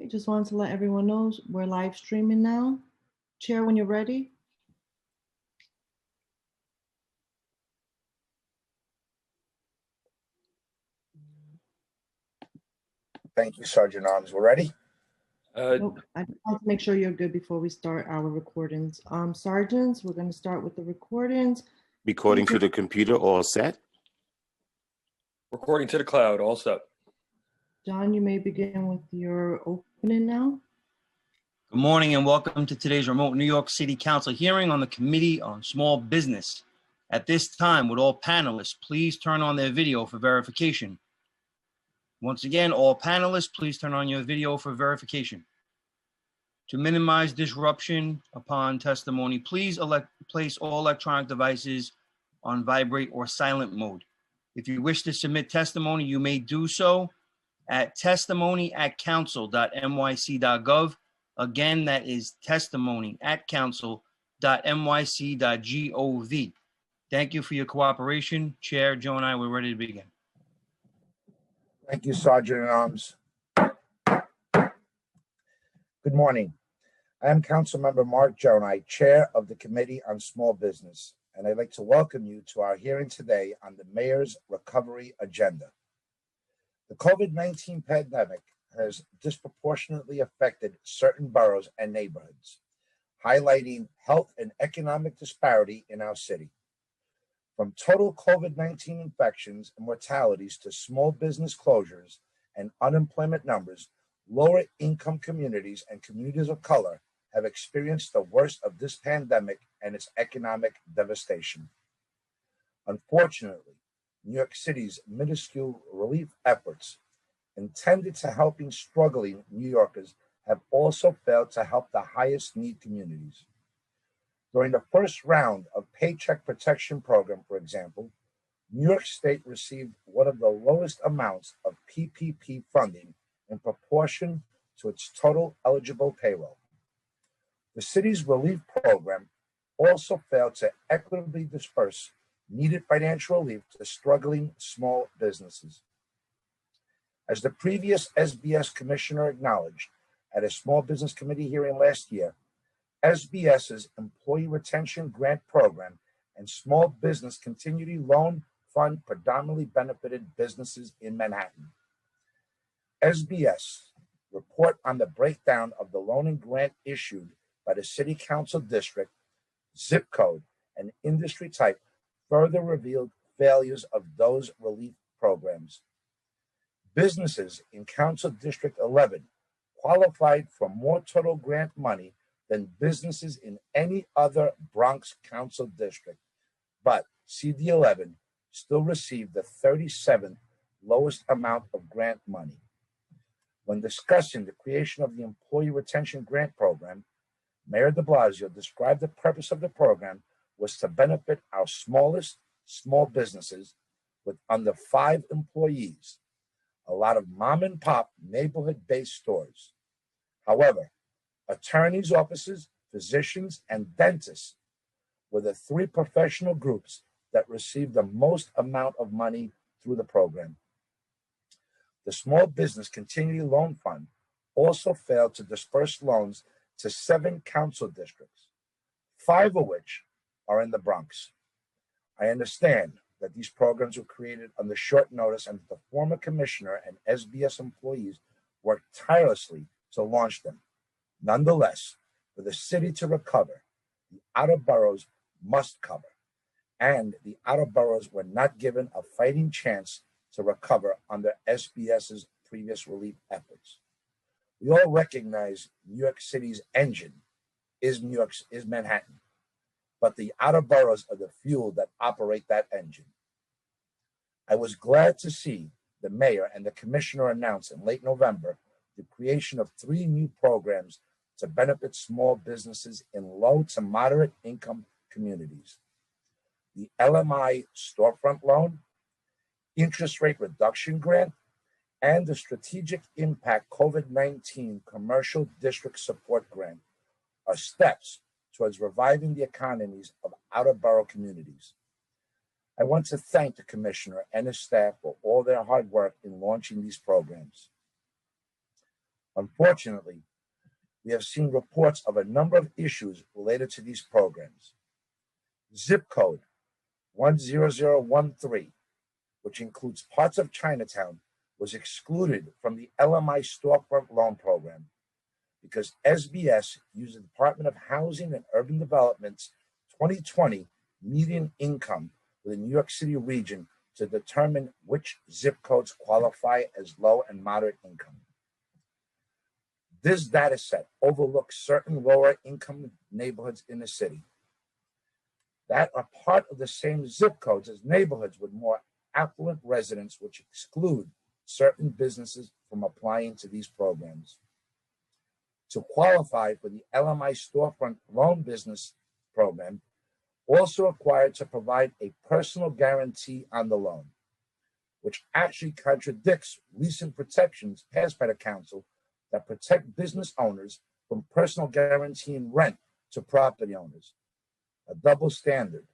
Just wanted to let everyone know we're live streaming now. Chair, when you're ready. Thank you, Sergeant Arms. We're ready? Nope. I want to make sure you're good before we start our recordings. Sergeants, we're going to start with the recordings. Recording to the computer, all set. Recording to the cloud, all set. John, you may begin with your opening now. Good morning and welcome to today's remote New York City Council hearing on the Committee on Small Business. At this time, would all panelists please turn on their video for verification? Once again, all panelists, please turn on your video for verification. To minimize disruption upon testimony, please place all electronic devices on vibrate or silent mode. If you wish to submit testimony, you may do so at testimony@council.nyc.gov. Again, that is testimony@council.nyc.gov. Thank you for your cooperation. Chair, Joe and I, we're ready to begin. Thank you, Sergeant at Arms. Good morning. I am Councilmember Mark Jonai, Chair of the Committee on Small Business, and I'd like to welcome you to our hearing today on the Mayor's Recovery Agenda. The COVID-19 pandemic has disproportionately affected certain boroughs and neighborhoods, highlighting health and economic disparity in our city. From total COVID-19 infections and mortalities to small business closures and unemployment numbers, lower income communities and communities of color have experienced the worst of this pandemic and its economic devastation. Unfortunately, New York City's minuscule relief efforts intended to helping struggling New Yorkers have also failed to help the highest need communities. During the first round of Paycheck Protection Program, for example, New York State received one of the lowest amounts of PPP funding in proportion to its total eligible payroll. The city's relief program also failed to equitably disperse needed financial relief to struggling small businesses. As the previous SBS Commissioner acknowledged at a Small Business Committee hearing last year, SBS's Employee Retention Grant Program and Small Business Continuity Loan Fund predominantly benefited businesses in Manhattan. SBS report on the breakdown of the loan and grant issued by the City Council District, zip code, and industry type further revealed failures of those relief programs. Businesses in Council District 11 qualified for more total grant money than businesses in any other Bronx Council District, but CD 11 still received the 37th lowest amount of grant money. When discussing the creation of the Employee Retention Grant Program, Mayor de Blasio described the purpose of the program was to benefit our smallest small businesses with under 5 employees, a lot of mom and pop neighborhood-based stores. However, attorneys' offices, physicians, and dentists were the 3 professional groups that received the most amount of money through the program. The Small Business Continuity Loan Fund also failed to disperse loans to 7 council districts, 5 of which are in the Bronx. I understand that these programs were created under short notice and that the former commissioner and SBS employees worked tirelessly to launch them. Nonetheless, for the city to recover, the outer boroughs must cover, and the outer boroughs were not given a fighting chance to recover under SBS's previous relief efforts. We all recognize New York City's engine is Manhattan, but the outer boroughs are the fuel that operate that engine. I was glad to see the mayor and the commissioner announce in late November the creation of 3 new programs to benefit small businesses in low to moderate income communities. The LMI Storefront Loan, Interest Rate Reduction Grant, and the Strategic Impact COVID-19 Commercial District Support Grant are steps towards reviving the economies of outer borough communities. I want to thank the Commissioner and his staff for all their hard work in launching these programs. Unfortunately, we have seen reports of a number of issues related to these programs. Zip code 10013, which includes parts of Chinatown, was excluded from the LMI storefront loan program because SBS used the Department of Housing and Urban Development's 2020 median income for the New York City region to determine which zip codes qualify as low and moderate income. This data set overlooks certain lower income neighborhoods in the city that are part of the same zip codes as neighborhoods with more affluent residents, which exclude certain businesses from applying to these programs. To qualify for the LMI storefront loan business program, also required to provide a personal guarantee on the loan, which actually contradicts recent protections passed by the council that protect business owners from personal guaranteeing rent to property owners, a double standard.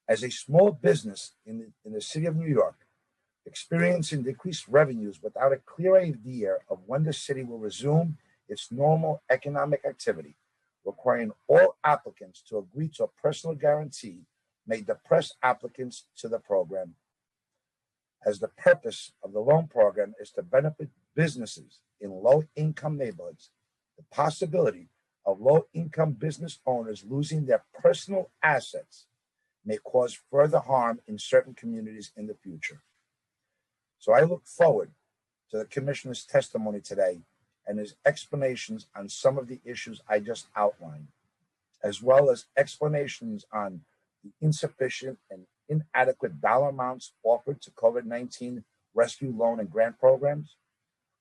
As a small business in the city of New York, experiencing decreased revenues without a clear idea of when the city will resume its normal economic activity, requiring all applicants to agree to a personal guarantee may depress applicants to the program. As the purpose of the loan program is to benefit businesses in low-income neighborhoods, the possibility of low-income business owners losing their personal assets may cause further harm in certain communities in the future. So I look forward to the Commissioner's testimony today and his explanations on some of the issues I just outlined, as well as explanations on the insufficient and inadequate dollar amounts offered to COVID-19 rescue loan and grant programs,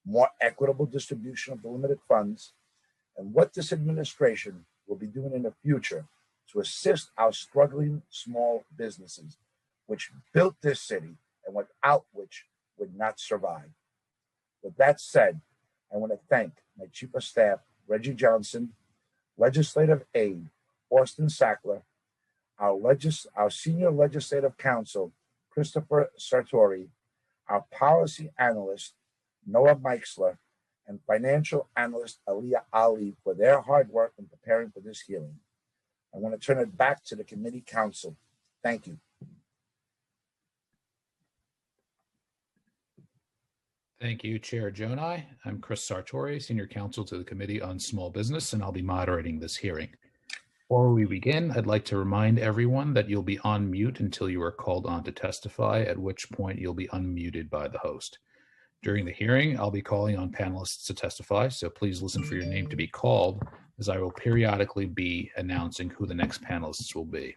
more equitable distribution of the limited funds, and what this administration will be doing in the future to assist our struggling small businesses, which built this city and without which would not survive. With that said, I want to thank my Chief of Staff, Reggie Johnson, Legislative Aide, Austin Sackler, our Senior Legislative Counsel, Christopher Sartori, our Policy Analyst, Noah Meixler, and Financial Analyst, Aliyah Ali, for their hard work in preparing for this hearing. I want to turn it back to the committee council. Thank you. Thank you, Chair Jonai. I'm Chris Sartori, Senior Counsel to the Committee on Small Business, and I'll be moderating this hearing. Before we begin, I'd like to remind everyone that you'll be on mute until you are called on to testify, at which point you'll be unmuted by the host. During the hearing, I'll be calling on panelists to testify, so please listen for your name to be called, as I will periodically be announcing who the next panelists will be.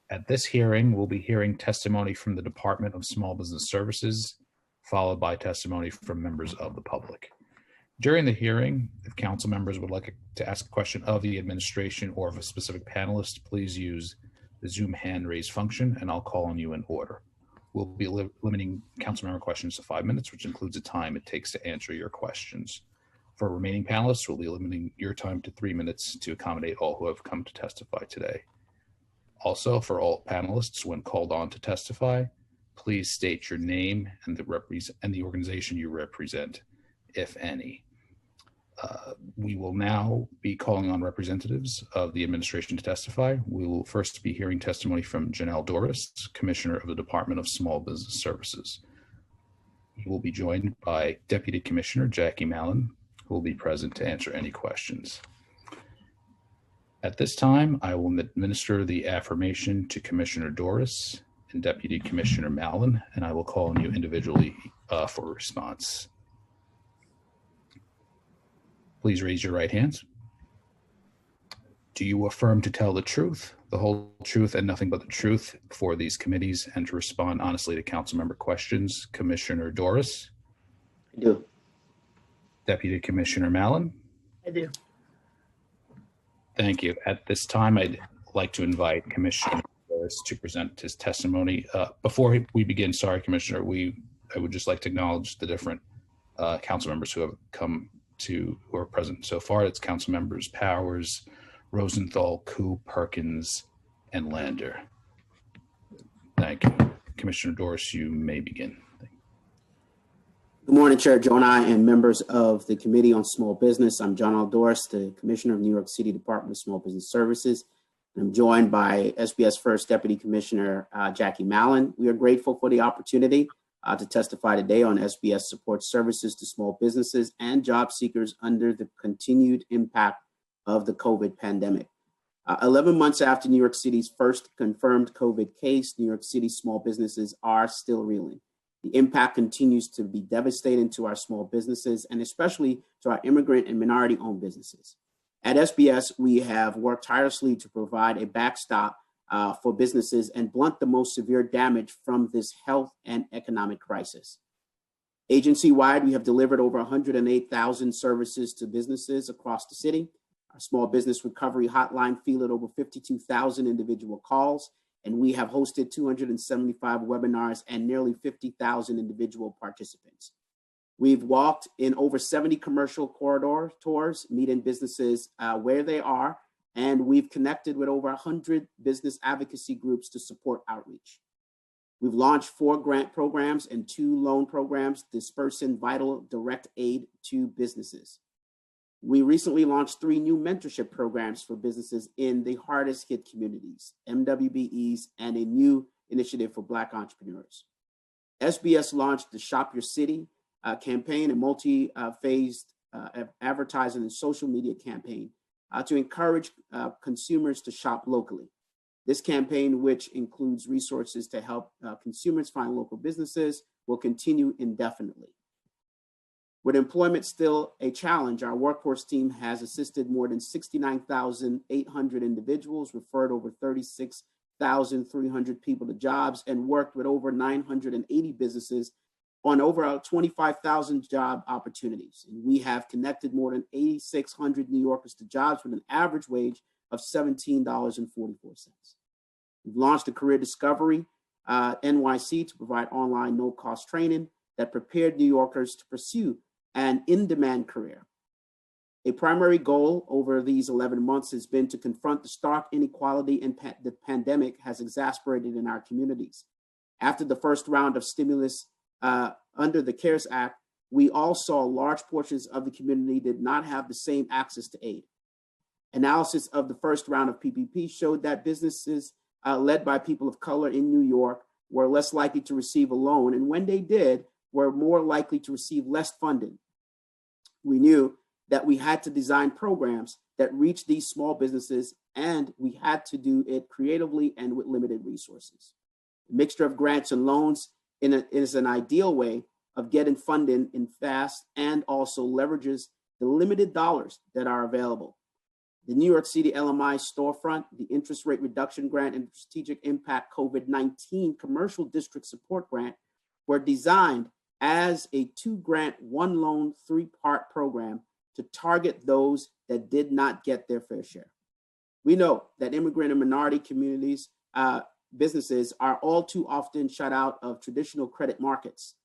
At this hearing, we'll be hearing testimony from the Department of Small Business Services, followed by testimony from members of the public. During the hearing, if council members would like to ask a question of the administration or of a specific panelist, please use the Zoom hand raise function and I'll call on you in order. We'll be limiting council member questions to 5 minutes, which includes the time it takes to answer your questions. For remaining panelists, we'll be limiting your time to 3 minutes to accommodate all who have come to testify today. Also, for all panelists, when called on to testify, please state your name and the organization you represent, if any. We will now be calling on representatives of the administration to testify. We will first be hearing testimony from Janelle Doris, Commissioner of the Department of Small Business Services. We will be joined by Deputy Commissioner Jackie Mallon, who will be present to answer any questions. At this time, I will administer the affirmation to Commissioner Doris and Deputy Commissioner Mallon, and I will call on you individually for a response. Please raise your right hands. Do you affirm to tell the truth, the whole truth, and nothing but the truth for these committees and to respond honestly to council member questions? Commissioner Doris? I do. Deputy Commissioner Mallon? I do. Thank you. At this time, I'd like to invite Commissioner Doris to present his testimony. Before we begin, sorry, Commissioner, I would just like to acknowledge the different council members who have come who are present so far. It's council members Powers, Rosenthal, Koo, Perkins, and Lander. Thank you. Commissioner Doris, you may begin. Good morning, Chair Jonai and members of the Committee on Small Business. I'm John Aldoris, the Commissioner of New York City Department of Small Business Services. I'm joined by SBS First Deputy Commissioner Jackie Mallon. We are grateful for the opportunity to testify today on SBS support services to small businesses and job seekers under the continued impact of the COVID pandemic. 11 months after New York City's first confirmed COVID case, New York City small businesses are still reeling. The impact continues to be devastating to our small businesses and especially to our immigrant and minority-owned businesses. At SBS, we have worked tirelessly to provide a backstop for businesses and blunt the most severe damage from this health and economic crisis. Agency-wide, we have delivered over 108,000 services to businesses across the city. Our small business recovery hotline fielded over 52,000 individual calls, and we have hosted 275 webinars and nearly 50,000 individual participants. We've walked in over 70 commercial corridor tours, meeting businesses where they are, and we've connected with over 100 business advocacy groups to support outreach. We've launched 4 grant programs and 2 loan programs dispersing vital direct aid to businesses. We recently launched 3 new mentorship programs for businesses in the hardest hit communities, MWBEs, and a new initiative for Black entrepreneurs. SBS launched the Shop Your City campaign, a multi-phased advertising and social media campaign to encourage consumers to shop locally. This campaign, which includes resources to help consumers find local businesses, will continue indefinitely. With employment still a challenge, our workforce team has assisted more than 69,800 individuals, referred over 36,300 people to jobs, and worked with over 980 businesses on over 25,000 job opportunities. And we have connected more than 8,600 New Yorkers to jobs with an average wage of $17.44. We've launched a Career Discovery NYC to provide online no-cost training that prepared New Yorkers to pursue an in-demand career. A primary goal over these 11 months has been to confront the stark inequality the pandemic has exacerbated in our communities. After the first round of stimulus under the CARES Act, we all saw large portions of the community did not have the same access to aid. Analysis of the first round of PPP showed that businesses led by people of color in New York were less likely to receive a loan, and when they did, were more likely to receive less funding. We knew that we had to design programs that reach these small businesses, and we had to do it creatively and with limited resources. A mixture of grants and loans is an ideal way of getting funding in fast and also leverages the limited dollars that are available. The New York City LMI storefront, the interest rate reduction grant, and strategic impact COVID-19 commercial district support grant were designed as a 2-grant, 1-loan, 3-part program to target those that did not get their fair share. We know that immigrant and minority communities, businesses are all too often shut out of traditional credit markets.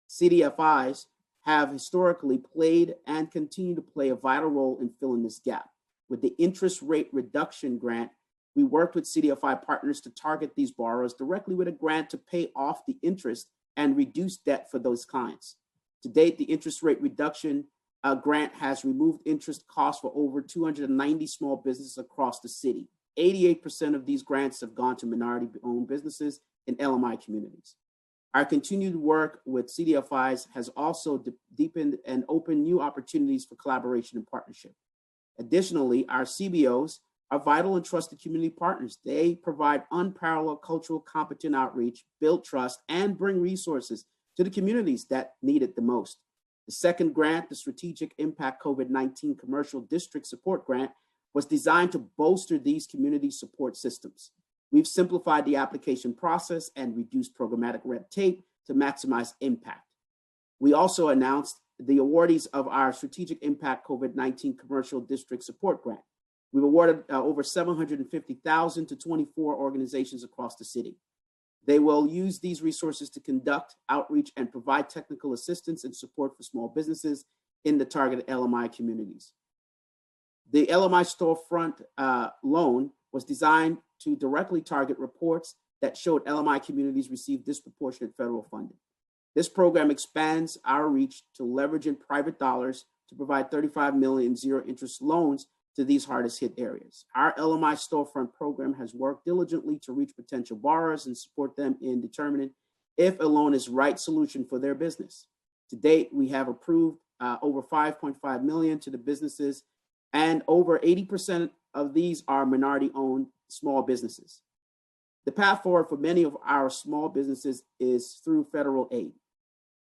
CDFIs have historically played and continue to play a vital role in filling this gap. With the interest rate reduction grant, we worked with CDFI partners to target these borrowers directly with a grant to pay off the interest and reduce debt for those clients. To date, the interest rate reduction grant has removed interest costs for over 290 small businesses across the city. 88% of these grants have gone to minority-owned businesses in LMI communities. Our continued work with CDFIs has also deepened and opened new opportunities for collaboration and partnership. Additionally, our CBOs are vital and trusted community partners. They provide unparalleled cultural competent outreach, build trust, and bring resources to the communities that need it the most. The second grant, the Strategic Impact COVID-19 Commercial District Support Grant, was designed to bolster these community support systems. We've simplified the application process and reduced programmatic red tape to maximize impact. We also announced the awardees of our Strategic Impact COVID-19 Commercial District Support Grant. We've awarded over $750,000 to 24 organizations across the city. They will use these resources to conduct outreach and provide technical assistance and support for small businesses in the targeted LMI communities. The LMI storefront loan was designed to directly target reports that showed LMI communities receive disproportionate federal funding. This program expands our reach to leveraging private dollars to provide 35 million zero-interest loans to these hardest hit areas. Our LMI storefront program has worked diligently to reach potential borrowers and support them in determining if a loan is the right solution for their business. To date, we have approved over 5.5 million to the businesses, and over 80% of these are minority-owned small businesses. The path forward for many of our small businesses is through federal aid.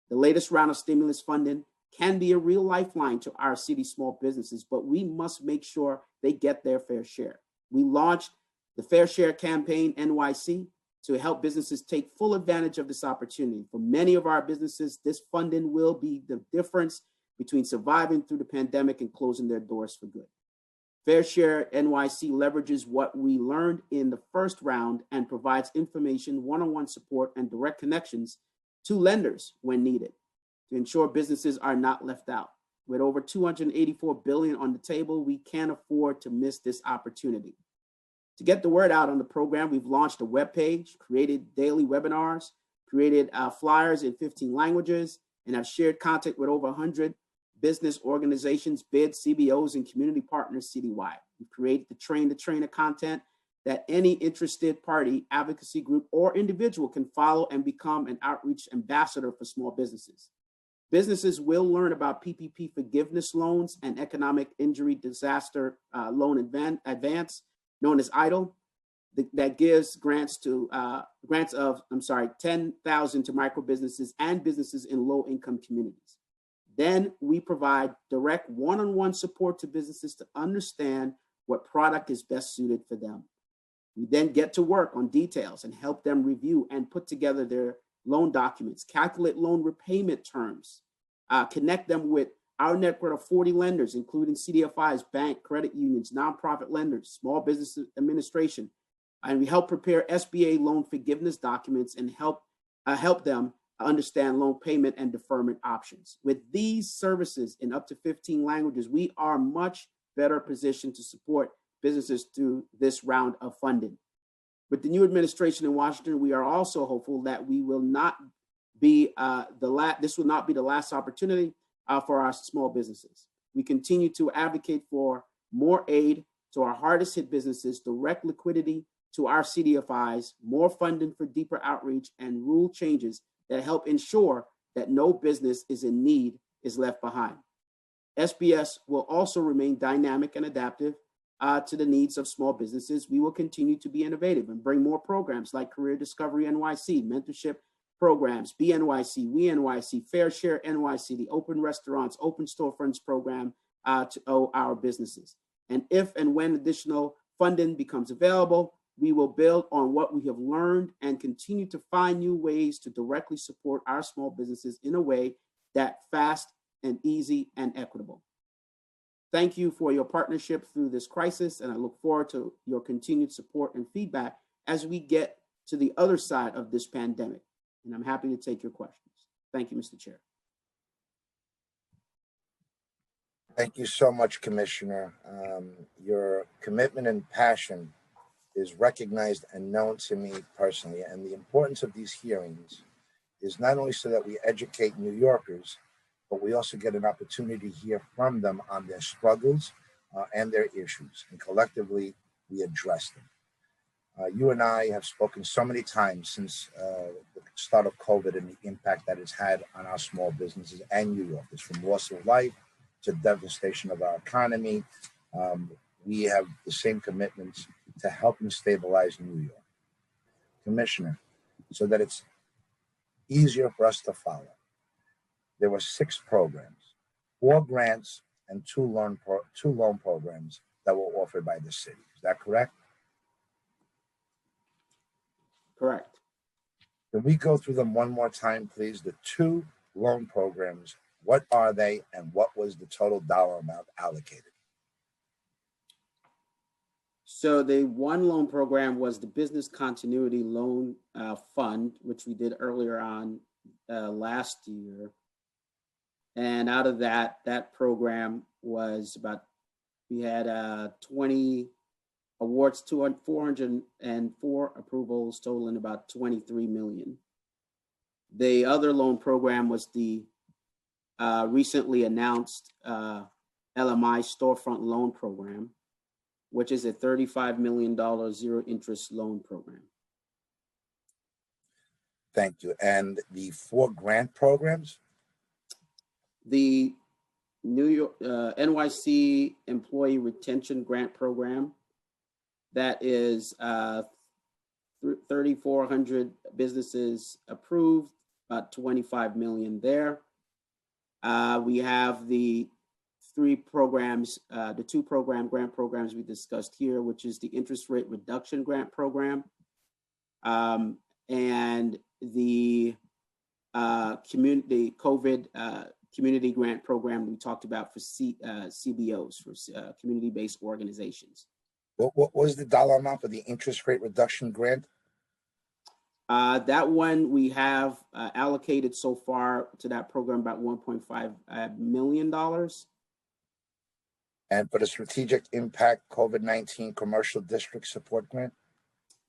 The latest round of stimulus funding can be a real lifeline to our city small businesses, but we must make sure they get their fair share. We launched the Fair Share Campaign NYC to help businesses take full advantage of this opportunity. For many of our businesses, this funding will be the difference between surviving through the pandemic and closing their doors for good. Fair Share NYC leverages what we learned in the first round and provides information, one-on-one support, and direct connections to lenders when needed to ensure businesses are not left out. With over $284 billion on the table, we can't afford to miss this opportunity. To get the word out on the program, we've launched a webpage, created daily webinars, created flyers in 15 languages, and have shared content with over 100 business organizations, BIDs, CBOs, and community partners citywide. We've created the Train the Trainer content that any interested party, advocacy group, or individual can follow and become an outreach ambassador for small businesses. Businesses will learn about PPP forgiveness loans and economic injury disaster loan advance, known as EIDL, that gives grants of 10,000 to micro businesses and businesses in low-income communities. Then we provide direct one-on-one support to businesses to understand what product is best suited for them. We then get to work on details and help them review and put together their loan documents, calculate loan repayment terms, connect them with our network of 40 lenders, including CDFIs, bank, credit unions, nonprofit lenders, small business administration. And we help prepare SBA loan forgiveness documents and help them understand loan payment and deferment options. With these services in up to 15 languages, we are much better positioned to support businesses through this round of funding. With the new administration in Washington, we are also hopeful that we will not be this will not be the last opportunity for our small businesses. We continue to advocate for more aid to our hardest hit businesses, direct liquidity to our CDFIs, more funding for deeper outreach, and rule changes that help ensure that no business is in need is left behind. SBS will also remain dynamic and adaptive to the needs of small businesses. We will continue to be innovative and bring more programs like Career Discovery NYC, mentorship programs, BNYC, We NYC, Fair Share NYC, the Open Restaurants, Open Storefronts program to our businesses. And if and when additional funding becomes available, we will build on what we have learned and continue to find new ways to directly support our small businesses in a way that's fast and easy and equitable. Thank you for your partnership through this crisis, and I look forward to your continued support and feedback as we get to the other side of this pandemic. And I'm happy to take your questions. Thank you, Mr. Chair. Thank you so much, Commissioner. Your commitment and passion is recognized and known to me personally. And the importance of these hearings is not only so that we educate New Yorkers, but we also get an opportunity to hear from them on their struggles and their issues. And collectively, we address them. You and I have spoken so many times since the start of COVID and the impact that it's had on our small businesses and New Yorkers, from loss of life to devastation of our economy. We have the same commitments to helping stabilize New York. Commissioner, so that it's easier for us to follow, there were 6 programs, 4 grants, and 2 loan programs that were offered by the city. Is that correct? Correct. Can we go through them one more time, please? The 2 loan programs, what are they and what was the total dollar amount allocated? So the one loan program was the Business Continuity Loan Fund, which we did earlier on last year. And out of that program was we had 20 awards, 404 approvals, totaling about $23 million. The other loan program was the recently announced LMI storefront loan program, which is a $35 million zero interest loan program. Thank you. And the 4 grant programs? The New York NYC Employee Retention Grant Program, that is 3,400 businesses approved, about 25 million there. We have the 3 programs, the 2 grant programs we discussed here, which is the interest rate reduction grant program, and the COVID community grant program we talked about for CBOs, for community-based organizations. What was the dollar amount for the interest rate reduction grant? That one we have allocated so far to that program about $1.5 million. And for the strategic impact COVID-19 commercial district support grant?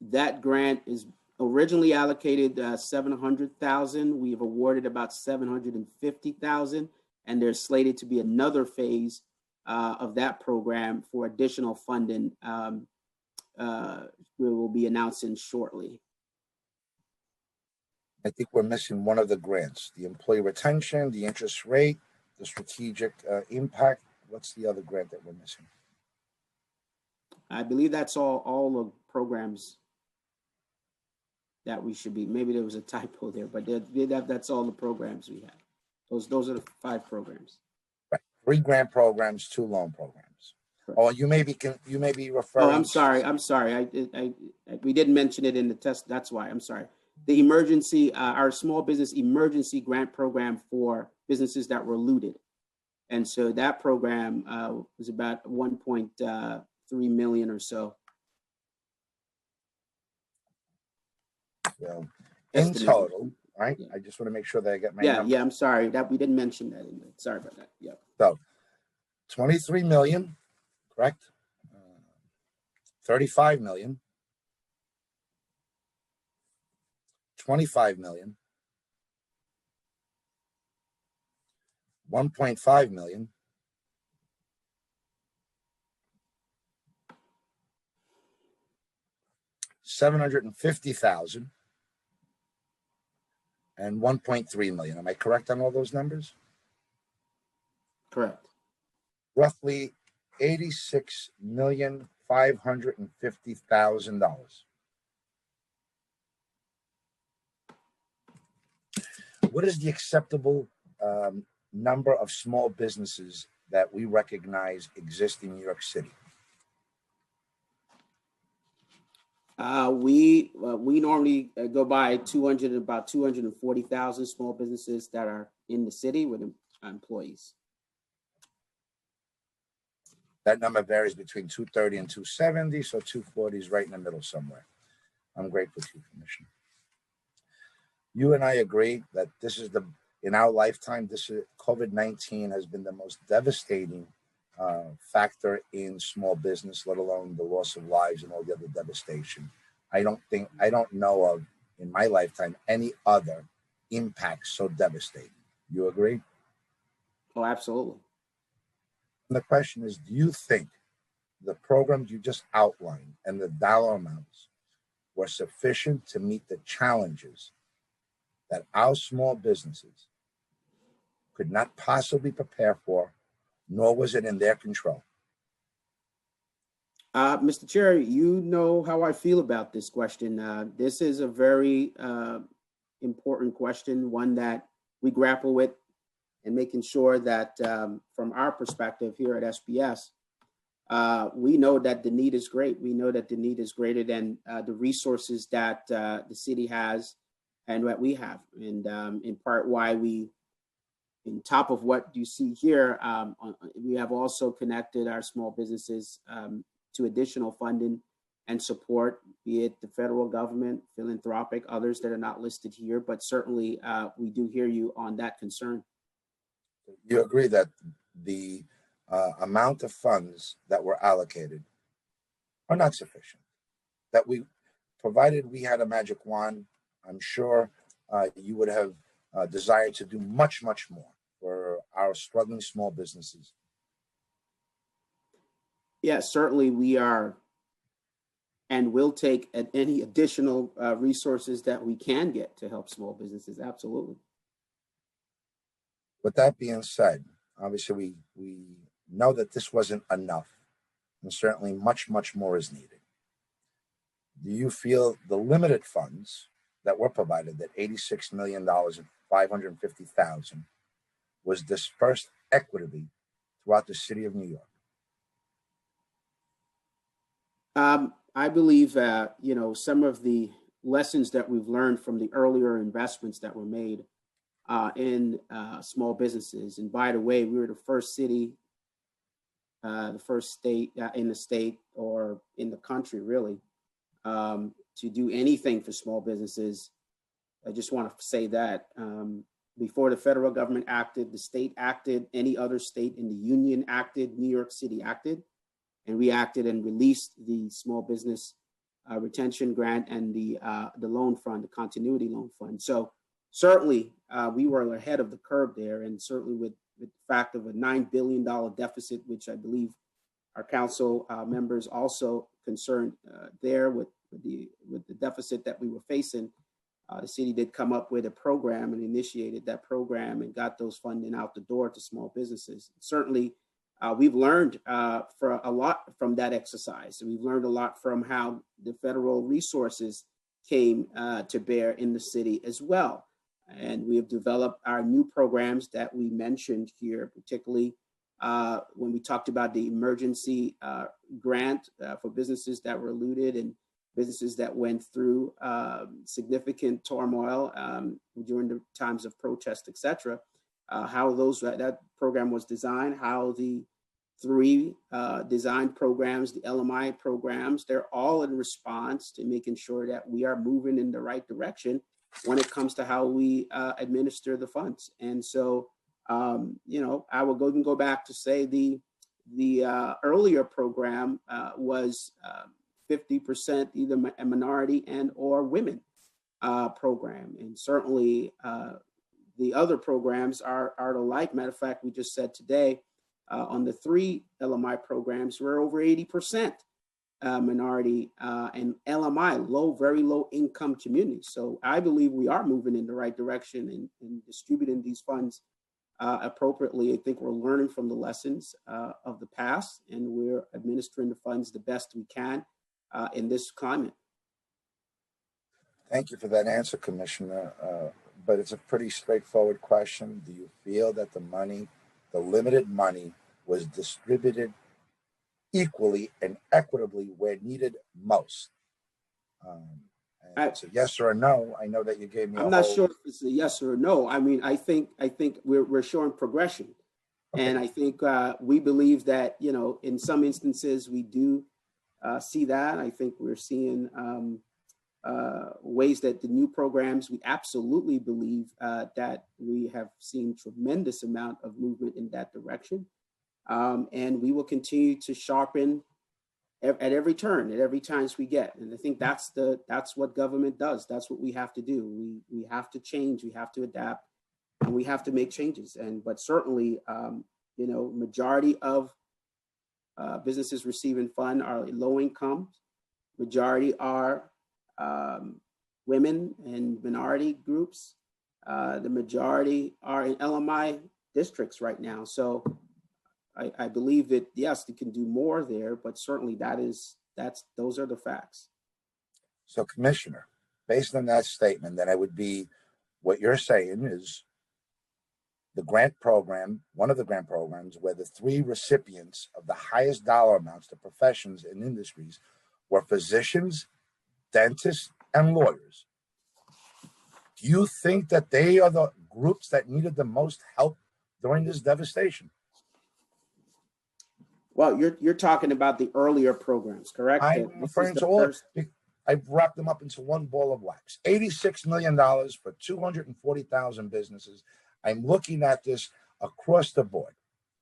That grant is originally allocated $700,000. We have awarded about $750,000, and there's slated to be another phase of that program for additional funding. We will be announcing shortly. I think we're missing one of the grants: the employee retention, the interest rate, the strategic impact. What's the other grant that we're missing? I believe that's all the programs that we should be. Maybe there was a typo there, but that's all the programs we have. Those are the 5 programs. Right. 3 grant programs, 2 loan programs. Correct. Oh, you may be referring. Oh, I'm sorry. We didn't mention it in the test. That's why. I'm sorry. The emergency, our small business emergency grant program for businesses that were looted. And so that program was about 1.3 million or so. So in total, right? Yeah. I just want to make sure that I get my number. Yeah, I'm sorry that we didn't mention that in there. Sorry about that. Yeah. So 23 million, correct? 35 million. 25 million. 1.5 million. 750,000 and 1.3 million. Am I correct on all those numbers? Correct. Roughly $86,550,000. What is the acceptable number of small businesses that we recognize exist in New York City? We normally go by about 240,000 small businesses that are in the city with employees. That number varies between 230 and 270, so 240 is right in the middle somewhere. I'm grateful to you, Commissioner. You and I agree that in our lifetime, COVID-19 has been the most devastating factor in small business, let alone the loss of lives and all the other devastation. I don't know of in my lifetime any other impact so devastating. You agree? Oh, absolutely. And the question is, do you think the programs you just outlined and the dollar amounts were sufficient to meet the challenges that our small businesses could not possibly prepare for, nor was it in their control? Mr. Chair, you know how I feel about this question. This is a very important question, one that we grapple with, and making sure that from our perspective here at SBS, we know that the need is great. We know that the need is greater than the resources that the city has and what we have. And in part why in top of what you see here, we have also connected our small businesses to additional funding and support, be it the federal government, philanthropic, others that are not listed here, but certainly we do hear you on that concern. You agree that the amount of funds that were allocated are not sufficient, that provided we had a magic wand, I'm sure you would have desired to do much, much more for our struggling small businesses? Yes, certainly we are and will take at any additional resources that we can get to help small businesses. Absolutely. With that being said, obviously we know that this wasn't enough, and certainly much, much more is needed. Do you feel the limited funds that were provided, that $86 million and $550,000, was dispersed equitably throughout the city of New York? I believe some of the lessons that we've learned from the earlier investments that were made in small businesses. And by the way, we were the first city, the first state in the state or in the country, really, to do anything for small businesses. I just want to say that before the federal government acted, the state acted, any other state in the union acted, New York City acted, and we acted and released the small business retention grant and the loan fund, the continuity loan fund. So certainly we were ahead of the curve there, and certainly with the fact of a $9 billion deficit, which I believe our council members also concerned there with the deficit that we were facing. The city did come up with a program and initiated that program and got those funding out the door to small businesses. Certainly, we've learned for a lot from that exercise. We've learned a lot from how the federal resources came to bear in the city as well. And we have developed our new programs that we mentioned here, particularly when we talked about the emergency grant for businesses that were looted and businesses that went through significant turmoil during the times of protest, et cetera. How that program was designed, how the three design programs, the LMI programs, they're all in response to making sure that we are moving in the right direction when it comes to how we administer the funds. And so, I will go back to say the earlier program was 50% either a minority and or women program. And certainly the other programs are alike. Matter of fact, we just said today on the three LMI programs, we're over 80% minority and LMI, very low income communities. So I believe we are moving in the right direction in distributing these funds appropriately. I think we're learning from the lessons of the past, and we're administering the funds the best we can in this climate. Thank you for that answer, Commissioner. But it's a pretty straightforward question. Do you feel that the limited money, was distributed equally and equitably where needed most? It's a yes or a no. I know that you gave me. I'm not sure if it's a yes or a no. I mean, I think we're showing progression, okay. And I think we believe that in some instances we do see that. I think we're seeing ways that the new programs, we absolutely believe that we have seen tremendous amount of movement in that direction. And we will continue to sharpen at every turn, at every chance we get. And I think that's what government does. That's what we have to do. We have to change, we have to adapt, and we have to make changes. But certainly, majority of businesses receiving fund are low income. Majority are women and minority groups. The majority are in LMI districts right now. So I believe that, yes, they can do more there, but certainly those are the facts. So, Commissioner, based on that statement, then it would be what you're saying is the grant program, one of the grant programs where the three recipients of the highest dollar amounts to professions and industries were physicians, dentists, and lawyers. Do you think that they are the groups that needed the most help during this devastation? Well, you're talking about the earlier programs, correct? I'm referring to all. I've wrapped them up into one ball of wax. $86 million for 240,000 businesses. I'm looking at this across the board,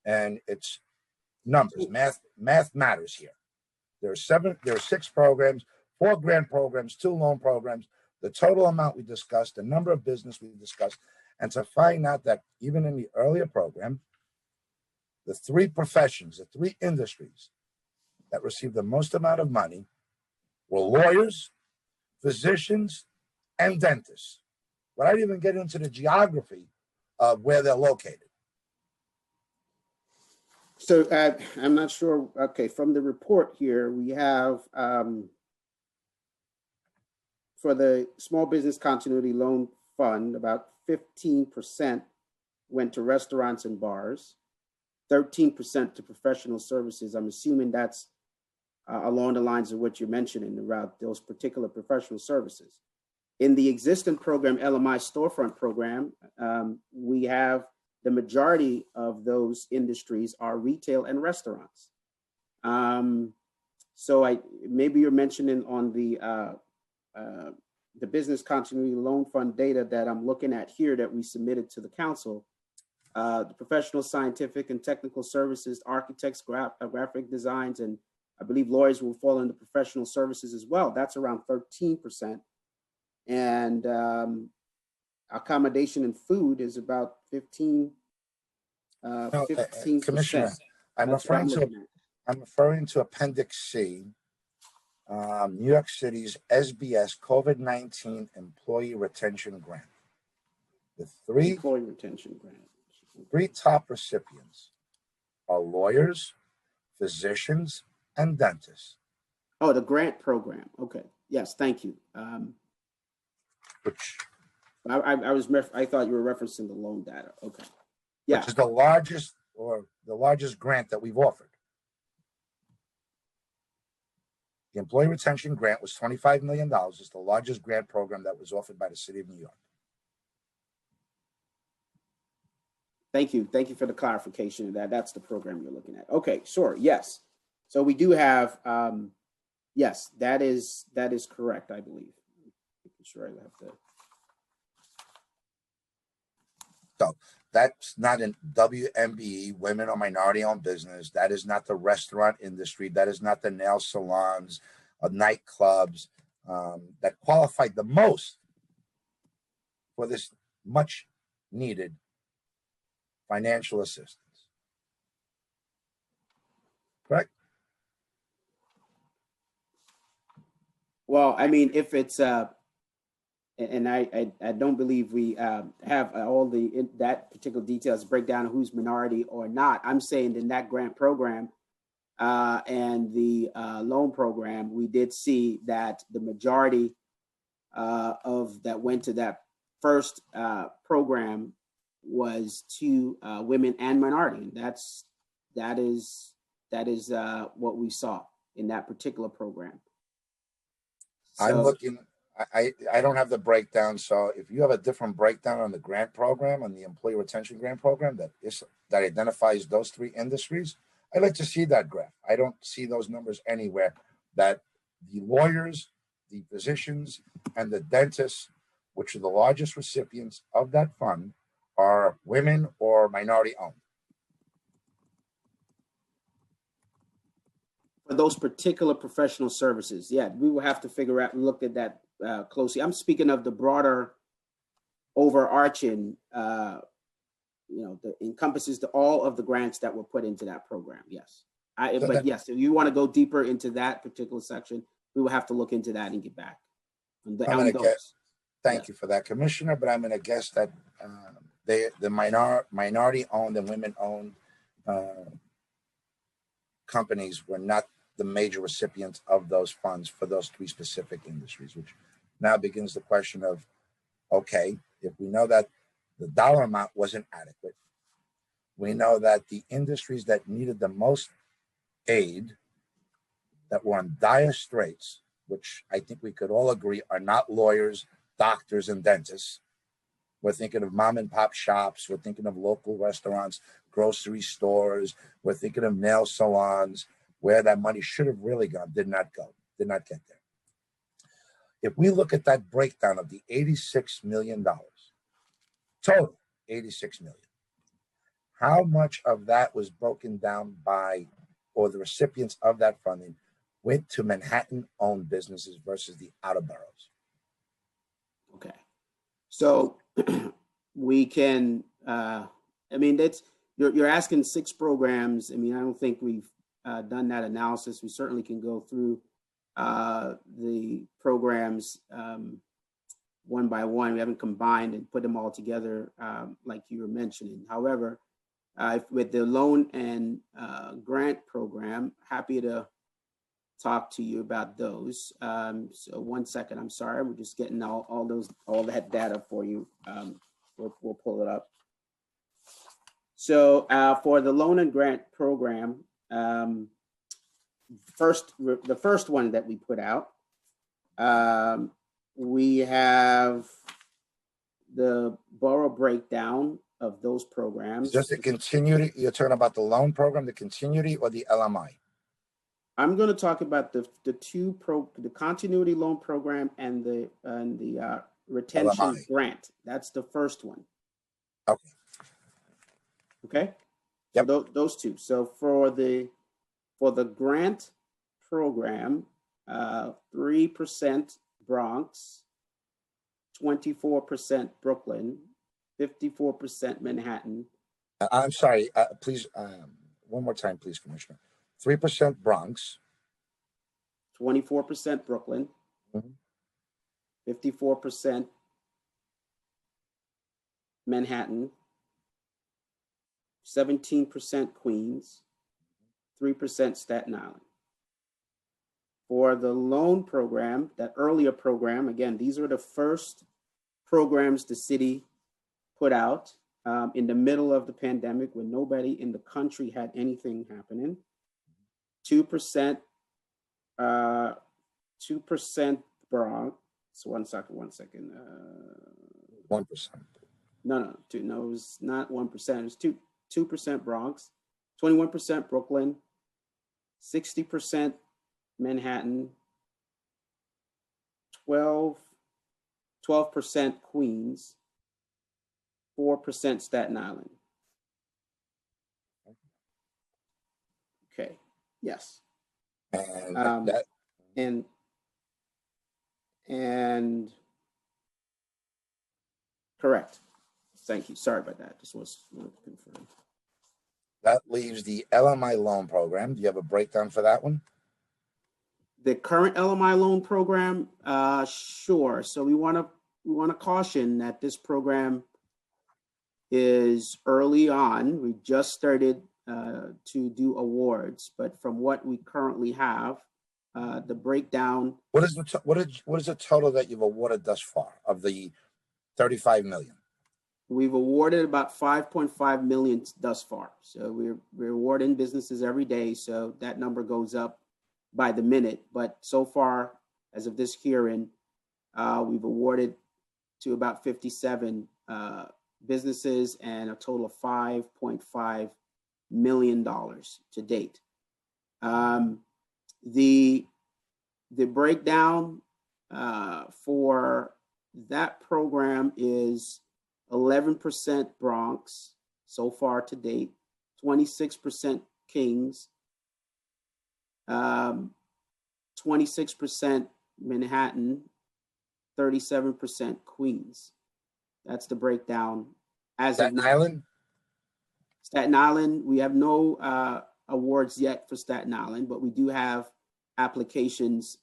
and it's numbers. Math matters here. There are 6 programs, 4 grant programs, 2 loan programs, the total amount we discussed, the number of business we discussed, and to find out that even in the earlier program, the three professions, the three industries that received the most amount of money were lawyers, physicians, and dentists. Without even getting into the geography of where they're located. So I'm not sure. Okay, from the report here, we have for the Small Business Continuity Loan Fund, about 15% went to restaurants and bars, 13% to professional services. I'm assuming that's along the lines of what you're mentioning about those particular professional services. In the existing program, LMI storefront program, we have the majority of those industries are retail and restaurants. So maybe you're mentioning on the Business Continuity Loan Fund data that I'm looking at here that we submitted to the council. The professional, scientific, and technical services, architects, graphic designs, and I believe lawyers will fall into professional services as well. That's around 13%. And accommodation and food is about 15%. Commissioner, I'm referring to Appendix C, New York City's SBS COVID-19 Employee Retention Grant. The employee retention grant. Three top recipients are lawyers, physicians, and dentists. Oh, the grant program. Okay. Yes, thank you. Which I thought you were referencing the loan data. Okay. Yeah. Which is the largest grant that we've offered. The Employee Retention Grant was $25 million. It's the largest grant program that was offered by the City of New York. Thank you. Thank you for the clarification of that. That's the program you're looking at. Okay, sure. Yes. So we do have, yes, that is correct, I believe. Making sure I have to. So that's not in WMBE, women or minority owned business. That is not the restaurant industry. That is not the nail salons or nightclubs that qualified the most for this much needed financial assistance. Correct? Well, I mean, if it's and I don't believe we have all that particular details breakdown of who's minority or not. I'm saying in that grant program and the loan program, we did see that the majority of that went to that first program was to women and minority. And that is what we saw in that particular program. So, I'm looking. I don't have the breakdown. So if you have a different breakdown on the grant program, on the Employee Retention Grant Program that identifies those three industries, I'd like to see that graph. I don't see those numbers anywhere that the lawyers, the physicians, and the dentists, which are the largest recipients of that fund, are women or minority owned. For those particular professional services, yeah, we will have to look at that closely. I'm speaking of the broader overarching, that encompasses all of the grants that were put into that program. Yes. But yes, if you want to go deeper into that particular section, we will have to look into that and get back. Thank you for that, Commissioner, but I'm going to guess that the minority owned and women owned companies were not the major recipients of those funds for those three specific industries, which now begins the question of, okay, if we know that the dollar amount wasn't adequate, we know that the industries that needed the most aid, that were on dire straits, which I think we could all agree are not lawyers, doctors, and dentists. We're thinking of mom and pop shops. We're thinking of local restaurants, grocery stores. We're thinking of nail salons, where that money should have really gone, did not get there. If we look at that breakdown of the $86 million, total $86 million, how much of that was broken down by, or the recipients of that funding went to Manhattan-owned businesses versus the outer boroughs? So we can, I mean, that's, you're asking 6 programs. I mean, I don't think we've done that analysis. We certainly can go through the programs one by one. We haven't combined and put them all together like you were mentioning. However, with the loan and grant program, happy to talk to you about those. So one second, I'm sorry, we're just getting all that data for you. We'll pull it up. So for the loan and grant program, the first one that we put out, we have the borough breakdown of those programs. Just the continuity, you're talking about the loan program, the continuity, or the LMI? I'm going to talk about the continuity loan program and the retention LMI. grant. That's the first one. Okay. Okay. Yep. So those two. So for the grant program, 3% Bronx, 24% Brooklyn, 54% Manhattan. I'm sorry, please, one more time, please, Commissioner. 3% Bronx, 24% Brooklyn, 54% Manhattan, 17% Queens, 3% Staten Island. For the loan program, that earlier program, again, these are the first programs the city put out in the middle of the pandemic when nobody in the country had anything happening. 2%, 2% Bronx. So one second. 1%. No, it was not 1%. It was 2% Bronx, 21% Brooklyn, 60% Manhattan, 12% Queens, 4% Staten Island. Okay. Yes. And correct. Thank you. Sorry about that. Just wanted to confirm. That leaves the LMI loan program. Do you have a breakdown for that one? The current LMI loan program, sure. So we want to caution that this program is early on. We just started to do awards, but from what we currently have, the breakdown. What is the total that you've awarded thus far of the 35 million? We've awarded about 5.5 million thus far. So we're awarding businesses every day. So that number goes up by the minute. But so far, as of this hearing, we've awarded to about 57 businesses and a total of $5.5 million to date. The breakdown for that program is 11% Bronx so far to date, 26% Kings, 26% Manhattan, 37% Queens. That's the breakdown. Staten Island? Staten Island, we have no awards yet for Staten Island, but we do have applications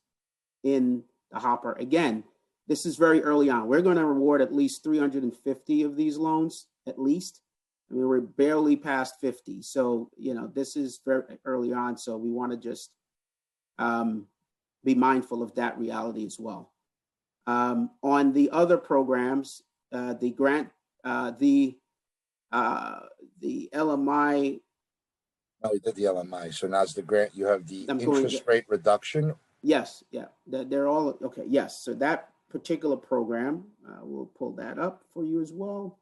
in the hopper. Again, this is very early on. We're going to award at least 350 of these loans, at least. I mean, we're barely past 50. So, this is very early on. So we want to just be mindful of that reality as well. On the other programs, the grant, the LMI. No, we did the LMI. So now it's the grant. You have the interest rate reduction. Yes, yeah, they're all okay. Yes, so that particular program, we'll pull that up for you as well.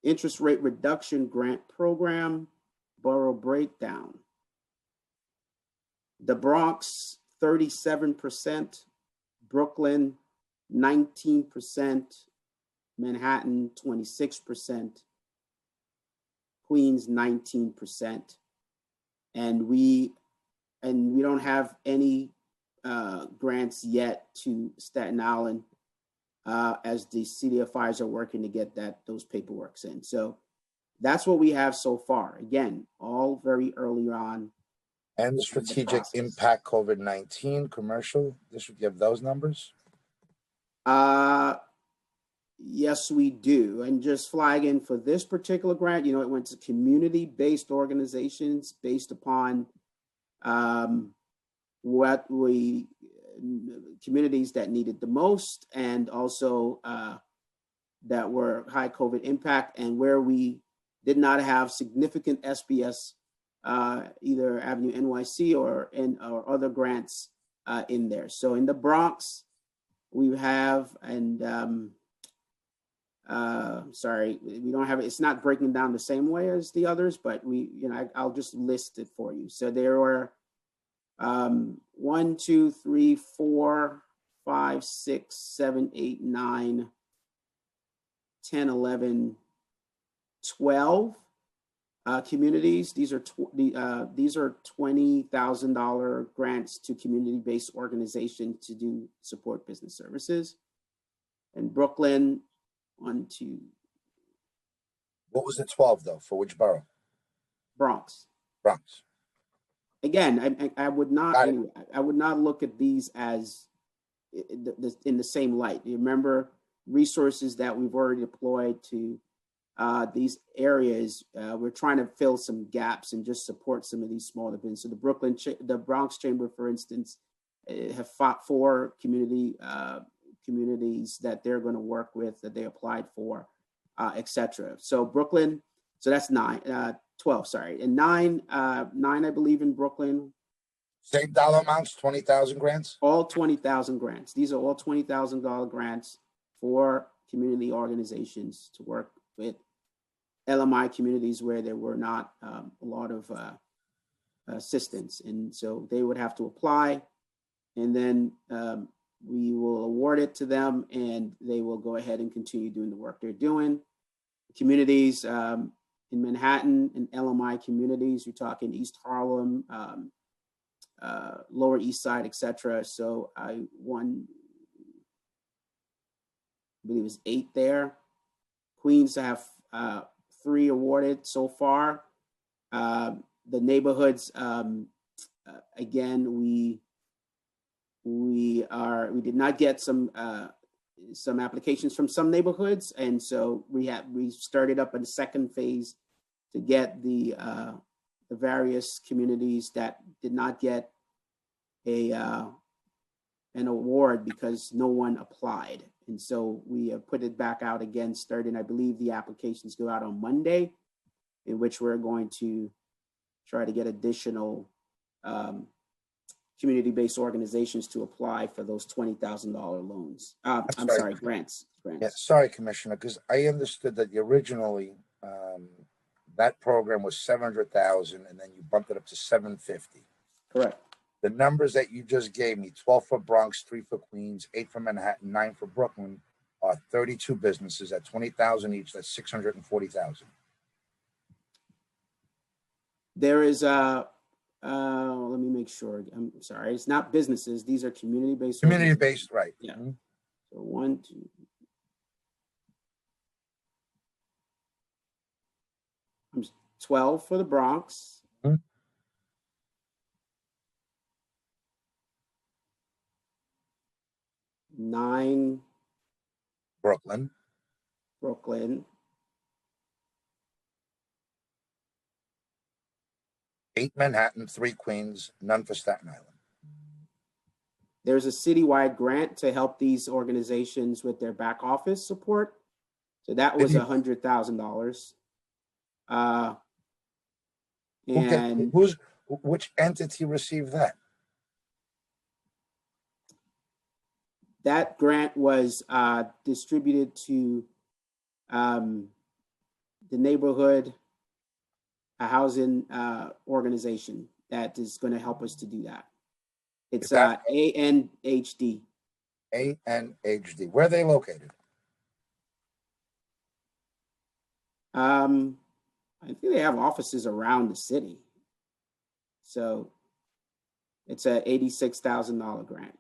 Interest rate reduction grant program, borough breakdown. The Bronx, 37%, Brooklyn, 19%, Manhattan, 26%, Queens, 19%. And we don't have any grants yet to Staten Island as the CDFIs are working to get those paperworks in. So that's what we have so far. Again, all very early on. And the strategic impact COVID-19 commercial district, you have those numbers? Yes, we do. And just flagging for this particular grant, it went to community-based organizations based upon communities that needed the most, and also that were high COVID impact, and where we did not have significant SBS, either Avenue NYC or other grants in there. So in the Bronx, we have, and sorry, we don't have it. It's not breaking down the same way as the others, but I'll just list it for you. So there were 1, 2, 3, 4, 5, 6, 7, 8, 9, 10, 11, 12 communities. These are $20,000 grants to community-based organizations to do support business services. In Brooklyn, 1, 2. What was the 12 though? For which borough? Bronx. Bronx. Again, I would not. Anyway, I would not look at these as in the same light. You remember resources that we've already deployed to these areas. We're trying to fill some gaps and just support some of these smaller businesses. So the Bronx Chamber, for instance, have fought 4 communities that they're going to work with, that they applied for, etc. So Brooklyn, so that's 12, sorry. And 9, I believe, in Brooklyn. Same dollar amounts, 20,000 grants? All 20,000 grants. These are all $20,000 grants for community organizations to work with LMI communities where there were not a lot of assistance. And so they would have to apply, and then we will award it to them, and they will go ahead and continue doing the work they're doing. Communities in Manhattan and LMI communities, you're talking East Harlem, Lower East Side, etc. So I believe it was 8 there. Queens have 3 awarded so far. The neighborhoods, again, we did not get some applications from some neighborhoods, and so we started up a second phase to get the various communities that did not get an award because no one applied. And so we have put it back out again, starting, I believe the applications go out on Monday, in which we're going to try to get additional community-based organizations to apply for those $20,000 loans. I'm sorry, grants. Yeah, sorry, Commissioner, because I understood that originally that program was 700,000, and then you bumped it up to 750. Correct. The numbers that you just gave me, 12 for Bronx, 3 for Queens, 8 for Manhattan, 9 for Brooklyn, are 32 businesses at 20,000 each. That's 640,000. There is let me make sure. I'm sorry. It's not businesses. These are community-based. Community-based, right. Yeah. Mm-hmm. So 1, 2. 12 for the Bronx. Mm-hmm. 9. Brooklyn. 8 Manhattan, 3 Queens, none for Staten Island. There's a citywide grant to help these organizations with their back office support. So that was $100,000. And which entity received that? That grant was distributed to the neighborhood housing organization that is going to help us to do that. It's ANHD. ANHD. Where are they located? I think they have offices around the city. So It's a $86,000 grant.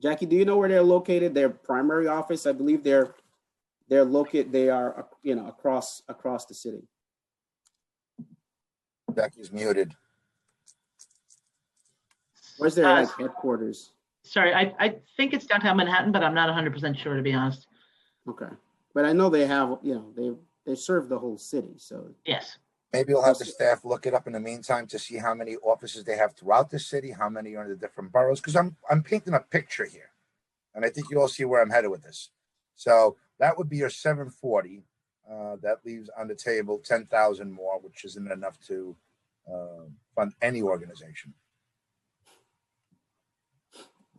Jackie, do you know where they're located? Their primary office, I believe they're located. They are, you know, across the city. Jackie's muted. Where's their like headquarters? Sorry, I think it's downtown Manhattan, but I'm not 100% sure, to be honest. Okay, but I know they have, you know, they serve the whole city, so. Yes. Maybe we'll have the staff look it up in the meantime to see how many offices they have throughout the city, how many are in the different boroughs, because I'm painting a picture here, and I think you all see where I'm headed with this. So that would be your 740. That leaves on the table 10,000 more, which isn't enough to fund any organization.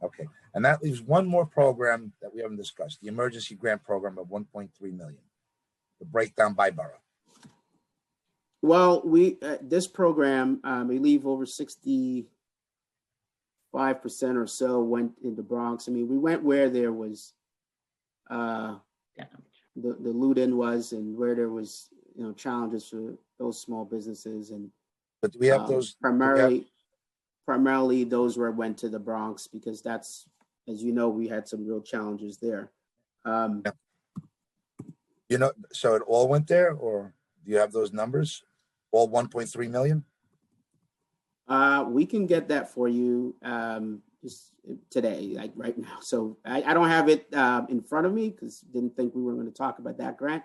Okay, and that leaves one more program that we haven't discussed: the emergency grant program of 1.3 million. The breakdown by borough. Well, this program, I believe over 65% or so went in the Bronx. I mean, we went where there was the loot-in was, and where there was, you know, challenges for those small businesses. And but do we have those primarily those went to the Bronx, because that's, as you know, we had some real challenges there. You know, so it all went there, or do you have those numbers? All 1.3 million? We can get that for you just today, like right now. So I don't have it in front of me because didn't think we were going to talk about that grant,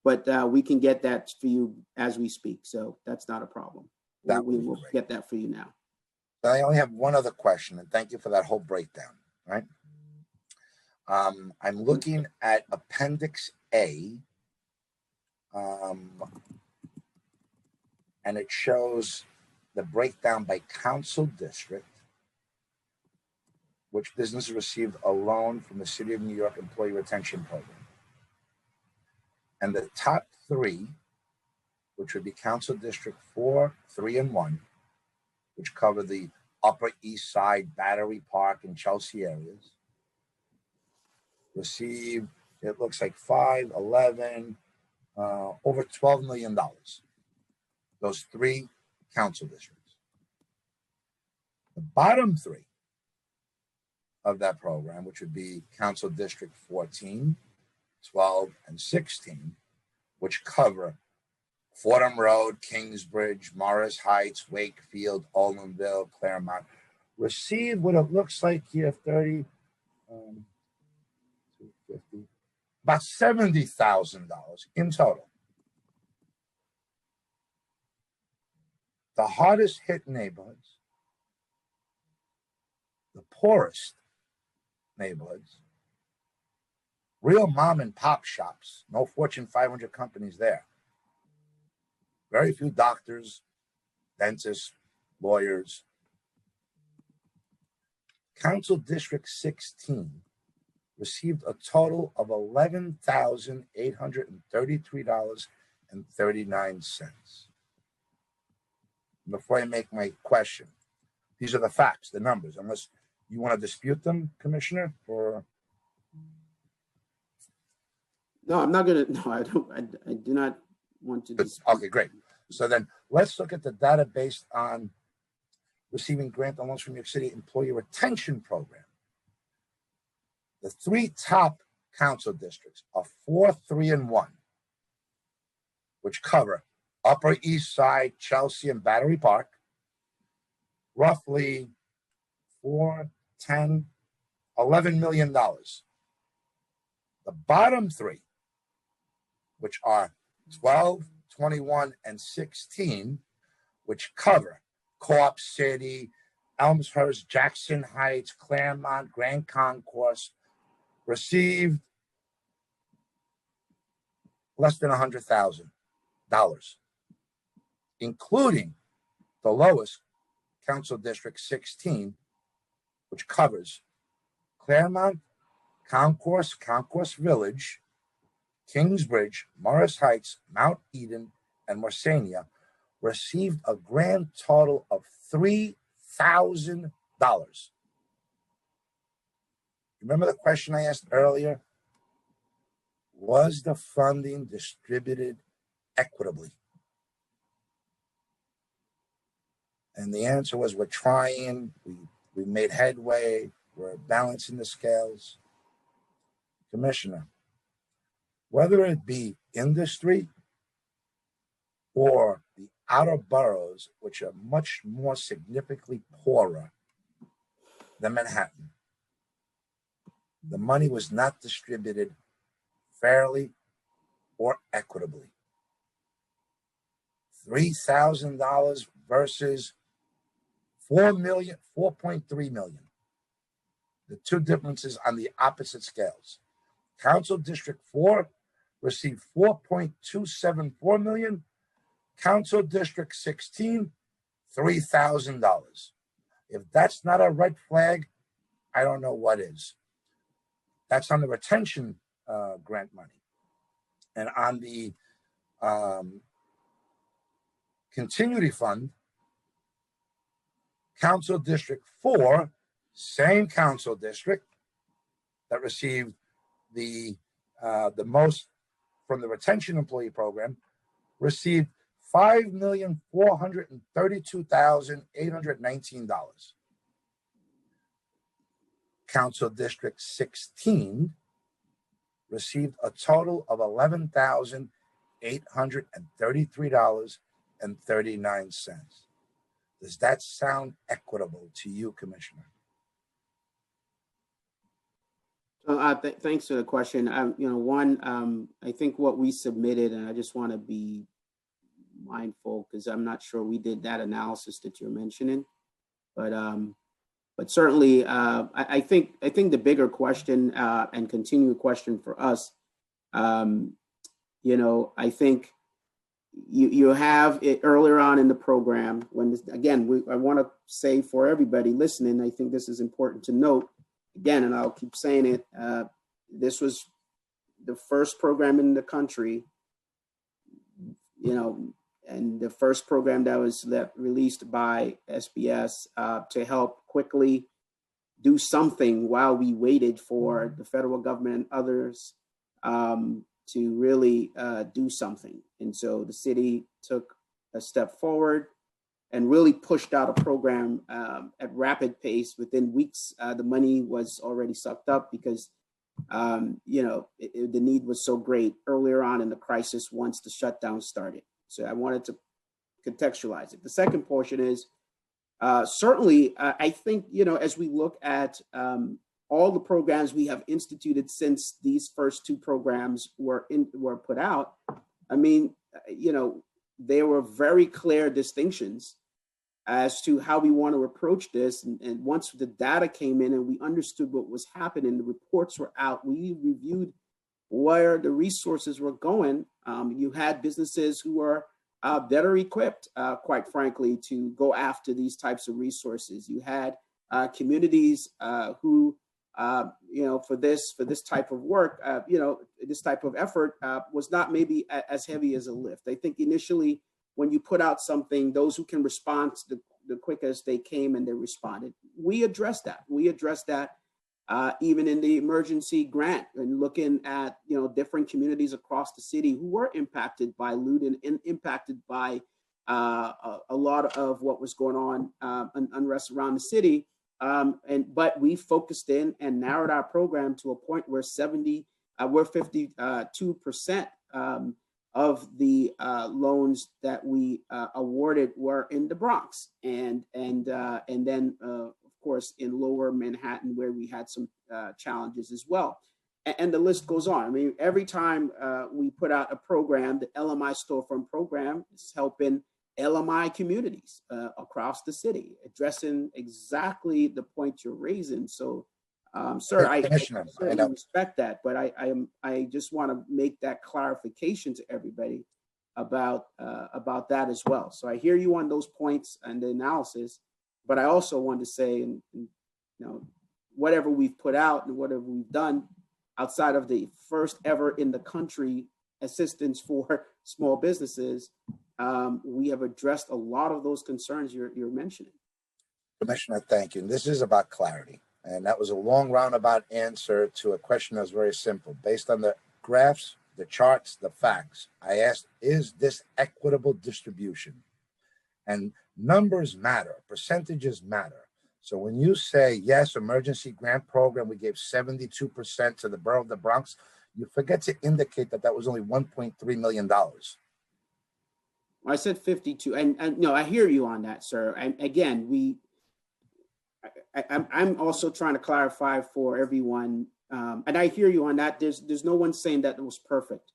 but we can get that for you as we speak. So that's not a problem. We will get that for you now. I only have one other question, and thank you for that whole breakdown. Right? I'm looking at Appendix A. And it shows the breakdown by council district, which business received a loan from the City of New York Employee Retention Program. And the top three, which would be Council District 4, 3, and 1, which cover the Upper East Side, Battery Park, and Chelsea areas, received, it looks like 5, 11, over $12 million. Those three council districts. The bottom three of that program, which would be Council District 14, 12, and 16, which cover Fordham Road, Kingsbridge, Morris Heights, Wakefield, Olinville, Claremont, received what it looks like here, 30, 250, about $70,000 in total. The hardest hit neighborhoods, the poorest neighborhoods, real mom and pop shops, no Fortune 500 companies there. Very few doctors, dentists, lawyers. Council District 16 received a total of $11,833.39. Before I make my question, these are the facts, the numbers, unless you want to dispute them, Commissioner, or? No, I'm not going to, no, I don't, I do not want to dispute. Okay, great. So then let's look at the data based on receiving grant and loans from New York City Employee Retention Program. The three top council districts are 4, 3, and 1, which cover Upper East Side, Chelsea, and Battery Park, roughly $4, $10, $11 million. The bottom three, which are 12, 21, and 16, which cover Co-op City, Elmhurst, Jackson Heights, Claremont, Grand Concourse, received less than $100,000, including the lowest Council District 16, which covers Claremont, Concourse, Concourse Village, Kingsbridge, Morris Heights, Mount Eden, and Morsania, received a grand total of $3,000. Remember the question I asked earlier? Was the funding distributed equitably? And the answer was, we're trying, we made headway, we're balancing the scales. Commissioner, whether it be industry or the outer boroughs, which are much more significantly poorer than Manhattan, the money was not distributed fairly or equitably. $3,000 versus 4.3 million. The two differences on the opposite scales. Council District 4 received 4.274 million. Council District 16, $3,000. If that's not a red flag, I don't know what is. That's on the retention grant money. And on the continuity fund, Council District 4, same council district that received the most from the retention employee program, received $5,432,819. Council District 16 received a total of $11,833.39. Does that sound equitable to you, Commissioner? Thanks for the question. I think what we submitted, and I just want to be mindful because I'm not sure we did that analysis that you're mentioning, but certainly I think the bigger question and continuing question for us, I think you have it earlier on in the program when I want to say for everybody listening, I think this is important to note again, and I'll keep saying it. This was the first program in the country, and the first program that was released by SBS to help quickly do something while we waited for the federal government and others to really do something. And so the city took a step forward and really pushed out a program at rapid pace. Within weeks, the money was already sucked up because, the need was so great earlier on in the crisis once the shutdown started. So I wanted to contextualize it. The second portion is certainly, I think, as we look at all the programs we have instituted since these first two programs were put out, I mean, there were very clear distinctions as to how we want to approach this. And once the data came in and we understood what was happening, the reports were out, we reviewed where the resources were going. You had businesses who were better equipped, quite frankly, to go after these types of resources. You had communities who, for this type of work, this type of effort was not maybe as heavy as a lift. I think initially, when you put out something, those who can respond the quickest, they came and they responded. We addressed that. Even in the emergency grant and looking at, different communities across the city who were impacted by looting and impacted by a lot of what was going on unrest around the city. But we focused in and narrowed our program to a point where 52% of the loans that we awarded were in the Bronx, and then of course in Lower Manhattan, where we had some challenges as well, and the list goes on. I mean, every time we put out a program, the LMI storefront program is helping LMI communities across the city, addressing exactly the point you're raising. So, sir, I certainly respect that, but I just want to make that clarification to everybody about that as well. So I hear you on those points and the analysis, but I also want to say, and whatever we've put out and whatever we've done outside of the first ever in the country assistance for small businesses, we have addressed a lot of those concerns you're mentioning. Commissioner, thank you. And this is about clarity. And that was a long roundabout answer to a question that was very simple. Based on the graphs, the charts, the facts, I asked, is this equitable distribution? And Numbers matter, percentages matter. So when you say, yes, emergency grant program, we gave 72% to the borough of the Bronx, you forget to indicate that that was only $1.3 million. I said 52, and no, I hear you on that, sir. And again, I'm also trying to clarify for everyone, and I hear you on that. There's no one saying that it was perfect.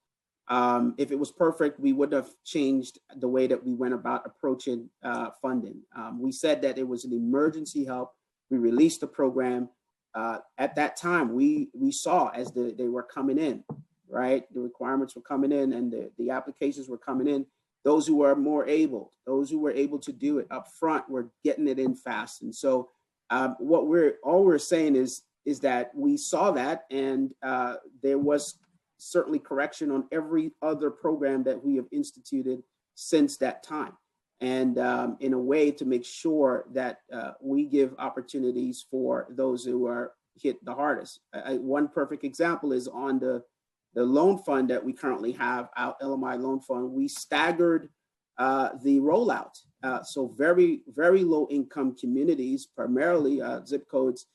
If it was perfect, we would have changed the way that we went about approaching funding. We said that it was an emergency help. We released the program. At that time, we saw as they were coming in, right? The requirements were coming in and the applications were coming in. Those who were more able, those who were able to do it up front were getting it in fast. And so all we're saying is that we saw that, and there was certainly correction on every other program that we have instituted since that time. And in a way to make sure that we give opportunities for those who are hit the hardest. One perfect example is on the loan fund that we currently have, our LMI loan fund. We staggered the rollout. So very, very low income communities, primarily zip codes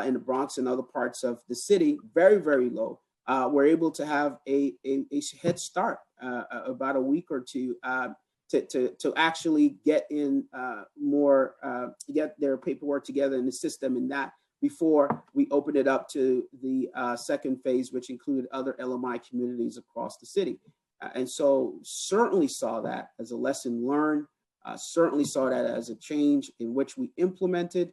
in the Bronx and other parts of the city, very, very low. Were able to have a head start about a week or two to actually get in get their paperwork together in the system, and that before we opened it up to the second phase, which included other LMI communities across the city. And so certainly saw that as a lesson learned, certainly saw that as a change in which we implemented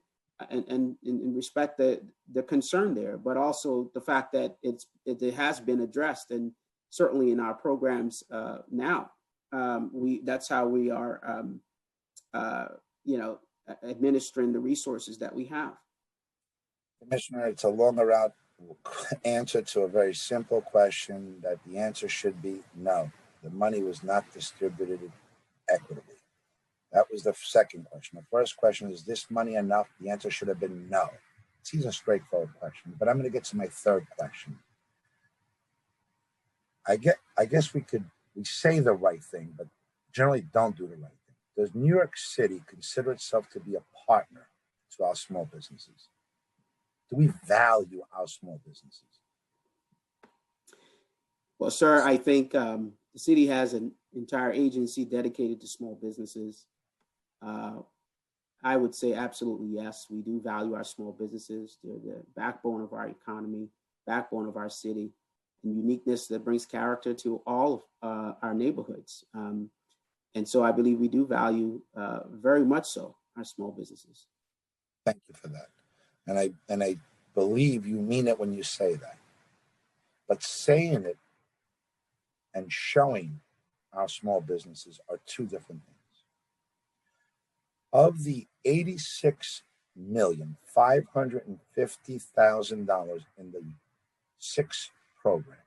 and respect the concern there, but also the fact that it has been addressed, and certainly in our programs now, that's how we are, administering the resources that we have. Commissioner, it's a long route answer to a very simple question that the answer should be no. The money was not distributed equitably. That was the second question. The first question is this money enough? The answer should have been no. It's a straightforward question, but I'm going to get to my third question. I guess we say the right thing, but generally don't do the right thing. Does New York City consider itself to be a partner to our small businesses? Do we value our small businesses? Well, sir, I think the city has an entire agency dedicated to small businesses. I would say absolutely yes. We do value our small businesses. They're the backbone of our economy, backbone of our city, and uniqueness that brings character to all of our neighborhoods. And so I believe we do value very much so our small businesses. Thank you for that. And I believe you mean it when you say that. But saying it and showing our small businesses are two different things. Of the $86,550,000 in the 6 programs,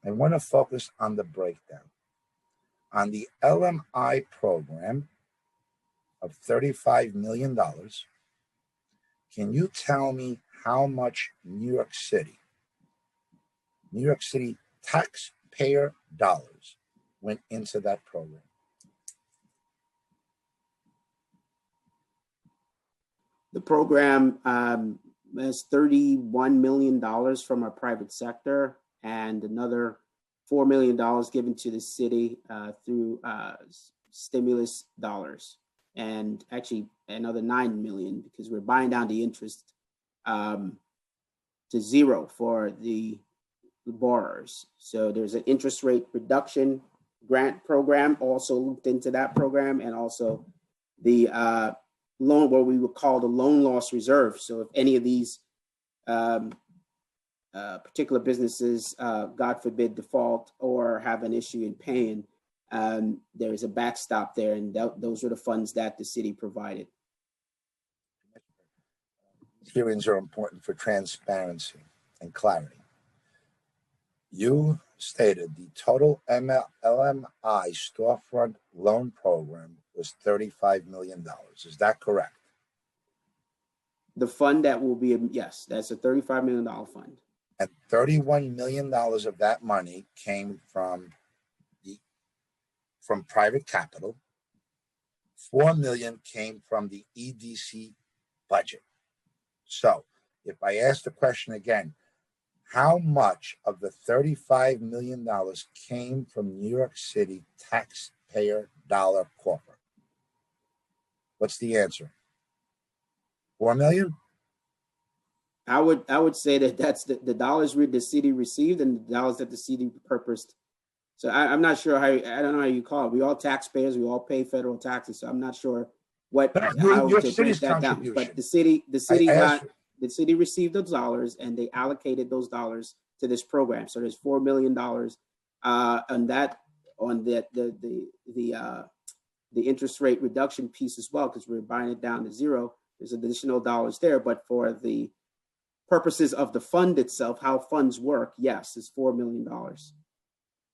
I want to focus on the breakdown. On the LMI program of $35 million, can you tell me how much New York City taxpayer dollars went into that program? The program has $31 million from our private sector and another $4 million given to the city through stimulus dollars, and actually another $9 million because we're buying down the interest to zero for the borrowers. So there's an interest rate reduction grant program also looped into that program, and also the loan, what we would call the loan loss reserve. So if any of these particular businesses, God forbid, default or have an issue in paying, there is a backstop there, and those are the funds that the city provided. Hearings are important for transparency and clarity. You stated the total LMI storefront loan program was $35 million. Is that correct? The fund that will be, yes, that's a $35 million fund. And $31 million of that money came from private capital, $4 million came from the EDC budget. So if I ask the question again, how much of the $35 million came from New York City taxpayer dollar corporate? What's the answer? 4 million? I would say that that's the dollars the city received and the dollars that the city purposed. So I'm not sure I don't know how you call it. We all taxpayers, we all pay federal taxes. So I'm not sure how to break that down. But the city received those dollars and they allocated those dollars to this program. So there's $4 million on the interest rate reduction piece as well, because we're buying it down to zero. There's additional dollars there, but for the purposes of the fund itself, how funds work, yes, it's $4 million.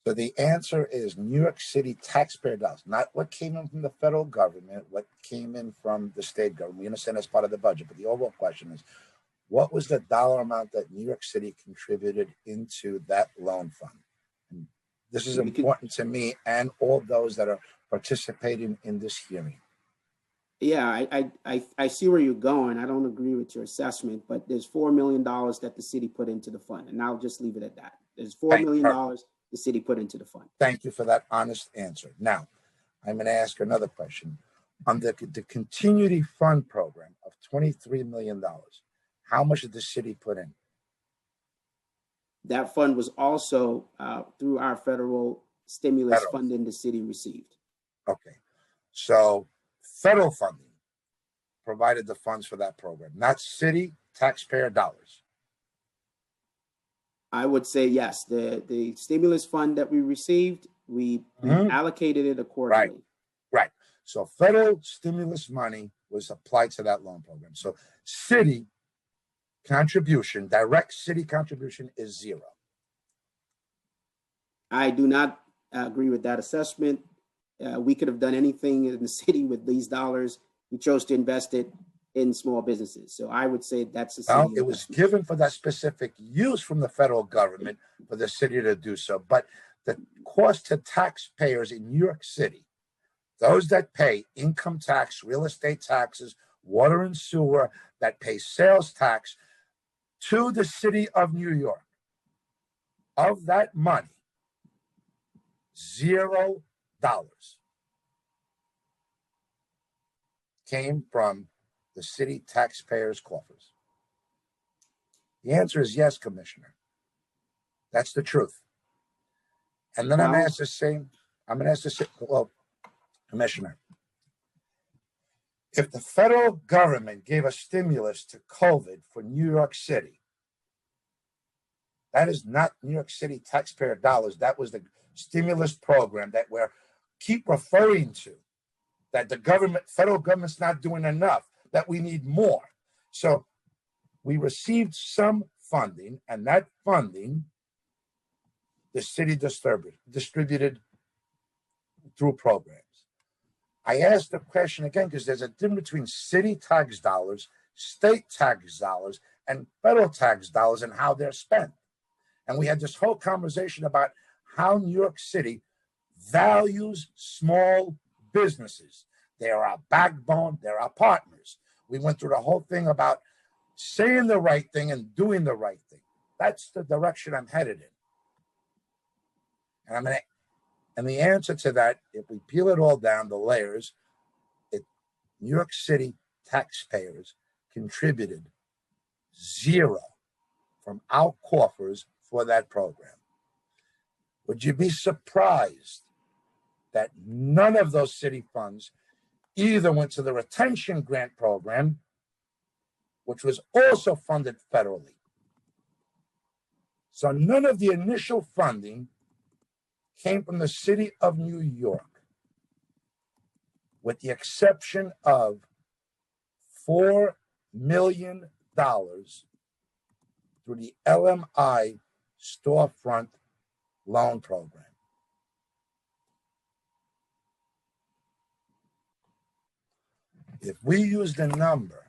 So the answer is New York City taxpayer dollars, not what came in from the federal government, what came in from the state government. We understand that's part of the budget, but the overall question is, what was the dollar amount that New York City contributed into that loan fund? And this is important to me and all those that are participating in this hearing. Yeah, I see where you're going. I don't agree with your assessment, but there's $4 million that the city put into the fund, and I'll just leave it at that. There's $4 million the city put into the fund. Thank you for that honest answer. Now, I'm going to ask another question. On the Continuity Fund program of $23 million, how much did the city put in? That fund was also through our federal stimulus funding the city received. Okay, so federal funding provided the funds for that program, not city taxpayer dollars. I would say yes. The stimulus fund that we received, we allocated it accordingly. Right. So federal stimulus money was applied to that loan program. So city contribution, direct city contribution is zero. I do not agree with that assessment. We could have done anything in the city with these dollars. We chose to invest it in small businesses. So I would say that's the city. Well, it was given for that specific use from the federal government for the city to do so. But the cost to taxpayers in New York City, those that pay income tax, real estate taxes, water and sewer, that pay sales tax to the city of New York, of that money, $0 came from the city taxpayers' coffers. The answer is yes, Commissioner. That's the truth. And then I'm going to ask the same, well, Commissioner, if the federal government gave a stimulus to COVID for New York City, that is not New York City taxpayer dollars. That was the stimulus program that we keep referring to, that the federal government's not doing enough, that we need more. So we received some funding, and that funding the city distributed through programs. I asked the question again because there's a difference between city tax dollars, state tax dollars, and federal tax dollars and how they're spent. And we had this whole conversation about how New York City values small businesses. They are our backbone, they're our partners. We went through the whole thing about saying the right thing and doing the right thing. That's the direction I'm headed in. And the answer to that, if we peel it all down, the layers, New York City taxpayers contributed $0 from our coffers for that program. Would you be surprised that none of those city funds either went to the retention grant program, which was also funded federally? So none of the initial funding came from the city of New York, with the exception of $4 million through the LMI storefront loan program. If we use the number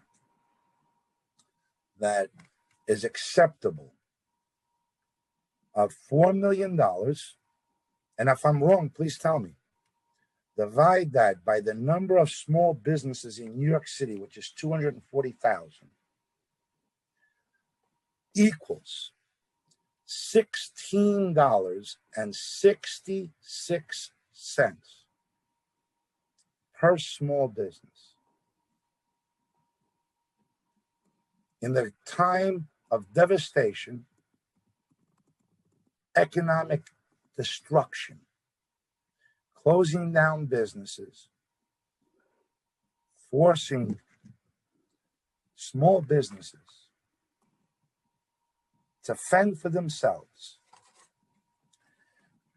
that is acceptable of $4 million, and if I'm wrong, please tell me, divide that by the number of small businesses in New York City, which is 240,000, equals $16.66 per small business. In the time of devastation, economic destruction, closing down businesses, forcing small businesses to fend for themselves.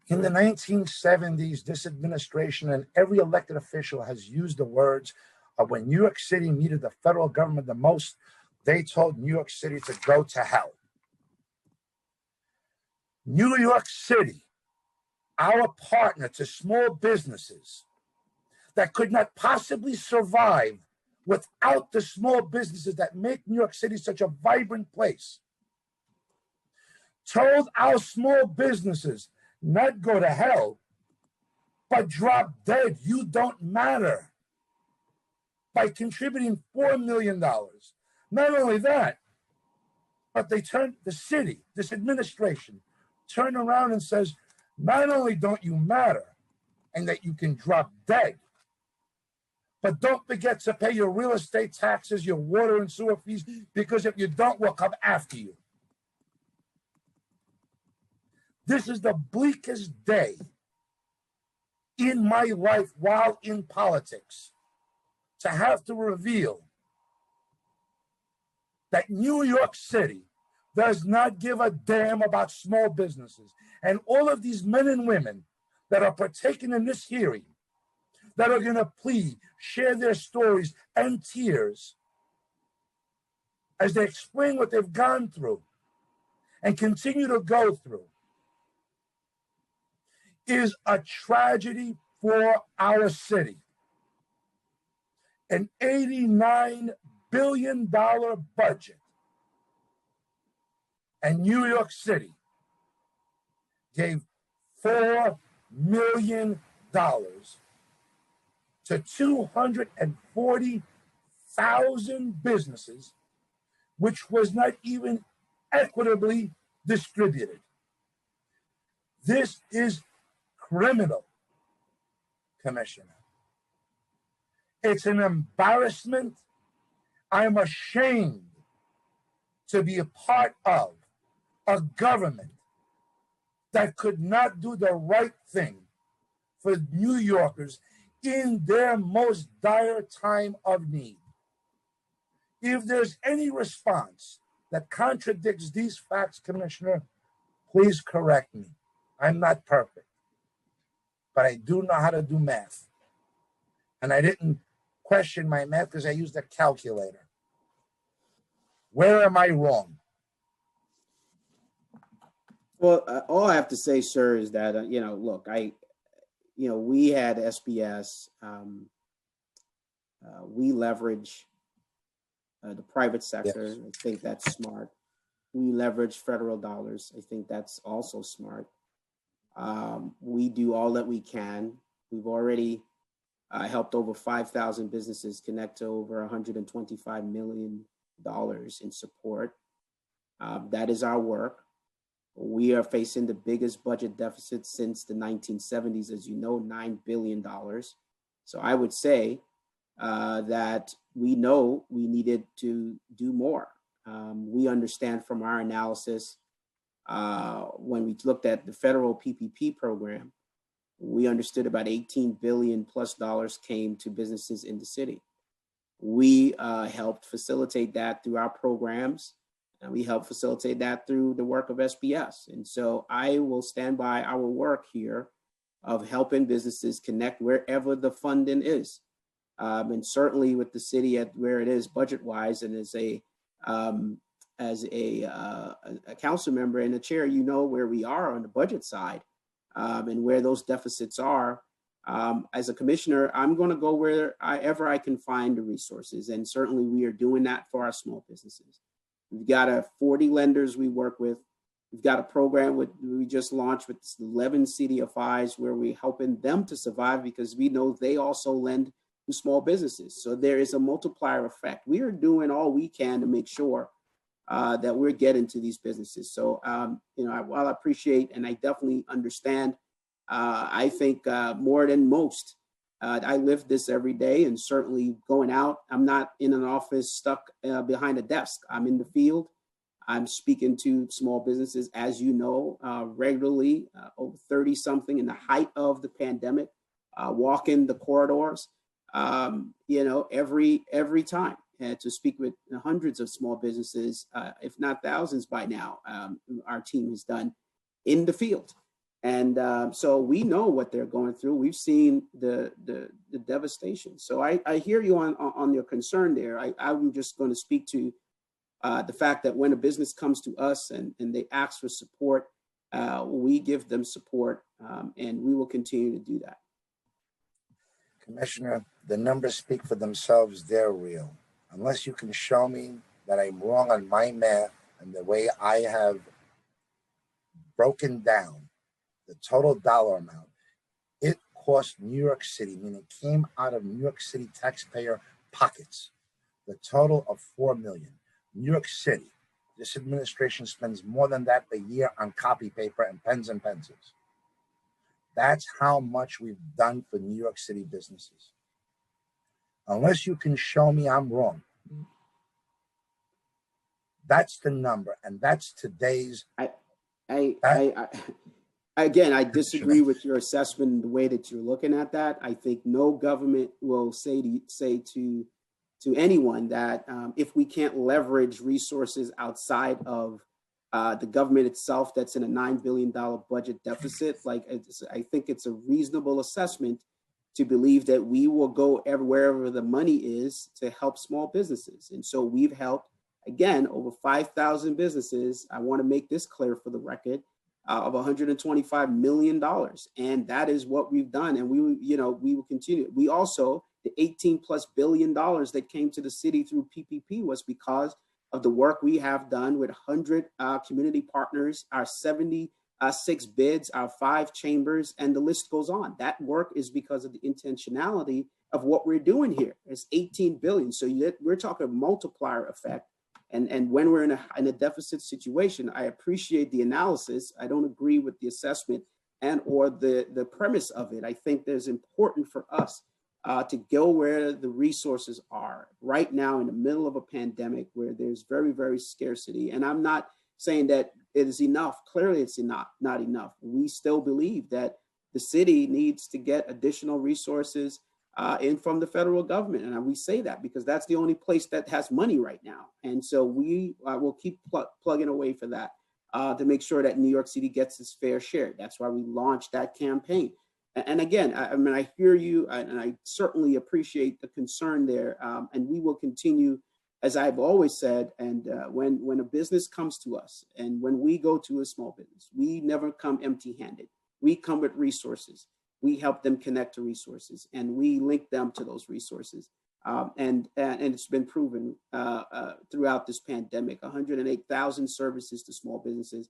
In the 1970s, this administration and every elected official has used the words of when New York City needed the federal government the most, they told New York City to go to hell. New York City, our partner to small businesses that could not possibly survive without the small businesses that make New York City such a vibrant place, told our small businesses not go to hell, but drop dead. You don't matter. By contributing $4 million. Not only that, but they turned the city, this administration, turn around and says, not only don't you matter and that you can drop dead, but don't forget to pay your real estate taxes, your water and sewer fees, because if you don't, we'll come after you. This is the bleakest day in my life while in politics to have to reveal that New York City does not give a damn about small businesses. And all of these men and women that are partaking in this hearing, that are going to plead, share their stories and tears as they explain what they've gone through and continue to go through, is a tragedy for our city. An $89 billion budget. And New York City gave $4 million to 240,000 businesses, which was not even equitably distributed. This is criminal, Commissioner. It's an embarrassment. I'm ashamed to be a part of a government that could not do the right thing for New Yorkers in their most dire time of need. If there's any response that contradicts these facts, Commissioner, please correct me. I'm not perfect, but I do know how to do math. And I didn't question my math because I used a calculator. Where am I wrong? Well, all I have to say, sir, is that, look, we had SBS, we leverage the private sector. Yes. I think that's smart. We leverage federal dollars. I think that's also smart. We do all that we can. We've already helped over 5,000 businesses connect to over $125 million in support. That is our work. We are facing the biggest budget deficit since the 1970s, as you know, $9 billion. So I would say that we know we needed to do more. We understand from our analysis, when we looked at the federal PPP program, we understood about $18 billion plus came to businesses in the city. We helped facilitate that through our programs, and we helped facilitate that through the work of SBS. And so I will stand by our work here of helping businesses connect wherever the funding is. And certainly with the city at where it is budget-wise, and as a council member and a chair, you know where we are on the budget side and where those deficits are. As a commissioner, I'm going to go wherever I can find the resources. And certainly we are doing that for our small businesses. We've got 40 lenders we work with. We've got a program we just launched with 11 CDFIs where we're helping them to survive because we know they also lend to small businesses. So there is a multiplier effect. We are doing all we can to make sure that we're getting to these businesses. So, while I appreciate and I definitely understand, I think more than most, I live this every day, and certainly going out, I'm not in an office stuck behind a desk. I'm in the field. I'm speaking to small businesses, as you know, regularly, over 30 something in the height of the pandemic, walking the corridors, every time. To speak with hundreds of small businesses, if not thousands by now, our team has done in the field. And so we know what they're going through. We've seen the devastation. So I hear you on your concern there. I'm just going to speak to the fact that when a business comes to us and they ask for support, we give them support, and we will continue to do that. Commissioner, the numbers speak for themselves. They're real. Unless you can show me that I'm wrong on my math and the way I have broken down the total dollar amount, it cost New York City, meaning it came out of New York City taxpayer pockets, the total of $4 million. New York City, this administration spends more than that a year on copy paper and pens and pencils. That's how much we've done for New York City businesses. Unless you can show me I'm wrong. That's the number, and that's today's. Again, I disagree with your assessment and the way that you're looking at that. I think no government will say to anyone that if we can't leverage resources outside of the government itself, that's in a $9 billion budget deficit. I think it's a reasonable assessment to believe that we will go wherever the money is to help small businesses. And so we've helped, again, over 5,000 businesses. I want to make this clear for the record, of $125 million. And that is what we've done. And we will continue. We also, the $18+ billion that came to the city through PPP was because of the work we have done with 100 community partners, our 76 bids, our 5 chambers, and the list goes on. That work is because of the intentionality of what we're doing here. It's 18 billion. So we're talking multiplier effect. And when we're in a deficit situation, I appreciate the analysis. I don't agree with the assessment and or the premise of it. I think there's important for us to go where the resources are right now in the middle of a pandemic where there's very, very scarcity. And I'm not saying that it is enough. Clearly, it's not enough. We still believe that the city needs to get additional resources in from the federal government. And we say that because that's the only place that has money right now. And so we will keep plugging away for that to make sure that New York City gets its fair share. That's why we launched that campaign. And again, I hear you, and I certainly appreciate the concern there. And we will continue, as I've always said, and when a business comes to us, and when we go to a small business, we never come empty-handed. We come with resources. We help them connect to resources, and we link them to those resources. And it's been proven throughout this pandemic, 108,000 services to small businesses.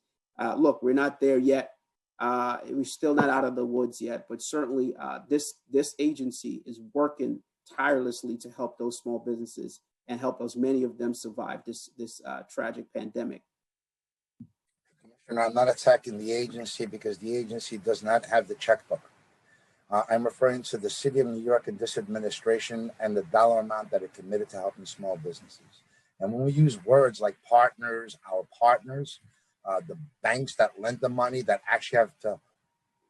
Look, we're not there yet. We're still not out of the woods yet, but certainly this agency is working tirelessly to help those small businesses and help as many of them survive this tragic pandemic. Commissioner, I'm not attacking the agency because the agency does not have the checkbook. I'm referring to the city of New York and this administration and the dollar amount that are committed to helping small businesses. And when we use words like partners, our partners, the banks that lend the money that actually have to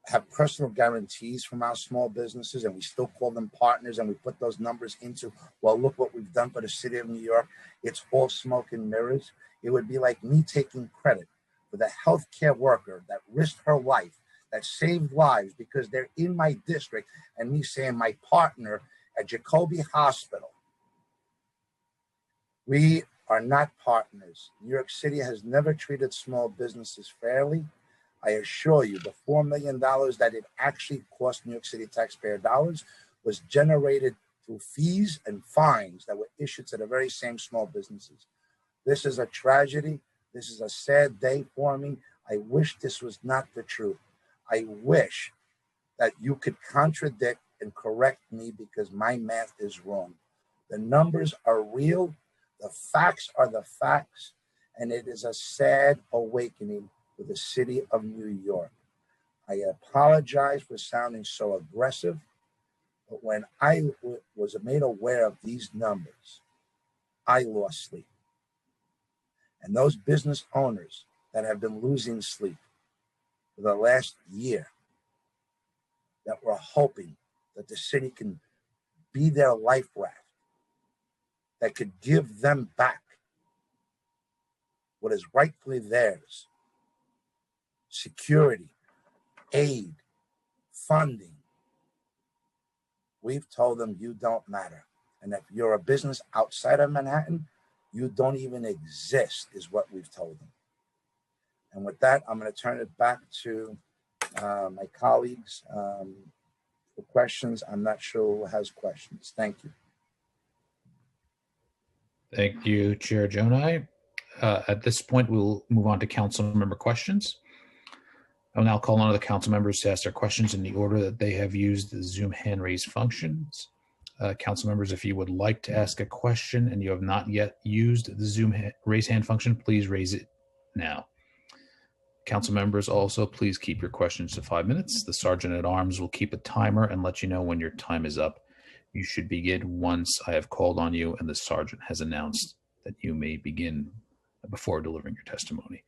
have personal guarantees from our small businesses, and we still call them partners, and we put those numbers into, well, look what we've done for the city of New York. It's all smoke and mirrors. It would be like me taking credit for the healthcare worker that risked her life, that saved lives because they're in my district, and me saying my partner at Jacobi Hospital. We are not partners. New York City has never treated small businesses fairly. I assure you, the $4 million that it actually cost New York City taxpayer dollars was generated through fees and fines that were issued to the very same small businesses. This is a tragedy. This is a sad day for me. I wish this was not the truth. I wish that you could contradict and correct me because my math is wrong. The numbers are real. The facts are the facts. And it is a sad awakening for the city of New York. I apologize for sounding so aggressive, but when I was made aware of these numbers, I lost sleep. And those business owners that have been losing sleep for the last year, that were hoping that the city can be their life raft, that could give them back what is rightfully theirs: security, aid, funding. We've told them you don't matter. And if you're a business outside of Manhattan, you don't even exist, is what we've told them. And with that, I'm going to turn it back to my colleagues for questions. I'm not sure who has questions. Thank you. Thank you, Chair Jonai. At this point, we'll move on to council member questions. I'll now call on the council members to ask their questions in the order that they have used the Zoom hand raise functions. Council members, if you would like to ask a question and you have not yet used the Zoom raise hand function, please raise it now. Council members, also, please keep your questions to 5 minutes. The Sergeant at Arms will keep a timer and let you know when your time is up. You should begin once I have called on you and the Sergeant has announced that you may begin before delivering your testimony.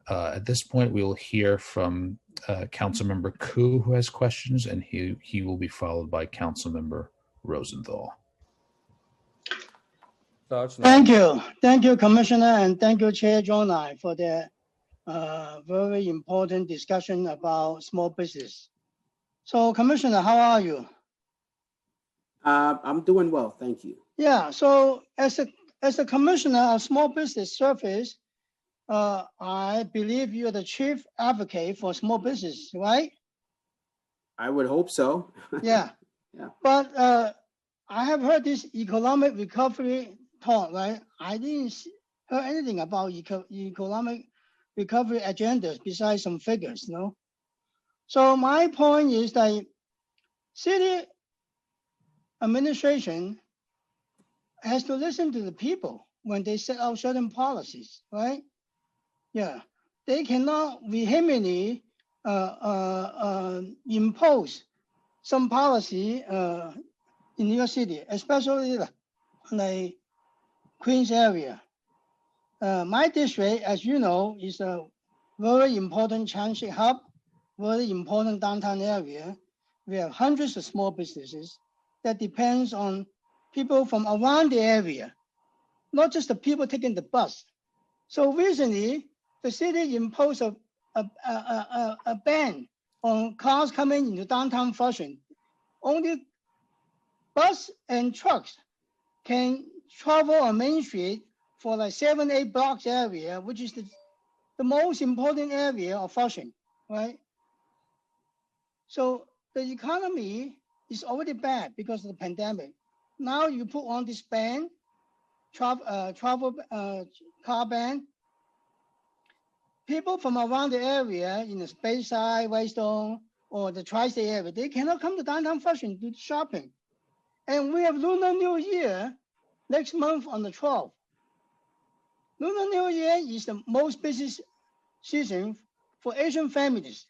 At this point, we will hear from Councilmember Koo, who has questions, and he will be followed by Councilmember Rosenthal. Thank you, Commissioner, and thank you, Chair Jonai, for the very important discussion about small business. So, Commissioner, how are you? I'm doing well, thank you. Yeah. So, as a Commissioner of Small Business Service, I believe you're the chief advocate for small business, right? I would hope so. Yeah. Yeah. But I have heard this economic recovery talk, right? I didn't hear anything about economic recovery agendas besides some figures, no? So my point is that city administration has to listen to the people when they set out certain policies, right? Yeah, they cannot vehemently impose some policy in New York City, especially like Queens area. My district, as you know, is a very important transit hub, very important downtown area. We have hundreds of small businesses that depends on people from around the area, not just the people taking the bus. So recently, the city imposed a ban on cars coming into downtown Flushing. Only bus and trucks can travel on Main Street for like 7-8 blocks area, which is the most important area of Flushing, right? So the economy is already bad because of the pandemic. Now you put on this ban, travel car ban. People from around the area in the Speyside, Whitestone, or the tri-state area, they cannot come to downtown Flushing to do shopping. And we have Lunar New Year next month on the 12th. Lunar New Year is the most busy season for Asian families.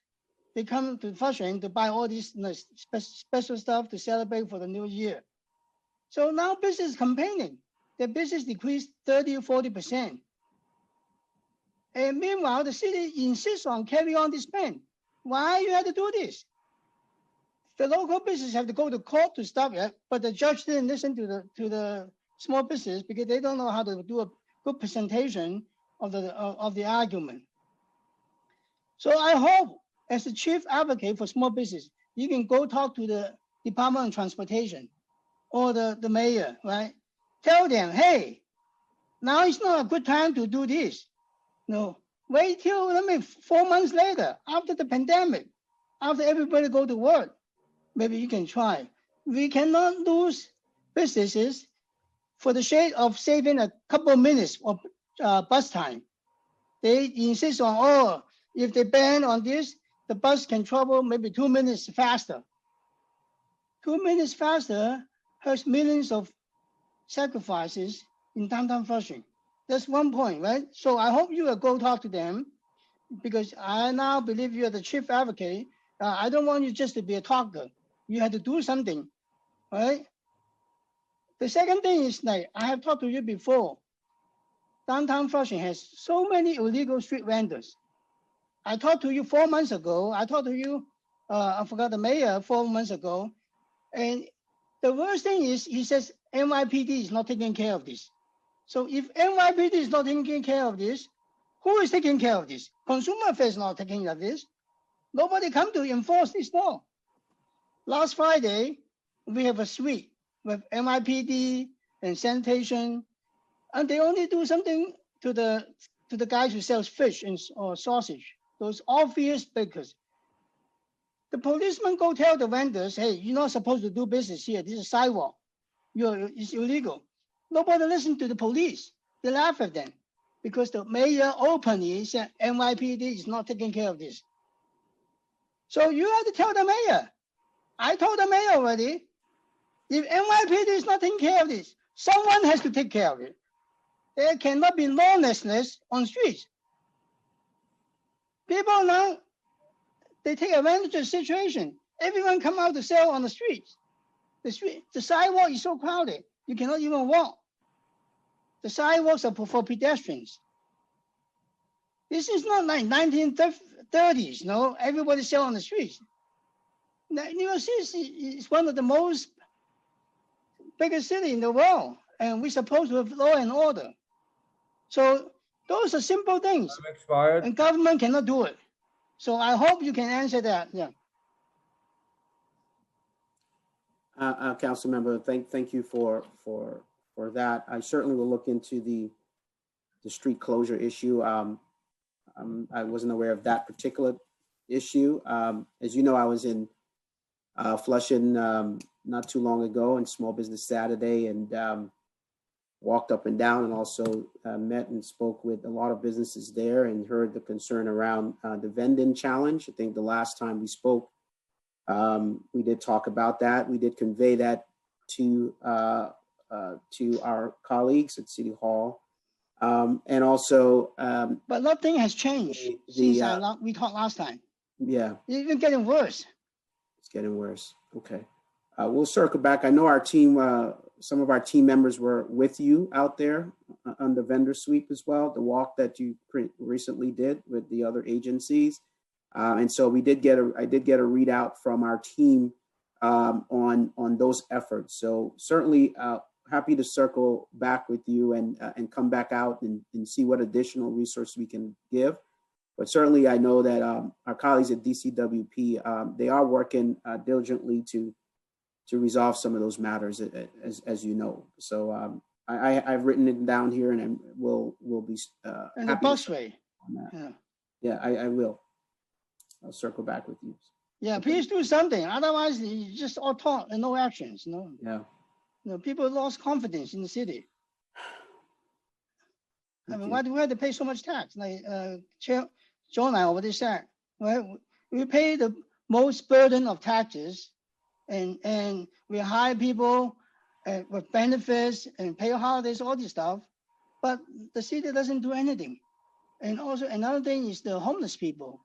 They come to Flushing to buy all these special stuff to celebrate for the New Year. So now business is complaining. Their business decreased 30 or 40%. And meanwhile, the city insists on carrying on this ban. Why you have to do this? The local business have to go to court to stop it, but the judge didn't listen to the small business because they don't know how to do a good presentation of the argument. So I hope, as the chief advocate for small business, you can go talk to the Department of Transportation or the mayor, right? Tell them, hey, now it's not a good time to do this. No, wait till 4 months later, after the pandemic, after everybody go to work, maybe you can try. We cannot lose businesses for the sake of saving a couple of minutes of bus time. They insist on, if they ban on this, the bus can travel maybe 2 minutes faster. 2 minutes faster has millions of sacrifices in downtown Flushing. That's one point, right? So I hope you will go talk to them, because I now believe you are the chief advocate. I don't want you just to be a talker. You have to do something, right? The second thing is, like I have talked to you before, downtown Flushing has so many illegal street vendors. I talked to you 4 months ago. I talked to you, I forgot the mayor 4 months ago. And the worst thing is, he says NYPD is not taking care of this. So if NYPD is not taking care of this, who is taking care of this? Consumer Affairs is not taking care of this. Nobody come to enforce this law. Last Friday, we have a suite with NYPD and sanitation, and they only do something to the guys who sells fish or sausage, those obvious bakers. The policemen go tell the vendors, hey, you're not supposed to do business here. This is a sidewalk. It's illegal. Nobody listens to the police. They laugh at them because the mayor openly said NYPD is not taking care of this. So you have to tell the mayor. I told the mayor already, if NYPD is not taking care of this, someone has to take care of it. There cannot be lawlessness on streets. People now, they take advantage of the situation. Everyone come out to sell on the streets. The sidewalk is so crowded, you cannot even walk. The sidewalks are for pedestrians. This is not like 1930s, no? Everybody sell on the streets. New York City is one of the most biggest city in the world, and we're supposed to have law and order. So those are simple things, and government cannot do it. So I hope you can answer that. Yeah. Council member, thank you for that. I certainly will look into the street closure issue. I wasn't aware of that particular issue. As you know, I was in Flushing not too long ago on Small Business Saturday, and walked up and down, and also met and spoke with a lot of businesses there, and heard the concern around the vending challenge. I think the last time we spoke, we did talk about that. We did convey that to our colleagues at City Hall, and also. But nothing has changed since we talked last time. Yeah, it's even getting worse. It's getting worse. Okay, we'll circle back. I know our team, some of our team members were with you out there on the vendor sweep as well, the walk that you recently did with the other agencies. And so I did get a readout from our team on those efforts. So certainly happy to circle back with you and come back out and see what additional resources we can give. But certainly I know that our colleagues at DCWP, they are working diligently to resolve some of those matters, as you know. So I've written it down here, and we'll be and the busway. Yeah, I will. I'll circle back with you. Yeah, please do something. Otherwise, it's just all talk and no actions. No. Yeah. People lost confidence in the city. I mean, why do we have to pay so much tax? Like Chair John and I already said, right? We pay the most burden of taxes, and we hire people with benefits and pay holidays, all this stuff, but the city doesn't do anything. And also another thing is the homeless people.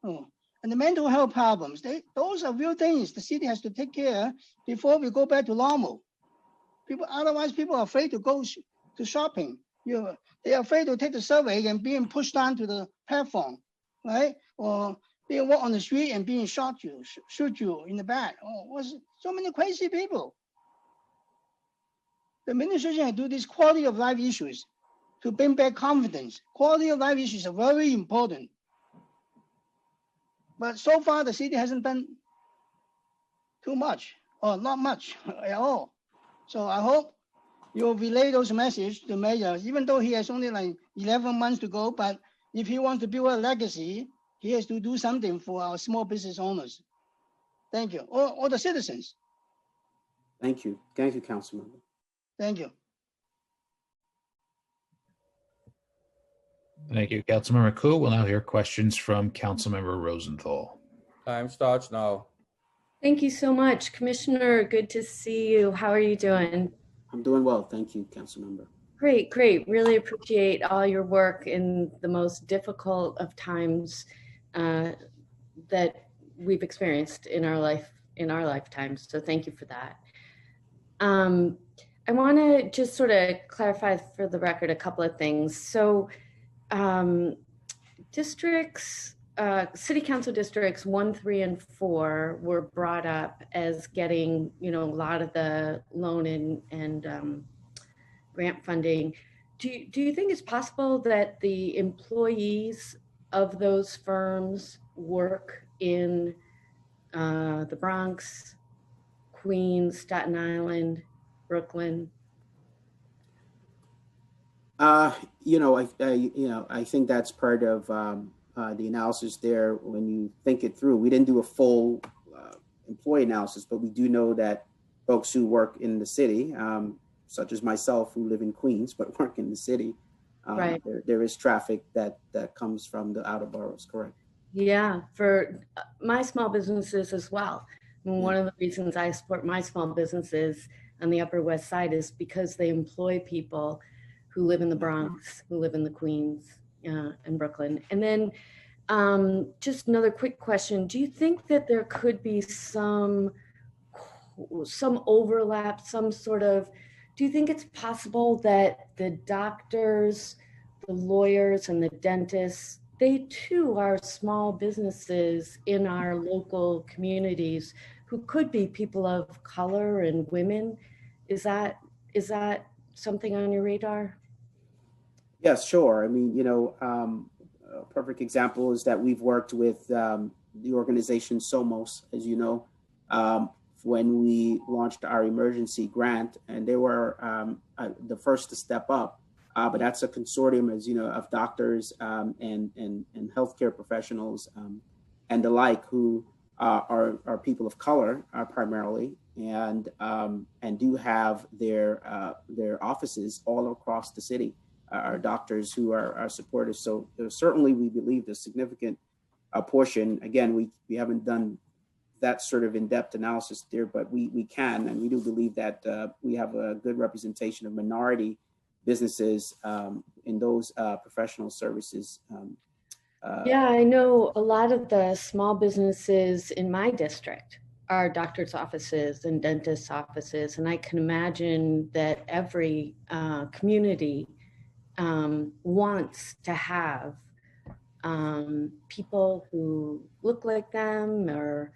And the mental health problems, those are real things the city has to take care before we go back to normal. Otherwise people are afraid to go to shopping. They're afraid to take the subway and being pushed down to the platform, right? Or being walk on the street and being shoot you in the back. So many crazy people. The administration do these quality of life issues to bring back confidence. Quality of life issues are very important. But so far, the city hasn't done too much, or not much at all. So I hope you'll relay those messages to the mayor, even though he has only like 11 months to go. But if he wants to build a legacy, he has to do something for our small business owners. Thank you, or the citizens. Thank you. Thank you, Councilmember. Thank you. Thank you, Councilmember Ku. We'll now hear questions from Councilmember Rosenthal. Time starts now. Thank you so much. Commissioner, good to see you. How are you doing? I'm doing well. Thank you, Councilmember. Great, great. Really appreciate all your work in the most difficult of times that we've experienced in our lifetimes. So thank you for that. I want to just sort of clarify for the record a couple of things. So districts, city council districts 1, 3, and 4 were brought up as getting, a lot of the loan and grant funding. Do you think it's possible that the employees of those firms work in the Bronx, Queens, Staten Island, Brooklyn? I think that's part of the analysis there. When you think it through, we didn't do a full employee analysis, but we do know that folks who work in the city, such as myself, who live in Queens but work in the city, Right. there is traffic that comes from the outer boroughs. Correct. Yeah, for my small businesses as well. And one of the reasons I support my small businesses on the Upper West Side is because they employ people who live in the Bronx, who live in the Queens and Brooklyn. And then just another quick question. Do you think that there could be some overlap, do you think it's possible that the doctors, the lawyers, and the dentists, they too are small businesses in our local communities who could be people of color and women? Is that something on your radar? Yes, sure. I mean, a perfect example is that we've worked with the organization SOMOS, as you know, when we launched our emergency grant, and they were the first to step up. But that's a consortium, as you know, of doctors and healthcare professionals and the like, who are people of color primarily, and do have their offices all across the city. Our doctors who are supporters. So certainly we believe the significant portion. Again, we haven't done that sort of in-depth analysis there, but we can, and we do believe that we have a good representation of minority businesses in those professional services. Yeah, I know a lot of the small businesses in my district are doctor's offices and dentist offices, and I can imagine that every community wants to have people who look like them, or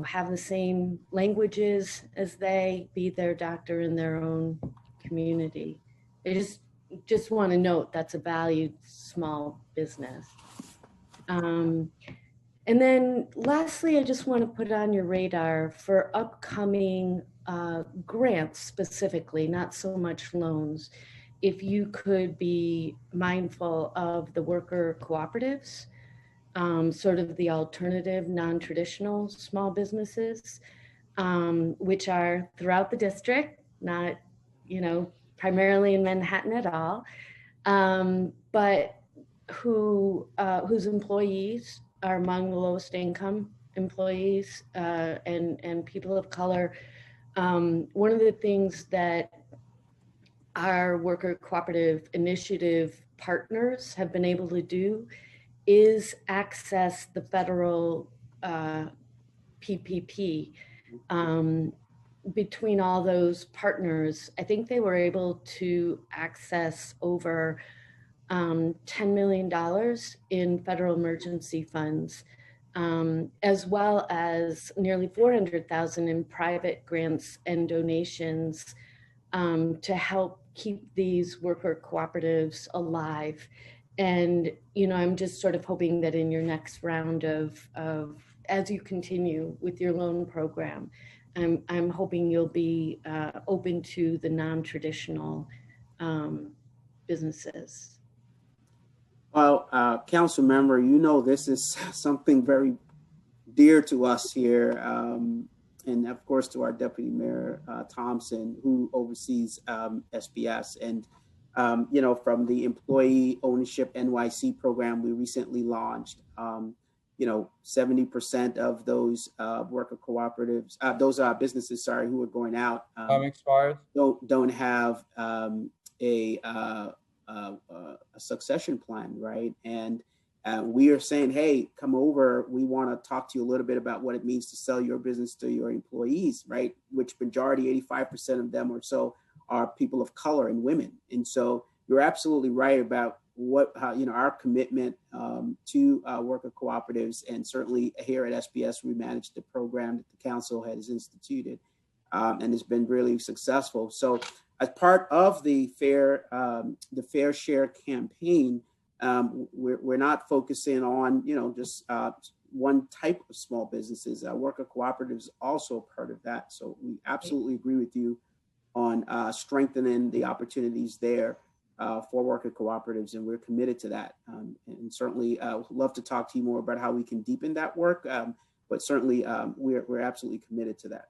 have the same languages as they, be their doctor in their own community. I just want to note that's a valued small business. And then lastly, I just want to put on your radar for upcoming grants specifically, not so much loans, if you could be mindful of the worker cooperatives, sort of the alternative, non-traditional small businesses, which are throughout the district, not, primarily in Manhattan at all, but whose employees are among the lowest income employees and people of color. One of the things that our worker cooperative initiative partners have been able to do is access the federal PPP. Between all those partners, I think they were able to access over $10 million in federal emergency funds, as well as nearly $400,000 in private grants and donations to help keep these worker cooperatives alive. And, I'm just sort of hoping that in your next round of as you continue with your loan program, I'm hoping you'll be open to the non-traditional businesses. Well, council member, this is something very dear to us here. And of course to our Deputy Mayor Thompson, who oversees SBS. And from the Employee Ownership NYC program we recently launched. 70% of those worker cooperatives, those businesses, who are going out, Expired. don't have a succession plan, right? And we are saying, hey, come over. We want to talk to you a little bit about what it means to sell your business to your employees, right? Which majority, 85% of them or so, are people of color and women. And so you're absolutely right about our commitment to worker cooperatives, and certainly here at SBS, we manage the program that the council has instituted, and it's been really successful. So, as part of the Fair Share campaign, we're not focusing on just one type of small businesses. Worker cooperatives also part of that. So we absolutely agree with you on strengthening the opportunities there for worker cooperatives, and we're committed to that. And certainly love to talk to you more about how we can deepen that work, but certainly we're absolutely committed to that.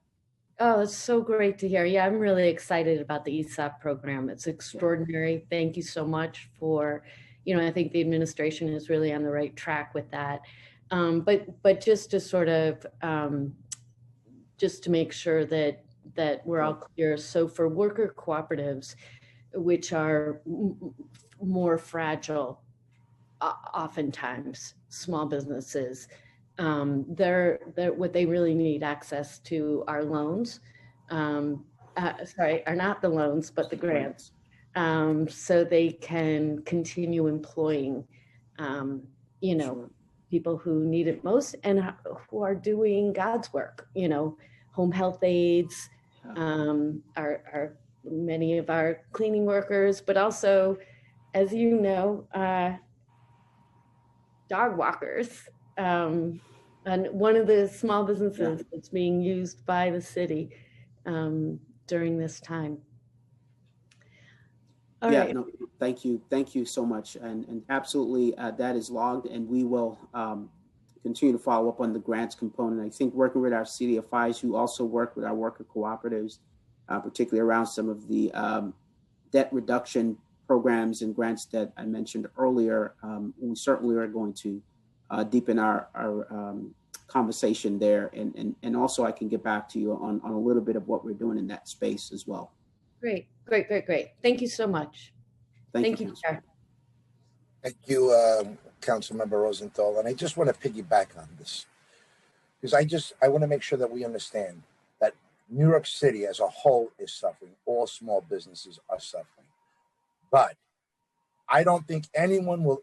Oh, it's so great to hear. Yeah, I'm really excited about the ESOP program. It's extraordinary. Thank you so much for, I think the administration is really on the right track with that. But just to sort of, just to make sure that we're all clear. So for worker cooperatives, which are more fragile, oftentimes small businesses, they're what they really need access to are loans. Are not the loans, but the grants, so they can continue employing, people who need it most and who are doing God's work. Home health aides, are many of our cleaning workers, but also, as you know, dog walkers. And one of the small businesses that's being used by the city during this time. All right. No, thank you so much, and absolutely that is logged, and we will continue to follow up on the grants component. I think working with our CDFIs who also work with our worker cooperatives, particularly around some of the debt reduction programs and grants that I mentioned earlier, we certainly are going to deepen our conversation there, and also I can get back to you on a little bit of what we're doing in that space as well. Great. Thank you so much. Thank you, Chair. Thank you, Councilmember Rosenthal. And I just want to piggyback on this, because I want to make sure that we understand that New York City as a whole is suffering. All small businesses are suffering. But I don't think anyone will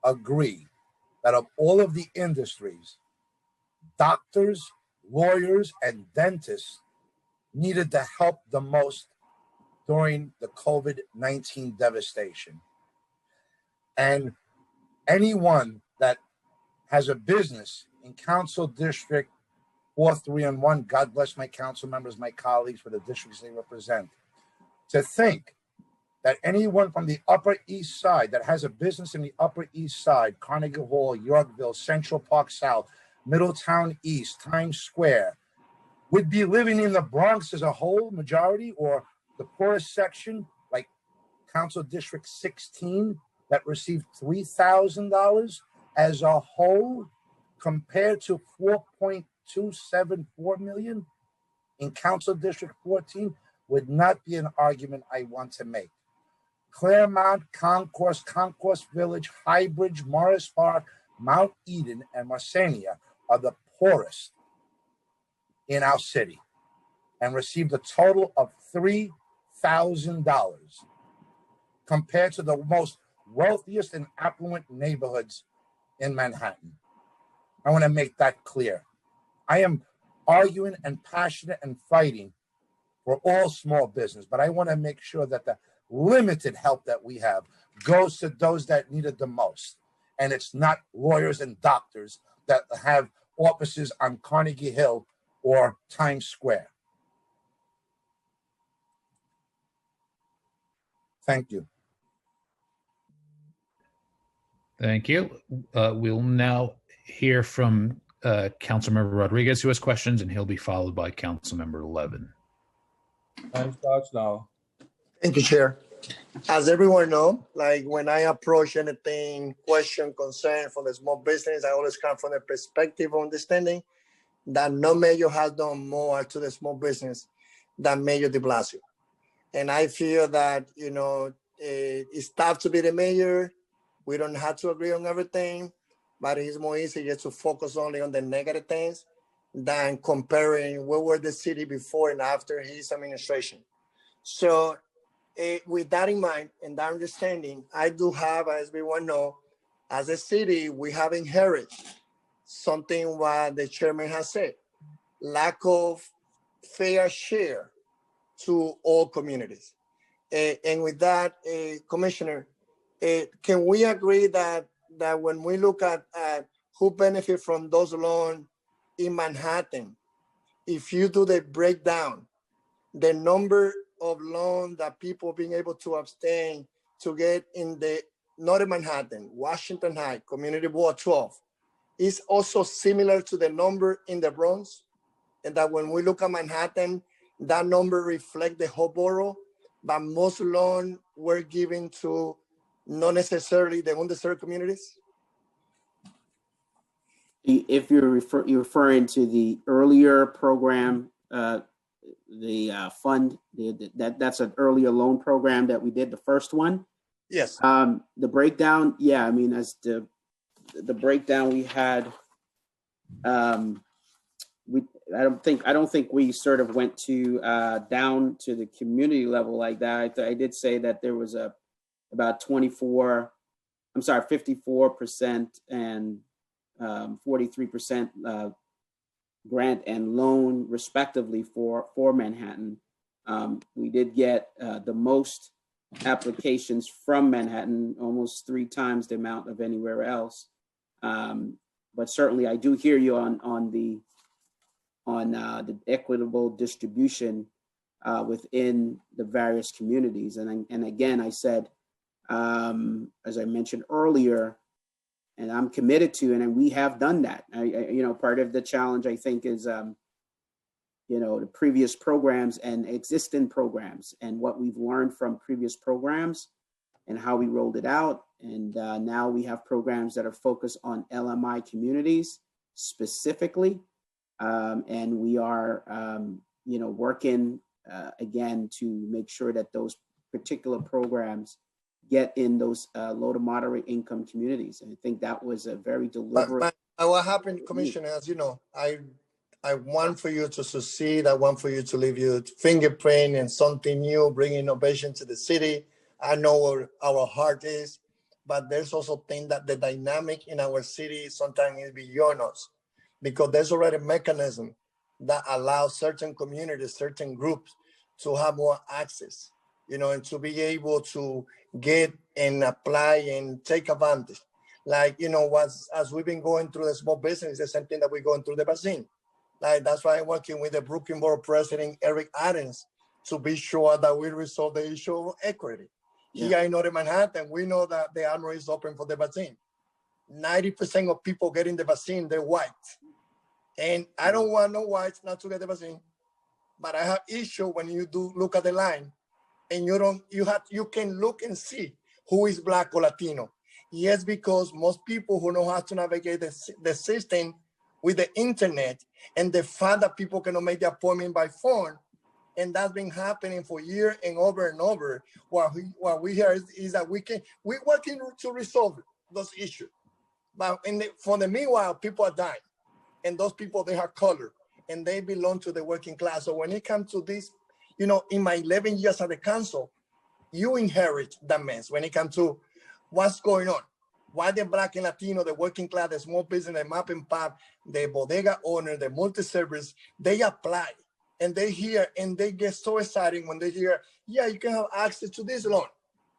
agree that of all of the industries, doctors, lawyers, and dentists needed the help the most during the COVID-19 devastation. And anyone that has a business in Council District 431, God bless my council members, my colleagues for the districts they represent, to think that anyone from the Upper East Side that has a business in the Upper East Side, Carnegie Hall, Yorkville, Central Park South, Middletown East, Times Square, would be living in the Bronx as a whole majority, or the poorest section like Council District 16 that received $3,000 as a whole, compared to 4.274 million in Council District 14, would not be an argument I want to make. Claremont, Concourse Village, Highbridge, Morris Park, Mount Eden, and Marcenia are the poorest in our city and received a total of $3,000 compared to the most wealthiest and affluent neighborhoods in Manhattan. I want to make that clear. I am arguing and passionate and fighting for all small business, but I want to make sure that the limited help that we have goes to those that need it the most. And it's not lawyers and doctors that have offices on Carnegie Hill or Times Square. Thank you. Thank you. We'll now hear from Councilmember Rodriguez, who has questions, and he'll be followed by Councilmember Levin. Time starts now. Thank you, Chair. as everyone know, like when I approach anything, question, concern for the small business, I always come from the perspective of understanding that no mayor has done more to the small business than Mayor de Blasio. And I feel that, it's tough to be the mayor. We don't have to agree on everything, but it's more easy just to focus only on the negative things than comparing where were the city before and after his administration. So with that in mind and that understanding, I do have, as everyone know, as a city, we have inherited something what the chairman has said, lack of fair share to all communities. And with that, Commissioner, can we agree that when we look at who benefit from those loans in Manhattan, if you do the breakdown, the number of loans that people being able to abstain to get in the Northern Manhattan, Washington Heights, Community Board 12, is also similar to the number in the Bronx? And that when we look at Manhattan, that number reflects the whole borough, but most loans were given to not necessarily the underserved communities? If you're referring to the earlier program, the fund, that's an earlier loan program that we did, the first one. Yes. The breakdown, yeah, I mean, as the breakdown we had, I don't think we sort of went to down to the community level like that. I did say that there was about 54% and 43% grant and loan respectively for Manhattan. We did get the most applications from Manhattan, almost 3 times the amount of anywhere else. But certainly I do hear you on the equitable distribution within the various communities. And again, I said, as I mentioned earlier, and I'm committed to, and we have done that. Part of the challenge, I think, is, the previous programs and existing programs and what we've learned from previous programs and how we rolled it out. And now we have programs that are focused on LMI communities specifically. And we are, working again to make sure that those particular programs get in those low to moderate income communities. And I think that was a very deliberate. But what happened, Commissioner, as you know, I want for you to succeed. I want for you to leave your fingerprint and something new, bring innovation to the city. I know where our heart is, but there's also things that the dynamic in our city sometimes is beyond us, because there's already a mechanism that allows certain communities, certain groups to have more access, and to be able to get and apply and take advantage. Like, as we've been going through the small business, the same thing that we're going through the vaccine. Like, that's why I'm working with the Brooklyn Borough President, Eric Adams, to be sure that we resolve the issue of equity. Yeah. Here in Northern Manhattan, we know that the armory is open for the vaccine. 90% of people getting the vaccine, they're white. And I don't want no whites not to get the vaccine, but I have issue when you do look at the line and you can look and see who is Black or Latino. Yes, because most people who know how to navigate the system with the internet and the fact that people cannot make the appointment by phone, and that's been happening for years and over. What we hear is that we're working to resolve those issues. But for the meanwhile, people are dying. And those people, they have color and they belong to the working class. So when it comes to this, in my 11 years at the council, you inherit that mess when it comes to what's going on. Why the Black and Latino, the working class, the small business, the map and pop, the bodega owner, the multi-service, they apply and they hear and they get so excited when they hear, yeah, you can have access to this loan.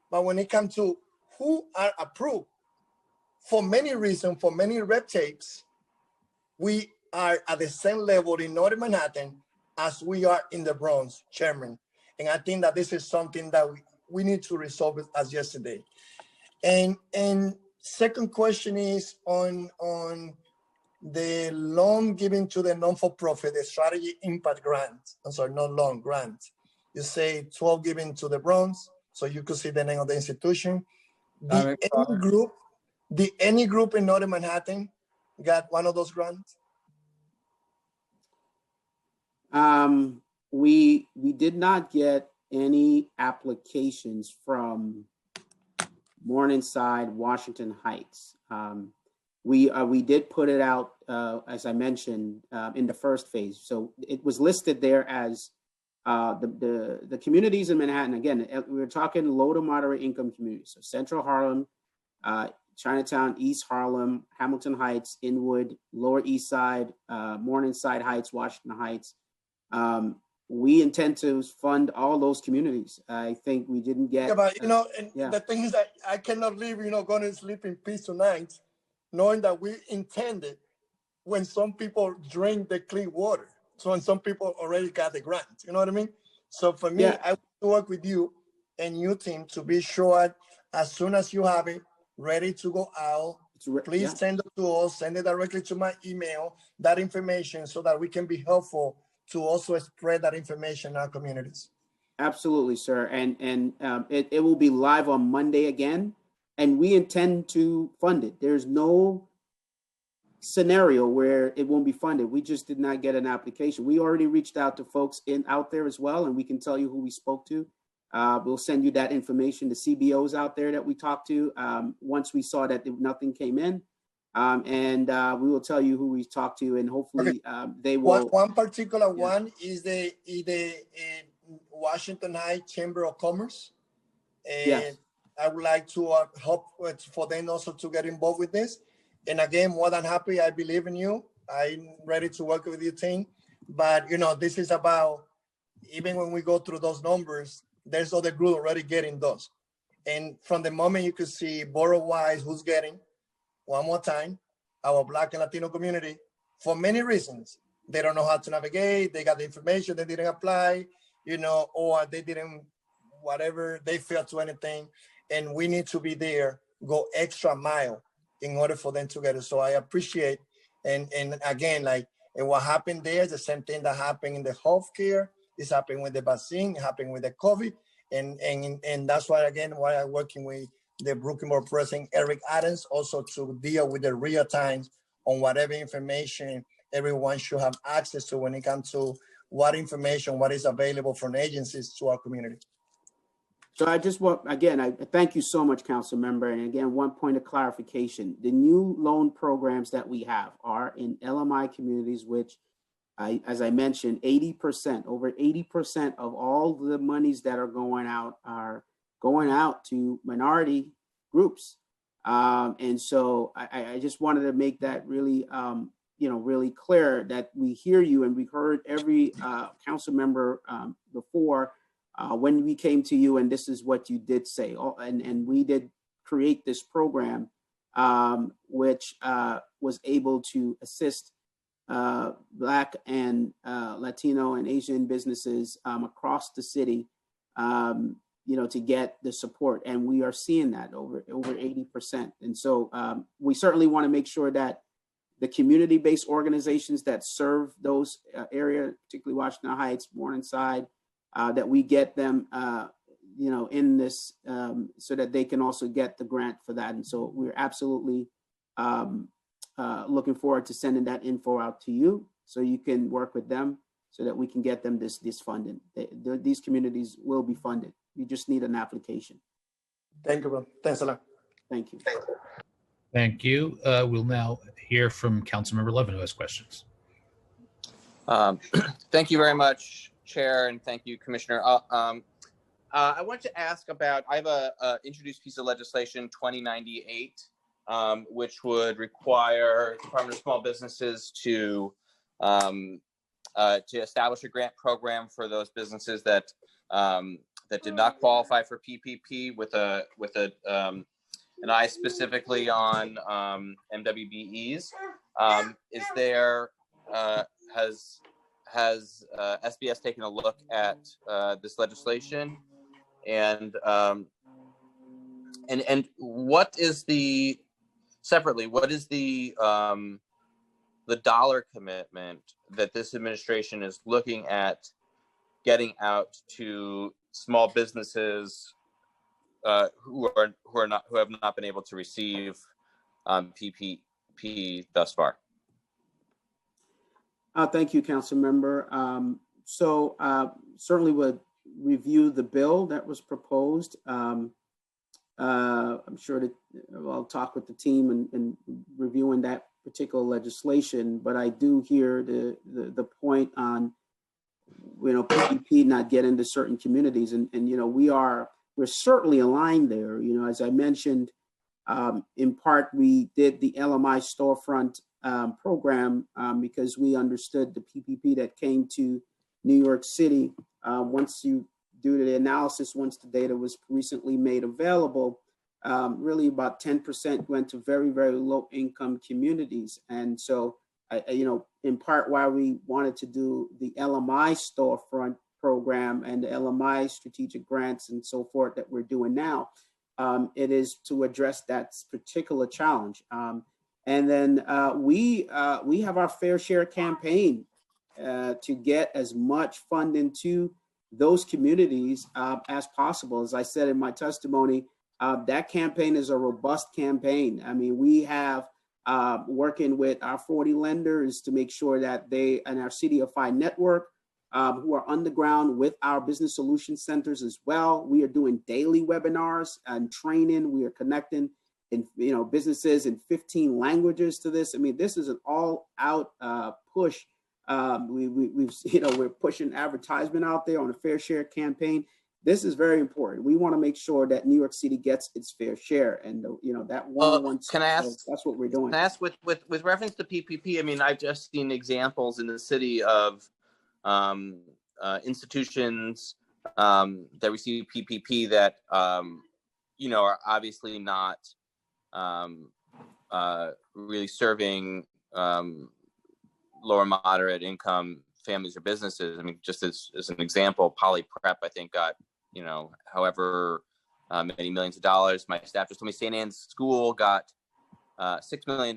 But when it comes to who are approved, for many reasons, for many red tapes, we are at the same level in Northern Manhattan as we are in the Bronx, Chairman. And I think that this is something that we need to resolve as yesterday. And second question is on the loan given to the non-for-profit, the strategy impact grant. I'm sorry, not loan, grant. You say 12 given to the Bronx so you could see the name of the institution. Time expired. Any group in Northern Manhattan got one of those grants? We did not get any applications from Morningside, Washington Heights. We did put it out, as I mentioned, in the first phase. So it was listed there as the communities in Manhattan. Again, we were talking low to moderate income communities. So Central Harlem, Chinatown, East Harlem, Hamilton Heights, Inwood, Lower East Side, Morningside Heights, Washington Heights. We intend to fund all those communities. I think we didn't get. Yeah, but the thing is that I cannot leave, going to sleep in peace tonight, knowing that we intended when some people drink the clean water. So when some people already got the grant, you know what I mean? So for me, I will work with you and your team to be sure as soon as you have it ready to go out, please send it to us, send it directly to my email, that information, so that we can be helpful to also spread that information in our communities. Absolutely, sir. And it will be live on Monday again, and we intend to fund it. There's no scenario where it won't be funded. We just did not get an application. We already reached out to folks out there as well, and we can tell you who we spoke to. We'll send you that information, the CBOs out there that we talked to, once we saw that nothing came in. And we will tell you who we talked to, and hopefully they will. One particular one is the Washington Heights Chamber of Commerce. And I would like to hope for them also to get involved with this. And again, more than happy, I believe in you. I'm ready to work with your team. But, this is about, even when we go through those numbers, there's other group already getting those. And from the moment you could see borough-wise who's getting, one more time, our Black and Latino community, for many reasons, they don't know how to navigate, they got the information, they didn't apply, or they didn't, whatever, they failed to anything. And we need to be there, go extra mile in order for them to get it. So I appreciate, and again, and what happened there is the same thing that happened in the healthcare, is happening with the vaccine, happening with the COVID. And that's why, again, why I'm working with the Brooklyn Borough President, Eric Adams, also to deal with the real times on whatever information everyone should have access to when it comes to what information, what is available from agencies to our community. So I just want, again, I thank you so much, Council Member. And again, one point of clarification, the new loan programs that we have are in LMI communities, which as I mentioned, 80%, over 80% of all the monies that are going out to minority groups. And so I just wanted to make that really, really clear that we hear you, and we heard every council member before when we came to you, and this is what you did say. And we did create this program, which was able to assist Black and Latino and Asian businesses across the city, to get the support. And we are seeing that over 80%. And so we certainly want to make sure that the community-based organizations that serve those areas, particularly Washington Heights, Morningside, that we get them, in this so that they can also get the grant for that. And so we're absolutely looking forward to sending that info out to you so you can work with them so that we can get them this funding. These communities will be funded. You just need an application. Thank you, bro. Thanks a lot. Thank you. Thank you. We'll now hear from Councilmember Levin, who has questions. Thank you very much, Chair, and thank you, Commissioner. I want to ask about, I have a introduced piece of legislation, 2098, which would require Department of Small Businesses to establish a grant program for those businesses that did not qualify for PPP, with an eye specifically on MWBEs. Is there has SBS taken a look at this legislation, and what is the dollar commitment that this administration is looking at getting out to small businesses who have not been able to receive PPP thus far? Thank you, Council Member. Certainly would review the bill that was proposed. I'm sure that I'll talk with the team in reviewing that particular legislation, but I do hear the point on, PPP not getting to certain communities, and we're certainly aligned there. As I mentioned, in part, we did the LMI storefront program because we understood the PPP that came to New York City. Once you do the analysis, once the data was recently made available, really about 10% went to very, very low income communities. And so, in part why we wanted to do the LMI storefront program and the LMI strategic grants and so forth that we're doing now, it is to address that particular challenge. And then we have our Fair Share campaign to get as much funding to those communities as possible. As I said in my testimony, that campaign is a robust campaign. I mean, we have working with our 40 lenders to make sure that they and our CDFI network who are on the ground with our business solution centers as well. We are doing daily webinars and training. We are connecting businesses in 15 languages to this. I mean, this is an all-out push. We're pushing advertisement out there on a Fair Share campaign. This is very important. We want to make sure that New York City gets its fair share, and that one. Can I ask? So that's what we're doing. Can I ask with reference to PPP? I mean, I've just seen examples in the city of institutions that receive PPP that are obviously not really serving lower moderate income families or businesses. I mean, just as an example, Poly Prep, I think, got however many millions of dollars. My staff just told me St. Anne's School got $6 million.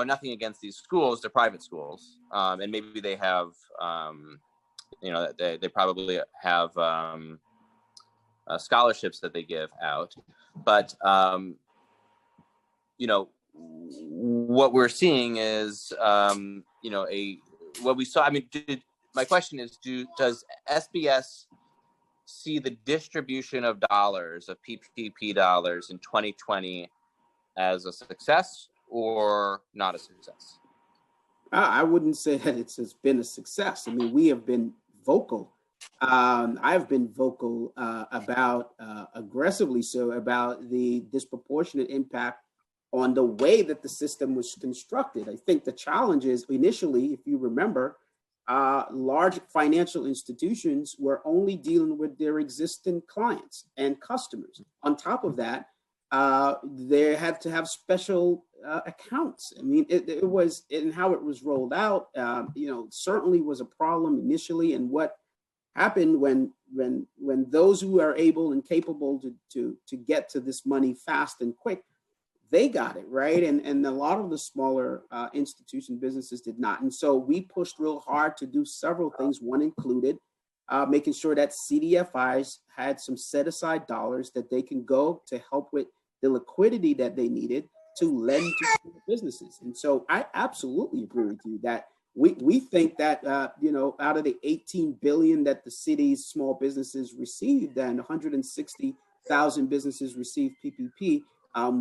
Nothing against these schools; they're private schools, and maybe they have, they probably have scholarships that they give out. But what we're seeing is, what we saw. I mean, my question is, does SBS see the distribution of dollars, of PPP dollars in 2020 as a success or not a success? I wouldn't say that it's been a success. I mean, we have been vocal. I've been vocal about, aggressively so, about the disproportionate impact on the way that the system was constructed. I think the challenge is initially, if you remember, large financial institutions were only dealing with their existing clients and customers. On top of that, they had to have special accounts. I mean, it was, and how it was rolled out, certainly was a problem initially. And what happened when those who are able and capable to get to this money fast and quick, they got it, right? And a lot of the smaller institution businesses did not. And so we pushed real hard to do several things. One included making sure that CDFIs had some set aside dollars that they can go to help with the liquidity that they needed to lend to businesses. And so I absolutely agree with you that we think that, out of the 18 billion that the city's small businesses received and 160,000 businesses received PPP,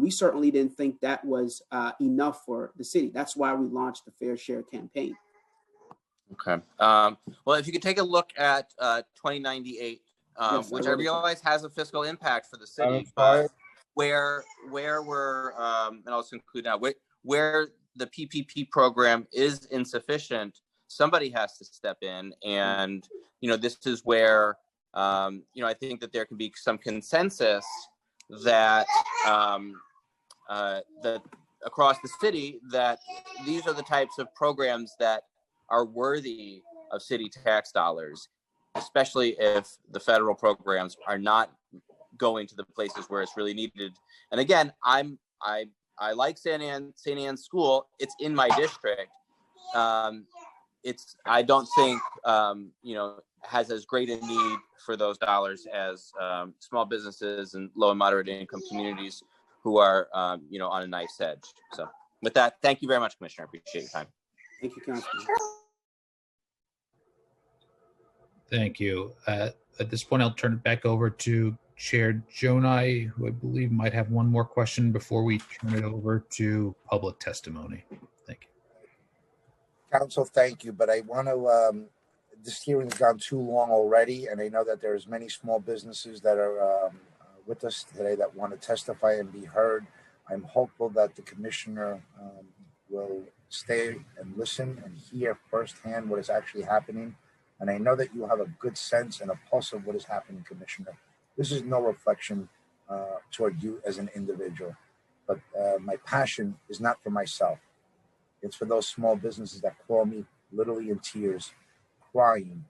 we certainly didn't think that was enough for the city. That's why we launched the Fair Share campaign. Okay. Well, if you could take a look at 2098, Yes, which I realize has a fiscal impact for the city, but where we're, and I'll just conclude now, where the PPP program is insufficient, somebody has to step in. And, this is where, I think that there can be some consensus that that across the city, that these are the types of programs that are worthy of city tax dollars, especially if the federal programs are not going to the places where it's really needed. And again, I like St. Anne's School. It's in my district. I don't think, has as great a need for those dollars as small businesses and low and moderate income communities who are, on a knife's edge. So with that, thank you very much, Commissioner. I appreciate your time. Thank you, Councilman. Thank you. At this point, I'll turn it back over to Chair Jonai, who I believe might have one more question before we turn it over to public testimony. Thank you. Council, thank you, but I want to, this hearing's gone too long already, and I know that there's many small businesses that are with us today that want to testify and be heard. I'm hopeful that the commissioner will stay and listen and hear firsthand what is actually happening. And I know that you have a good sense and a pulse of what is happening, Commissioner. This is no reflection toward you as an individual, but my passion is not for myself. It's for those small businesses that call me literally in tears, crying,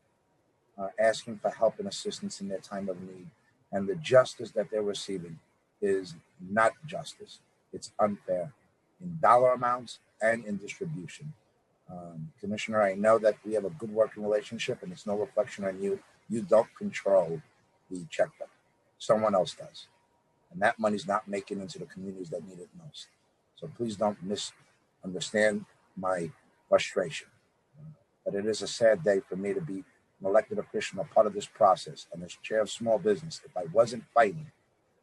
asking for help and assistance in their time of need. And the justice that they're receiving is not justice. It's unfair in dollar amounts and in distribution. Commissioner, I know that we have a good working relationship, and it's no reflection on you. You don't control the checkbook. Someone else does. And that money's not making it into the communities that need it most. So please don't misunderstand my frustration. But it is a sad day for me to be an elected official, a part of this process. And as chair of small business, if I wasn't fighting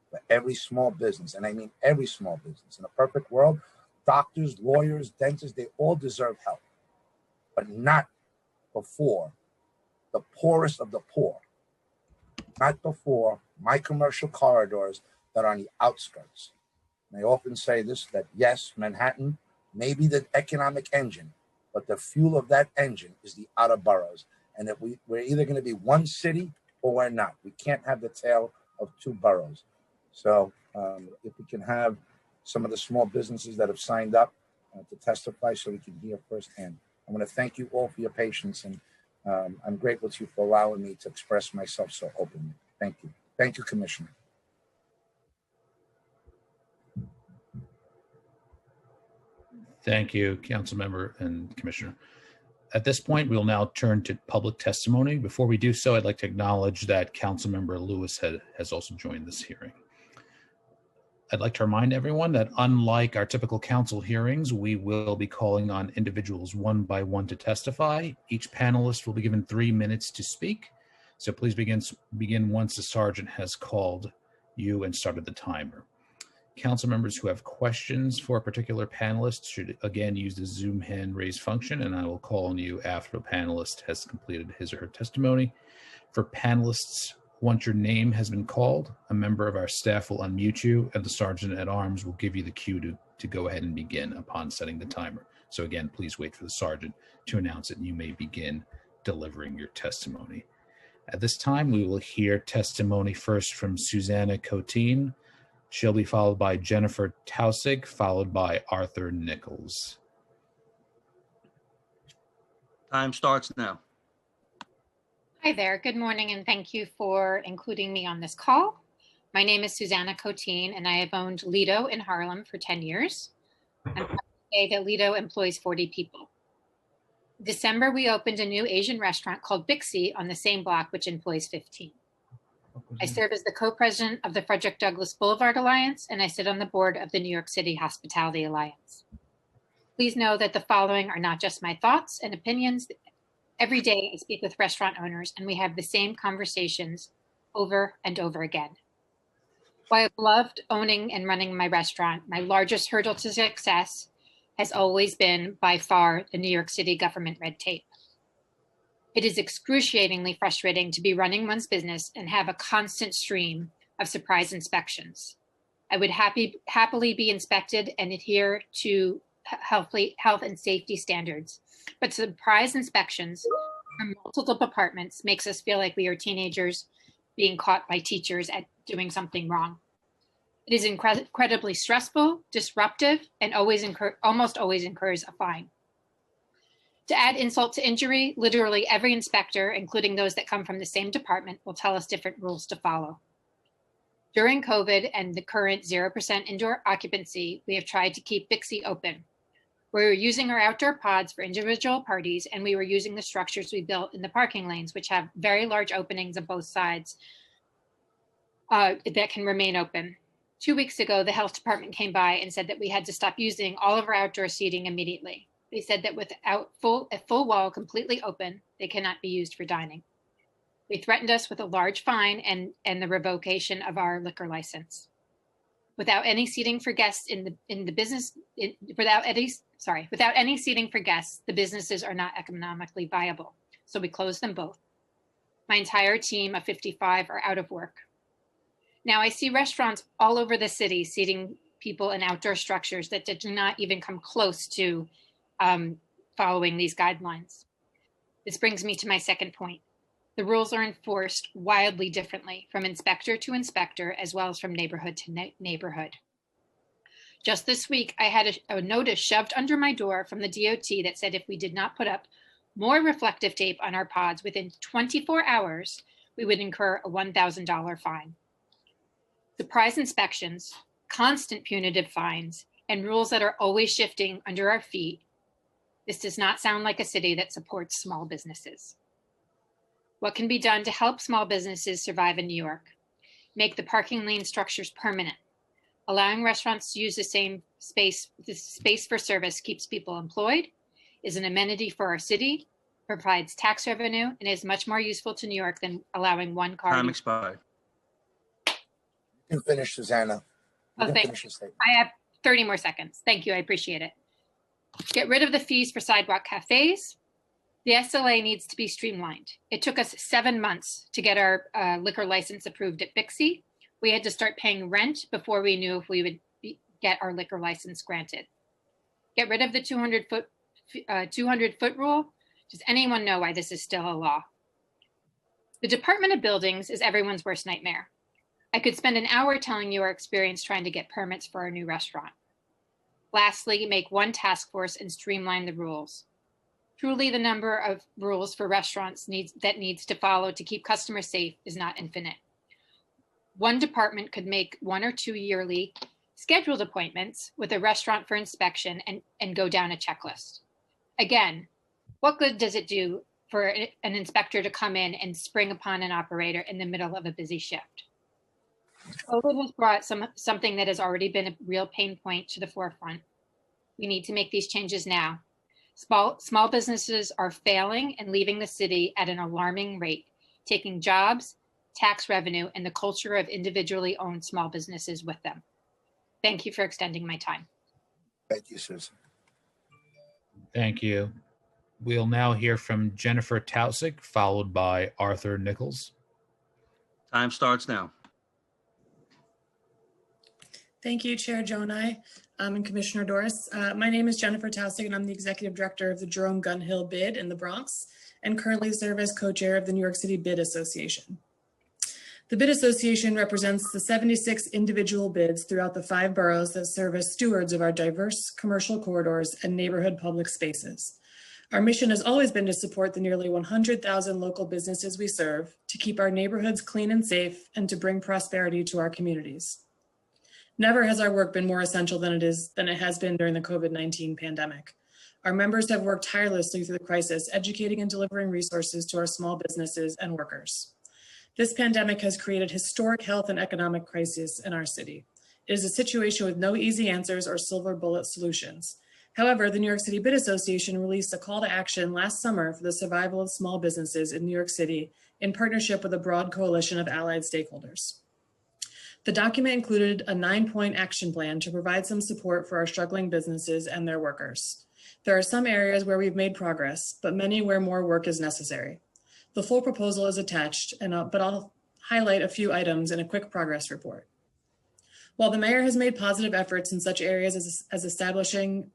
for every small business, and I mean every small business, in a perfect world, doctors, lawyers, dentists, they all deserve help, but not before the poorest of the poor, not before my commercial corridors that are on the outskirts. And I often say this, that yes, Manhattan may be the economic engine, but the fuel of that engine is the outer boroughs. And that we're either going to be one city or we're not. We can't have the tale of two boroughs. So if we can have some of the small businesses that have signed up to testify so we can hear firsthand. I want to thank you all for your patience, and I'm grateful to you for allowing me to express myself so openly. Thank you. Thank you, Commissioner. Thank you, Council Member and Commissioner. At this point, we'll now turn to public testimony. Before we do so, I'd like to acknowledge that Council Member Lewis has also joined this hearing. I'd like to remind everyone that unlike our typical council hearings, we will be calling on individuals one by one to testify. Each panelist will be given 3 minutes to speak. So please begin once the sergeant has called you and started the timer. Council members who have questions for a particular panelist should again use the Zoom hand raise function, and I will call on you after a panelist has completed his or her testimony. For panelists, once your name has been called, a member of our staff will unmute you, and the sergeant at arms will give you the cue to go ahead and begin upon setting the timer. So again, please wait for the sergeant to announce it, and you may begin delivering your testimony. At this time, we will hear testimony first from Susanna Coteen. She'll be followed by Jennifer Tausig, followed by Arthur Nichols. Time starts now. Hi there. Good morning, and thank you for including me on this call. My name is Susanna Coteen, and I have owned Lido in Harlem for 10 years. I'm proud to say that Lido employs 40 people. In December, we opened a new Asian restaurant called Bixie on the same block, which employs 15. I serve as the co-president of the Frederick Douglass Boulevard Alliance, and I sit on the board of the New York City Hospitality Alliance. Please know that the following are not just my thoughts and opinions. Every day I speak with restaurant owners, and we have the same conversations over and over again. While I've loved owning and running my restaurant, my largest hurdle to success has always been, by far, the New York City government red tape. It is excruciatingly frustrating to be running one's business and have a constant stream of surprise inspections. I would happily be inspected and adhere to health and safety standards, but surprise inspections from multiple departments makes us feel like we are teenagers being caught by teachers at doing something wrong. It is incredibly stressful, disruptive, and almost always incurs a fine. To add insult to injury, literally every inspector, including those that come from the same department, will tell us different rules to follow. During COVID and the current 0% indoor occupancy, we have tried to keep Bixie open. We were using our outdoor pods for individual parties, and we were using the structures we built in the parking lanes, which have very large openings on both sides that can remain open. 2 weeks ago, the health department came by and said that we had to stop using all of our outdoor seating immediately. They said that without a full wall completely open, they cannot be used for dining. They threatened us with a large fine and the revocation of our liquor license. Without any seating for guests without any seating for guests, the businesses are not economically viable. So we closed them both. My entire team of 55 are out of work. Now I see restaurants all over the city seating people in outdoor structures that do not even come close to following these guidelines. This brings me to my second point. The rules are enforced wildly differently from inspector to inspector, as well as from neighborhood to neighborhood. Just this week, I had a notice shoved under my door from the DOT that said if we did not put up more reflective tape on our pods within 24 hours, we would incur a $1,000 fine. Surprise inspections, constant punitive fines, and rules that are always shifting under our feet. This does not sound like a city that supports small businesses. What can be done to help small businesses survive in New York? Make the parking lane structures permanent. Allowing restaurants to use the same space, for service keeps people employed, is an amenity for our city, provides tax revenue, and is much more useful to New York than allowing one car. Time expired. You can finish, Susanna. Thank you. I have 30 more seconds. Thank you. I appreciate it. Get rid of the fees for sidewalk cafes. The SLA needs to be streamlined. It took us 7 months to get our liquor license approved at Bixie. We had to start paying rent before we knew if we would get our liquor license granted. Get rid of the 200-foot rule. Does anyone know why this is still a law? The Department of Buildings is everyone's worst nightmare. I could spend an hour telling you our experience trying to get permits for our new restaurant. Lastly, make one task force and streamline the rules. Truly, the number of rules for restaurants needs to follow to keep customers safe is not infinite. One department could make 1 or 2 yearly scheduled appointments with a restaurant for inspection and go down a checklist. Again, what good does it do for an inspector to come in and spring upon an operator in the middle of a busy shift? COVID has brought something that has already been a real pain point to the forefront. We need to make these changes now. Small businesses are failing and leaving the city at an alarming rate, taking jobs, tax revenue, and the culture of individually owned small businesses with them. Thank you for extending my time. Thank you, Susan. Thank you. We'll now hear from Jennifer Tausig, followed by Arthur Nichols. Time starts now. Thank you, Chair Jonai and Commissioner Doris. My name is Jennifer Tausig, and I'm the Executive Director of the Jerome Gunhill Bid in the Bronx, and currently serve as co-chair of the New York City Bid Association. The Bid Association represents the 76 individual bids throughout the 5 boroughs that serve as stewards of our diverse commercial corridors and neighborhood public spaces. Our mission has always been to support the nearly 100,000 local businesses we serve, to keep our neighborhoods clean and safe, and to bring prosperity to our communities. Never has our work been more essential than it has been during the COVID-19 pandemic. Our members have worked tirelessly through the crisis, educating and delivering resources to our small businesses and workers. This pandemic has created historic health and economic crises in our city. It is a situation with no easy answers or silver bullet solutions. However, the New York City Bid Association released a call to action last summer for the survival of small businesses in New York City in partnership with a broad coalition of allied stakeholders. The document included a 9-point action plan to provide some support for our struggling businesses and their workers. There are some areas where we've made progress, but many where more work is necessary. The full proposal is attached, but I'll highlight a few items in a quick progress report. While the mayor has made positive efforts in such areas as establishing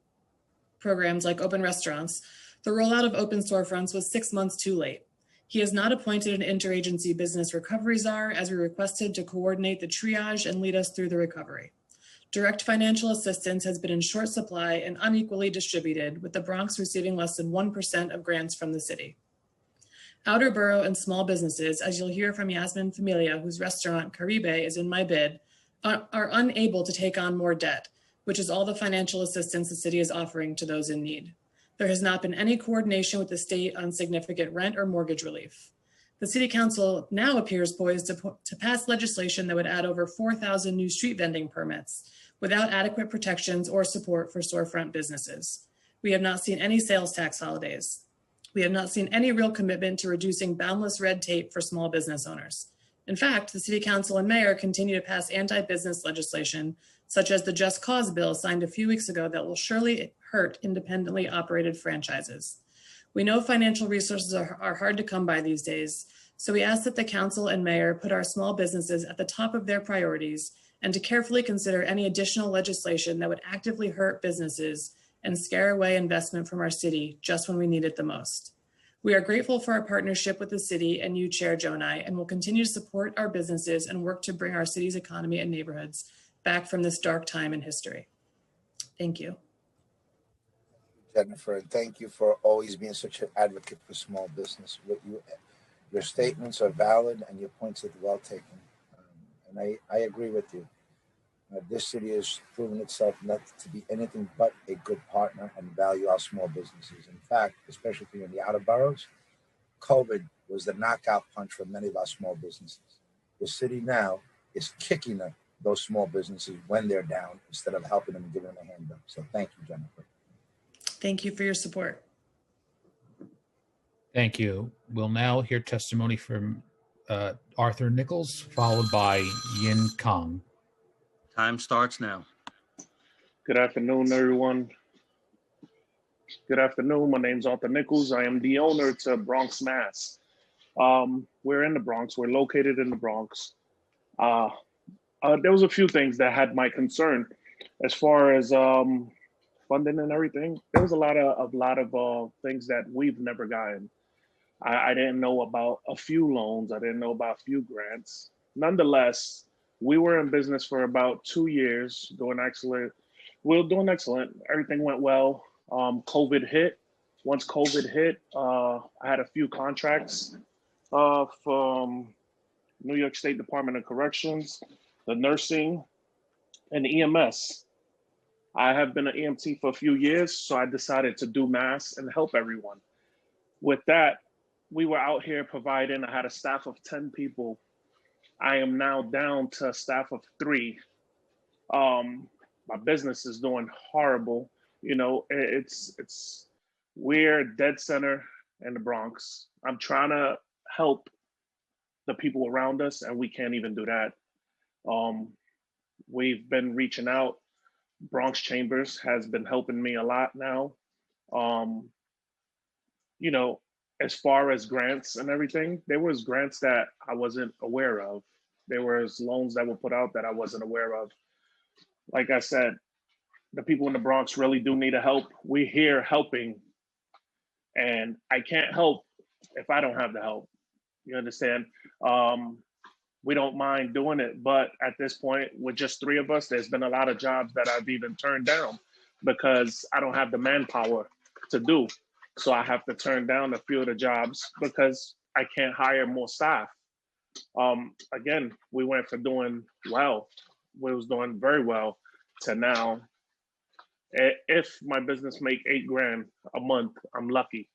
programs like open restaurants, the rollout of open storefronts was 6 months too late. He has not appointed an interagency business recovery czar, as we requested, to coordinate the triage and lead us through the recovery. Direct financial assistance has been in short supply and unequally distributed, with the Bronx receiving less than 1% of grants from the city. Outer borough and small businesses, as you'll hear from Yasmin Familia, whose restaurant Caribe is in my bid, are unable to take on more debt, which is all the financial assistance the city is offering to those in need. There has not been any coordination with the state on significant rent or mortgage relief. The City Council now appears poised to pass legislation that would add over 4,000 new street vending permits without adequate protections or support for storefront businesses. We have not seen any sales tax holidays. We have not seen any real commitment to reducing boundless red tape for small business owners. In fact, the City Council and Mayor continue to pass anti-business legislation, such as the Just Cause bill signed a few weeks ago that will surely hurt independently operated franchises. We know financial resources are hard to come by these days, so we ask that the Council and Mayor put our small businesses at the top of their priorities and to carefully consider any additional legislation that would actively hurt businesses and scare away investment from our city just when we need it the most. We are grateful for our partnership with the city and you, Chair Jonai, and will continue to support our businesses and work to bring our city's economy and neighborhoods back from this dark time in history. Thank you. Jennifer, and thank you for always being such an advocate for small business. Your statements are valid and your points are well taken. And I agree with you. This city has proven itself not to be anything but a good partner and value our small businesses. In fact, especially in the outer boroughs, COVID was the knockout punch for many of our small businesses. The city now is kicking those small businesses when they're down instead of helping them and giving them a hand up. So thank you, Jennifer. Thank you for your support. Thank you. We'll now hear testimony from Arthur Nichols, followed by Yin Kong. Time starts now. Good afternoon, everyone. Good afternoon. My name's Arthur Nichols. I am the owner to Bronx, Mass. We're in the Bronx. We're located in the Bronx. There was a few things that had my concern as far as funding and everything. There was a lot of things that we've never gotten. I didn't know about a few loans. I didn't know about a few grants. Nonetheless, we were in business for about 2 years, doing excellent. We were doing excellent. Everything went well. COVID hit. Once COVID hit, I had a few contracts from New York State Department of Corrections, the nursing, and the EMS. I have been an EMT for a few years, so I decided to do mass and help everyone. With that, we were out here providing. I had a staff of 10 people. I am now down to a staff of 3. My business is doing horrible. You know, we're dead center in the Bronx. I'm trying to help the people around us, and we can't even do that. We've been reaching out. Bronx Chambers has been helping me a lot now. You know, as far as grants and everything, there was grants that I wasn't aware of. There was loans that were put out that I wasn't aware of. Like I said, the people in the Bronx really do need a help. We're here helping, and I can't help if I don't have the help. You understand? We don't mind doing it, but at this point, with just 3 of us, there's been a lot of jobs that I've even turned down because I don't have the manpower to do. So I have to turn down a few of the jobs because I can't hire more staff. Again, we went from doing well, we was doing very well, to now, if my business make $8 grand a month, I'm lucky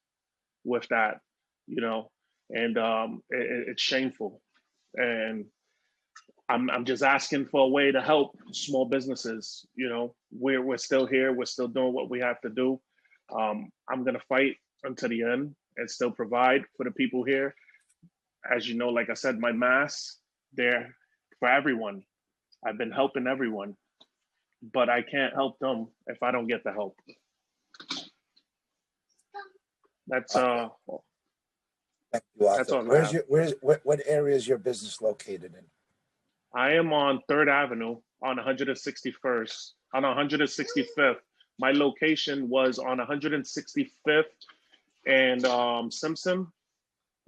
with that, you know, and it's shameful. And I'm just asking for a way to help small businesses. You know, we're still here. We're still doing what we have to do. I'm gonna fight until the end and still provide for the people here. As you know, like I said, my mass, they're for everyone. I've been helping everyone, but I can't help them if I don't get the help. That's Thank you, Arthur. that's all. What area is your business located in? I am on 3rd Avenue on 165th. My location was on 165th and Simpson,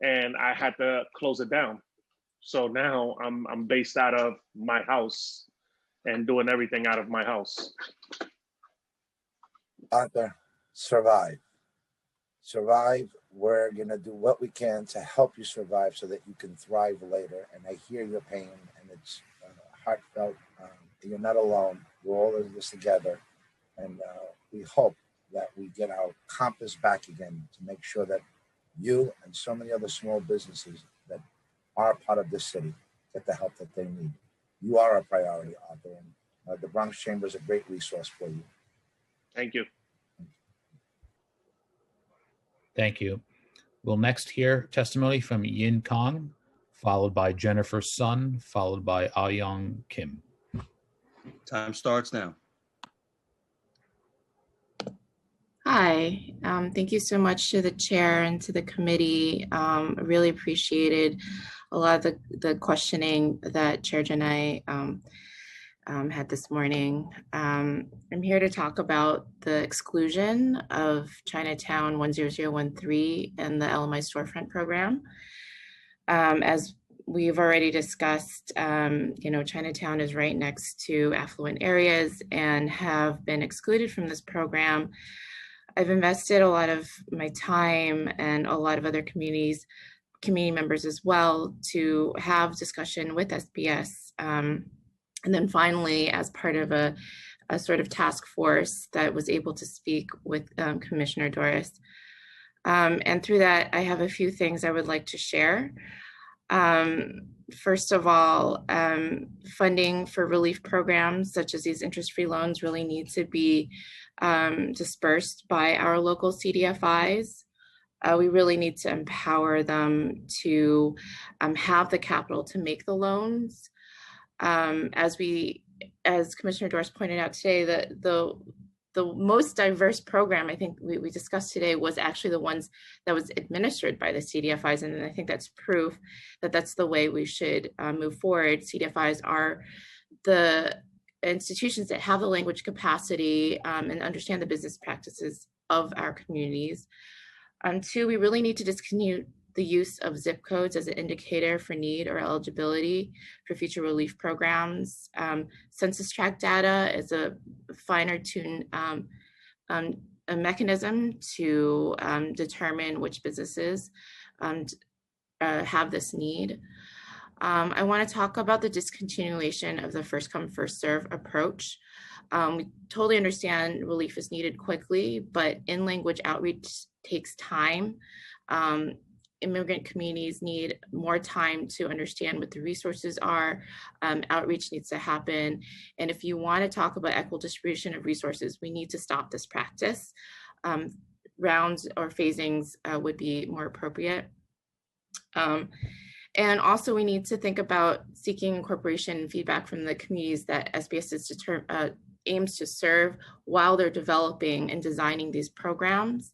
and I had to close it down. So now I'm based out of my house and doing everything out of my house. Arthur, survive. Survive. We're gonna do what we can to help you survive so that you can thrive later. And I hear your pain, and it's heartfelt. you're not alone. We're all in this together. And we hope that we get our compass back again to make sure that you and so many other small businesses that are part of this city get the help that they need. You are a priority, Arthur, and the Bronx Chamber is a great resource for you. Thank you. Thank you. We'll next hear testimony from Yin Kong, followed by Jennifer Sun, followed by Ah-Young Kim. Time starts now. Hi, thank you so much to the chair and to the committee. I really appreciated a lot of the questioning that Chair Janai had this morning. I'm here to talk about the exclusion of Chinatown 10013 and the LMI storefront program. As we've already discussed, Chinatown is right next to affluent areas and have been excluded from this program. I've invested a lot of my time and a lot of other community members as well to have discussion with SBS. And then finally, as part of a sort of task force that was able to speak with Commissioner Doris. And through that, I have a few things I would like to share. First of all, funding for relief programs such as these interest-free loans really need to be dispersed by our local CDFIs. We really need to empower them to have the capital to make the loans. As Commissioner Doris pointed out today, the most diverse program I think we discussed today was actually the ones that was administered by the CDFIs, and I think that's proof that that's the way we should move forward. CDFIs are the institutions that have the language capacity and understand the business practices of our communities. Two, we really need to discontinue the use of zip codes as an indicator for need or eligibility for future relief programs. Census tract data is a finer tuned a mechanism to determine which businesses have this need. I want to talk about the discontinuation of the first come, first serve approach. We totally understand relief is needed quickly, but in-language outreach takes time. Immigrant communities need more time to understand what the resources are. Outreach needs to happen. And if you want to talk about equitable distribution of resources, we need to stop this practice. Rounds or phasings would be more appropriate. And also we need to think about seeking incorporation and feedback from the communities that SBS aims to serve while they're developing and designing these programs.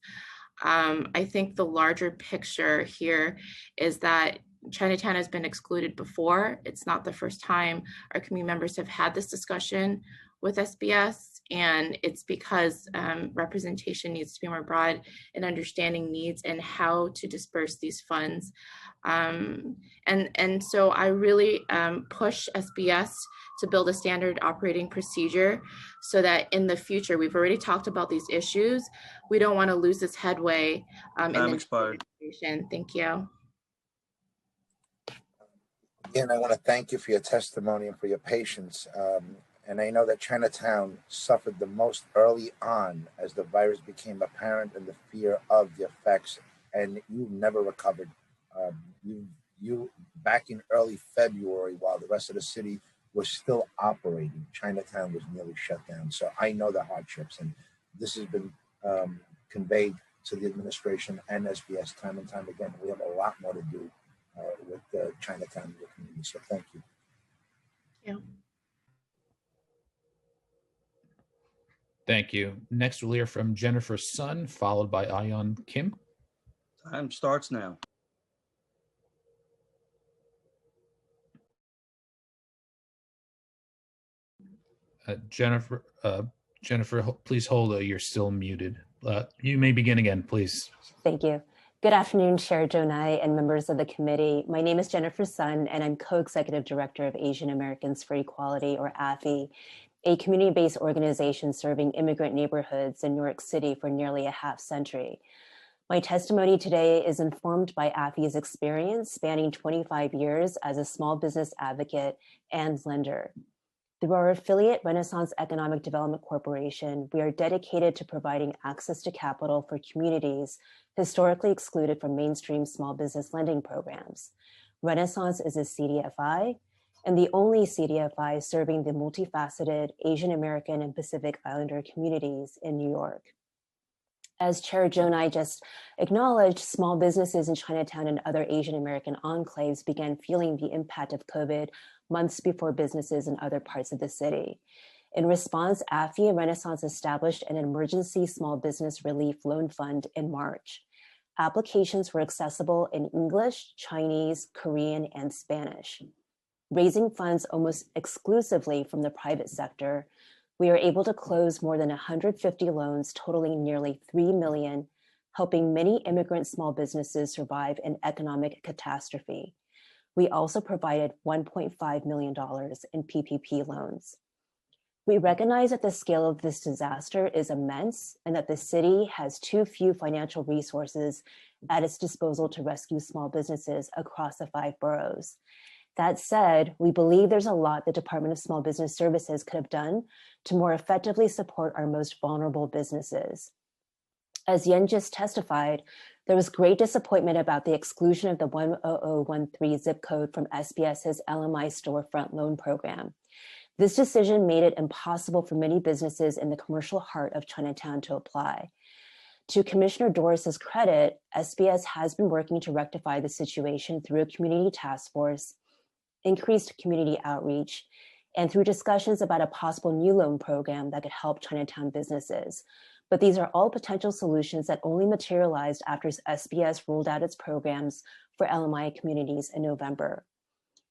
I think the larger picture here is that Chinatown has been excluded before. It's not the first time our community members have had this discussion with SBS, and it's because representation needs to be more broad and understanding needs and how to disperse these funds. And so I really push SBS to build a standard operating procedure so that in the future, we've already talked about these issues. We don't want to lose this headway. Time expired. Thank you. Again, I want to thank you for your testimony and for your patience. And I know that Chinatown suffered the most early on as the virus became apparent and the fear of the effects, and you never recovered. You back in early February, while the rest of the city was still operating, Chinatown was nearly shut down. So I know the hardships, and this has been conveyed to the administration and SBS time and time again. We have a lot more to do with Chinatown and the community. So thank you. Yeah. Thank you. Next, we'll hear from Jennifer Sun, followed by Ah-Young Kim. Time starts now. Jennifer, please hold. You're still muted. You may begin again, please. Thank you. Good afternoon, Chair Jonai and members of the committee. My name is Jennifer Sun, and I'm co-executive director of Asian Americans for Equality, or AFE, a community-based organization serving immigrant neighborhoods in New York City for nearly a half century. My testimony today is informed by AFE's experience spanning 25 years as a small business advocate and lender. Through our affiliate, Renaissance Economic Development Corporation, we are dedicated to providing access to capital for communities historically excluded from mainstream small business lending programs. Renaissance is a CDFI and the only CDFI serving the multifaceted Asian American and Pacific Islander communities in New York. As Chair Jonai just acknowledged, small businesses in Chinatown and other Asian American enclaves began feeling the impact of COVID months before businesses in other parts of the city. In response, AFI and Renaissance established an emergency small business relief loan fund in March. Applications were accessible in English, Chinese, Korean, and Spanish. Raising funds almost exclusively from the private sector, we were able to close more than 150 loans totaling nearly $3 million, helping many immigrant small businesses survive an economic catastrophe. We also provided $1.5 million in PPP loans. We recognize that the scale of this disaster is immense and that the city has too few financial resources at its disposal to rescue small businesses across the 5 boroughs. That said, we believe there's a lot the Department of Small Business Services could have done to more effectively support our most vulnerable businesses. As Yen just testified, there was great disappointment about the exclusion of the 10013 zip code from SBS's LMI storefront loan program. This decision made it impossible for many businesses in the commercial heart of Chinatown to apply. To Commissioner Doris's credit, SBS has been working to rectify the situation through a community task force, increased community outreach, and through discussions about a possible new loan program that could help Chinatown businesses. But these are all potential solutions that only materialized after SBS rolled out its programs for LMI communities in November.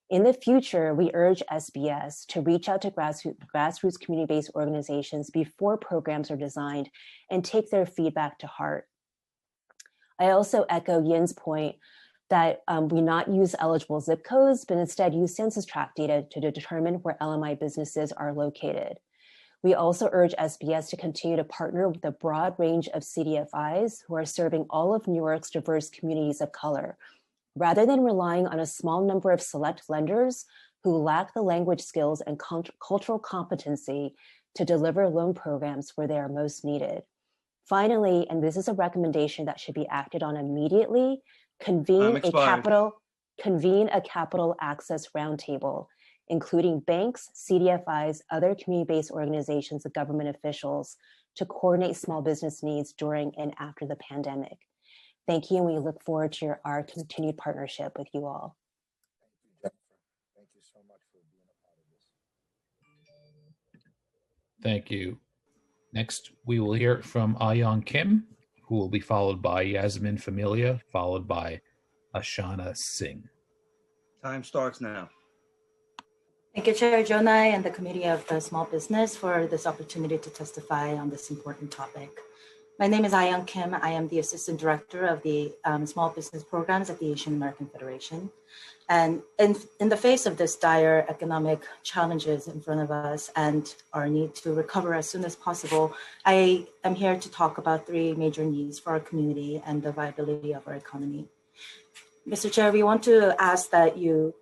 In the future, we urge SBS to reach out to grassroots community-based organizations before programs are designed and take their feedback to heart. I also echo Yin's point that we not use eligible zip codes, but instead use census tract data to determine where LMI businesses are located. We also urge SBS to continue to partner with a broad range of CDFIs who are serving all of New York's diverse communities of color, rather than relying on a small number of select lenders who lack the language skills and cultural competency to deliver loan programs where they are most needed. Finally, and this is a recommendation that should be acted on immediately, convene a capital access roundtable, including banks, CDFIs, other community-based organizations, and government officials to coordinate small business needs during and after the pandemic. Thank you, and we look forward to our continued partnership with you all. Thank you, Jennifer. Thank you so much for being a part of this. Thank you. Next, we will hear from Ayong Kim, who will be followed by Yasmin Familia, followed by Ashana Singh. Time starts now. Thank you, Chair Jonai and the Committee of the Small Business for this opportunity to testify on this important topic. My name is Ayong Kim. I am the Assistant Director of the Small Business Programs at the Asian American Federation. And in the face of this dire economic challenges in front of us and our need to recover as soon as possible, I am here to talk about 3 major needs for our community and the viability of our economy. Mr. Chair, we want to ask that you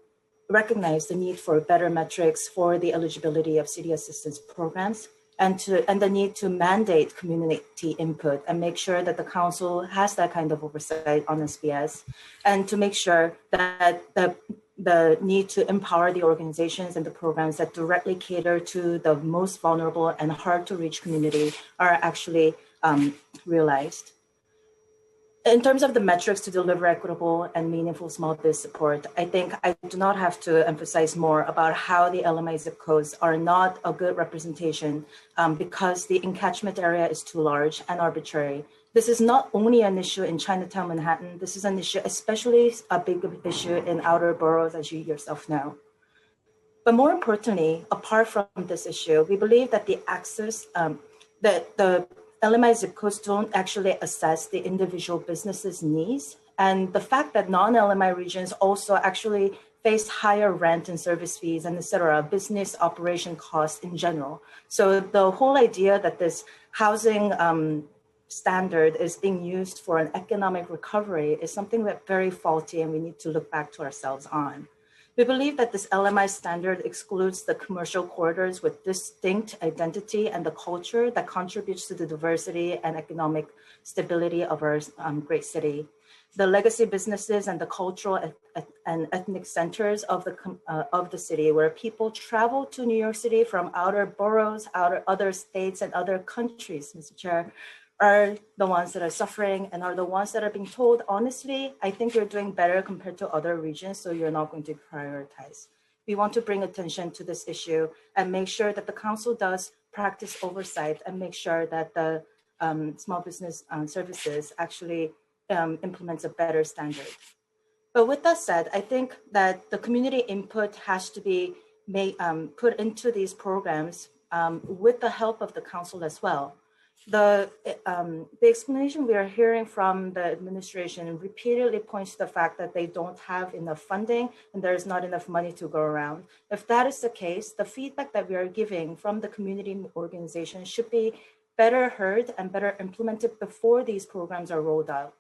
recognize the need for better metrics for the eligibility of city assistance programs and the need to mandate community input and make sure that the council has that kind of oversight on SBS, and to make sure that the need to empower the organizations and the programs that directly cater to the most vulnerable and hard to reach community are actually realized. In terms of the metrics to deliver equitable and meaningful small business support, I think I do not have to emphasize more about how the LMI zip codes are not a good representation because the encatchment area is too large and arbitrary. This is not only an issue in Chinatown, Manhattan. This is an issue, especially a big issue in outer boroughs, as you yourself know. But more importantly, apart from this issue, we believe that the access, that the LMI zip codes don't actually assess the individual businesses' needs. And the fact that non-LMI regions also actually face higher rent and service fees and et cetera, business operation costs in general. So the whole idea that this housing standard is being used for an economic recovery is something that's very faulty, and we need to look back to ourselves on. We believe that this LMI standard excludes the commercial corridors with distinct identity and the culture that contributes to the diversity and economic stability of our great city. The legacy businesses and the cultural and ethnic centers of the city, where people travel to New York City from outer boroughs, other states and other countries, Mr. Chair, are the ones that are suffering and are the ones that are being told, honestly, I think you're doing better compared to other regions, so you're not going to prioritize. We want to bring attention to this issue and make sure that the council does practice oversight and make sure that the small business services actually implements a better standard. But with that said, I think that the community input has to be put into these programs with the help of the council as well. The explanation we are hearing from the administration repeatedly points to the fact that they don't have enough funding and there's not enough money to go around. If that is the case, the feedback that we are giving from the community organization should be better heard and better implemented before these programs are rolled out.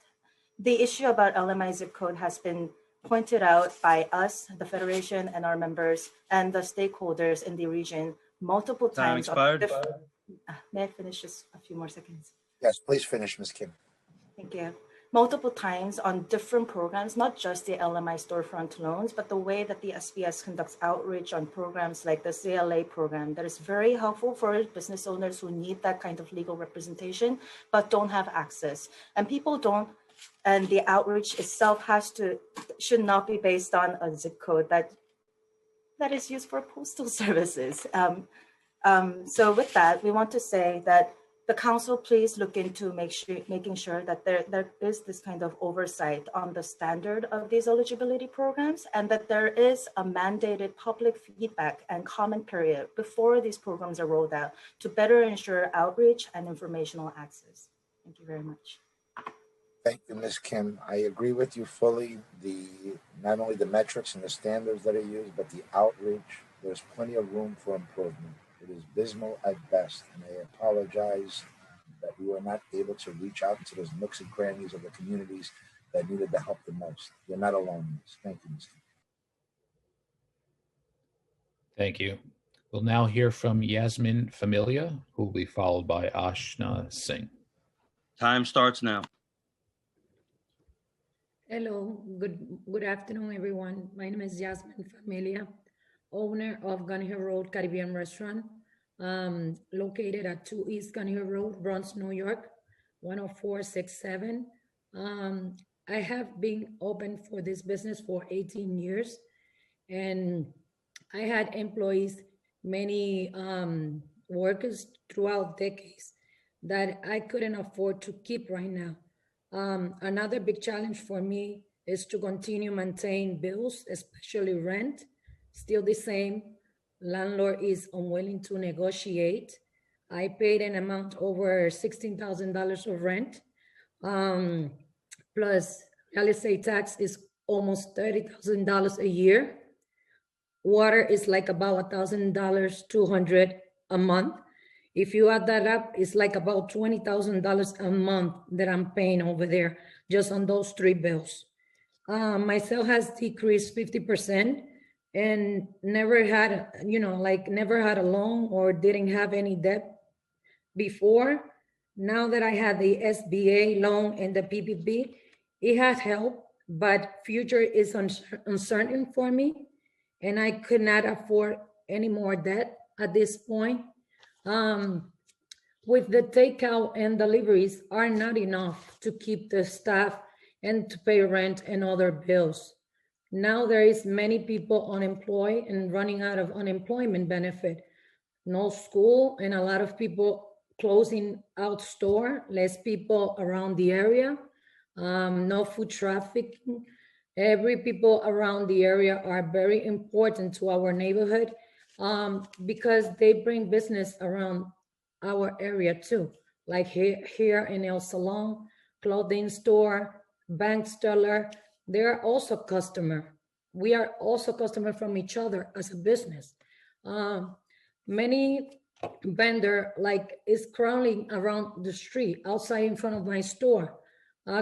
The issue about LMI zip code has been pointed out by us, the Federation and our members and the stakeholders in the region multiple times. Time expired. May I finish just a few more seconds? Yes, please finish, Ms. Kim. Thank you. Multiple times on different programs, not just the LMI storefront loans, but the way that the SBS conducts outreach on programs like the CLA program that is very helpful for business owners who need that kind of legal representation, but don't have access. And people don't, and the outreach itself should not be based on a zip code that is used for postal services. So with that, we want to say that the council please look into making sure that there is this kind of oversight on the standard of these eligibility programs and that there is a mandated public feedback and comment period before these programs are rolled out to better ensure outreach and informational access. Thank you very much. Thank you, Ms. Kim. I agree with you fully. Not only the metrics and the standards that are used, but the outreach, there's plenty of room for improvement. It is abysmal at best, and I apologize that we were not able to reach out into those nooks and crannies of the communities that needed the help the most. You're not alone in this. Thank you, Ms. Kim. Thank you. We'll now hear from Yasmin Familia, who will be followed by Ashna Singh. Time starts now. Hello, good afternoon, everyone. My name is Yasmin Familia, owner of Gun Hill Road Caribbean Restaurant, located at 2 East Gun Hill Road, Bronx, New York, 10467. I have been open for this business for 18 years, and I had employees, many workers throughout decades that I couldn't afford to keep right now. Another big challenge for me is to continue maintain bills, especially rent. Still the same. Landlord is unwilling to negotiate. I paid an amount over $16,000 of rent. Plus real estate tax is almost $30,000 a year. Water is like about $1,000, $200 a month. If you add that up, it's like about $20,000 a month that I'm paying over there just on those three bills. My sale has decreased 50% and never had, never had a loan or didn't have any debt before. Now that I have the SBA loan and the PPP, it has helped, but future is uncertain for me and I could not afford any more debt at this point. With the takeout and deliveries are not enough to keep the staff and to pay rent and other bills. Now there is many people unemployed and running out of unemployment benefit. No school and a lot of people closing out store, less people around the area, no food trafficking. Every people around the area are very important to our neighborhood. Because they bring business around our area too, like here in El Salon, clothing store, bank teller, they're also customer. We are also customer from each other as a business. Many vendor is crawling around the street, outside in front of my store,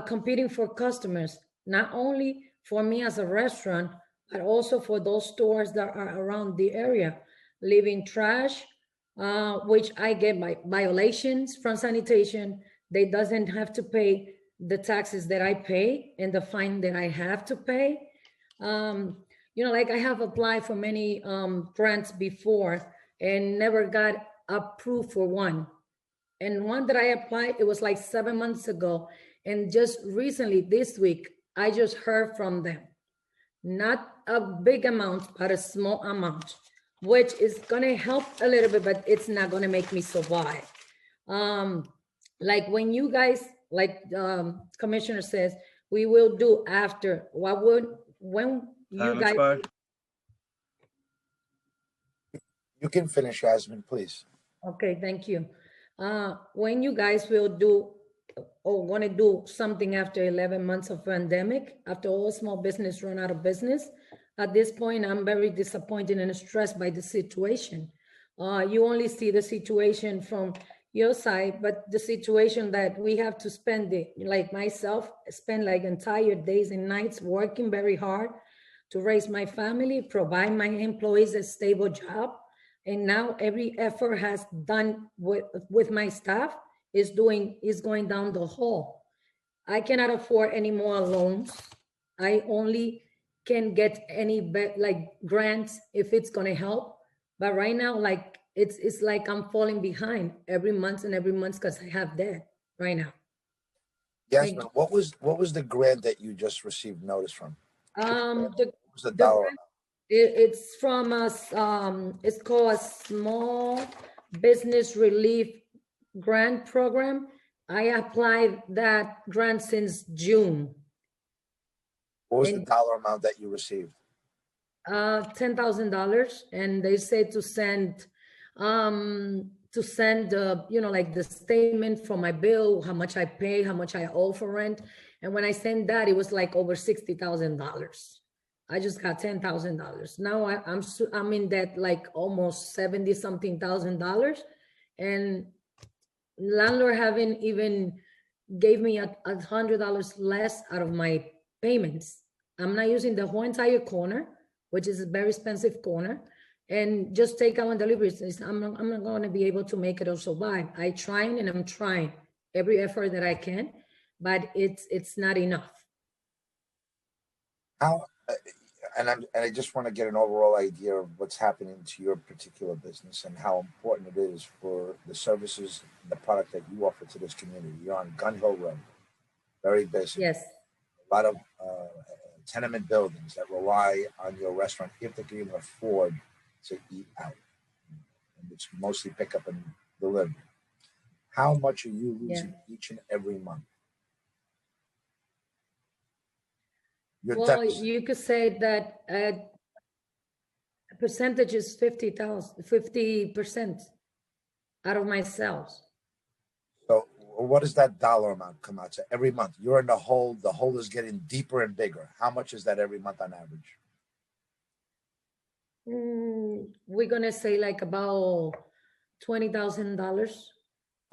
competing for customers, not only for me as a restaurant, but also for those stores that are around the area, leaving trash, which I get my violations from sanitation. They doesn't have to pay the taxes that I pay and the fine that I have to pay. You know, like I have applied for many grants before and never got approved for one. And one that I applied, it was like 7 months ago. And just recently, this week, I just heard from them. Not a big amount, but a small amount, which is gonna help a little bit, but it's not gonna make me survive. Like when you guys, like Commissioner says, we will do after, when you guys. You can finish, Yasmin, please. Okay, thank you. When you guys will do or want to do something after 11 months of pandemic, after all small business run out of business, at this point, I'm very disappointed and stressed by the situation. You only see the situation from your side, but the situation that we have to spend it, like myself, spend like entire days and nights working very hard to raise my family, provide my employees a stable job. And now every effort has done with my staff is going down the hole. I cannot afford any more loans. I only can get any like grants if it's gonna help. But right now, like it's like I'm falling behind every month because I have debt right now. Yasmin, what was the grant that you just received notice from? What was the dollar amount? It's from us. It's called a Small Business Relief Grant Program. I applied that grant since June. What was the dollar amount that you received? $10,000, and they said to send, you know, like the statement for my bill, how much I pay, how much I owe for rent, and when I sent that, it was like over $60,000. I just got $10,000. Now I'm in debt like almost 70 something thousand dollars, and landlord haven't even gave me $100 less out of my payments. I'm not using the whole entire corner, which is a very expensive corner, and just take out on deliveries. I'm not going to be able to make it or survive. I'm trying every effort that I can, but it's not enough. How? And I just want to get an overall idea of what's happening to your particular business and how important it is for the services, the product that you offer to this community. You're on Gun Hill Road, very basic. Yes. A lot of tenement buildings that rely on your restaurant if they can even afford to eat out, and it's mostly pick up and delivery. How much are you losing each and every month? Well, you could say that percentage is 50% out of my sales. So what does that dollar amount come out to every month? You're in the hole is getting deeper and bigger. How much is that every month on average? We're gonna say like about $20,000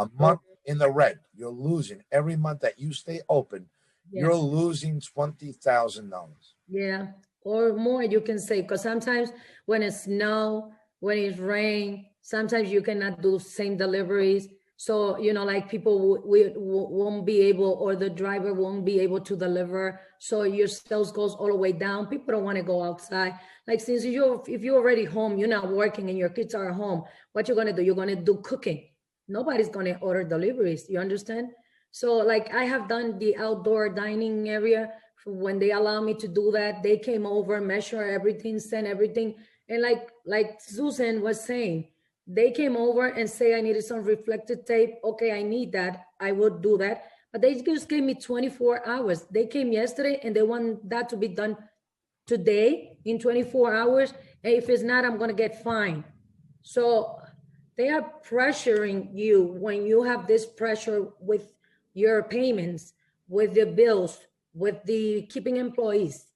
a month in the red. You're losing every month that you stay open. Yes. You're losing $20,000. Yeah, or more you can say, because sometimes when it's snow, when it's rain, sometimes you cannot do same deliveries. So, you know, like people won't be able, or the driver won't be able to deliver. So your sales goes all the way down. People don't want to go outside. Like since if you're already home, you're not working and your kids are home, what you're going to do? You're going to do cooking. Nobody's going to order deliveries. You understand? So like I have done the outdoor dining area. When they allow me to do that, they came over, measure everything, send everything. And like Susan was saying, they came over and say, I needed some reflective tape. Okay, I need that. I will do that. But they just gave me 24 hours. They came yesterday and they want that to be done today in 24 hours. And if it's not, I'm going to get fined. So they are pressuring you when you have this pressure with your payments, with the bills, with the keeping employees.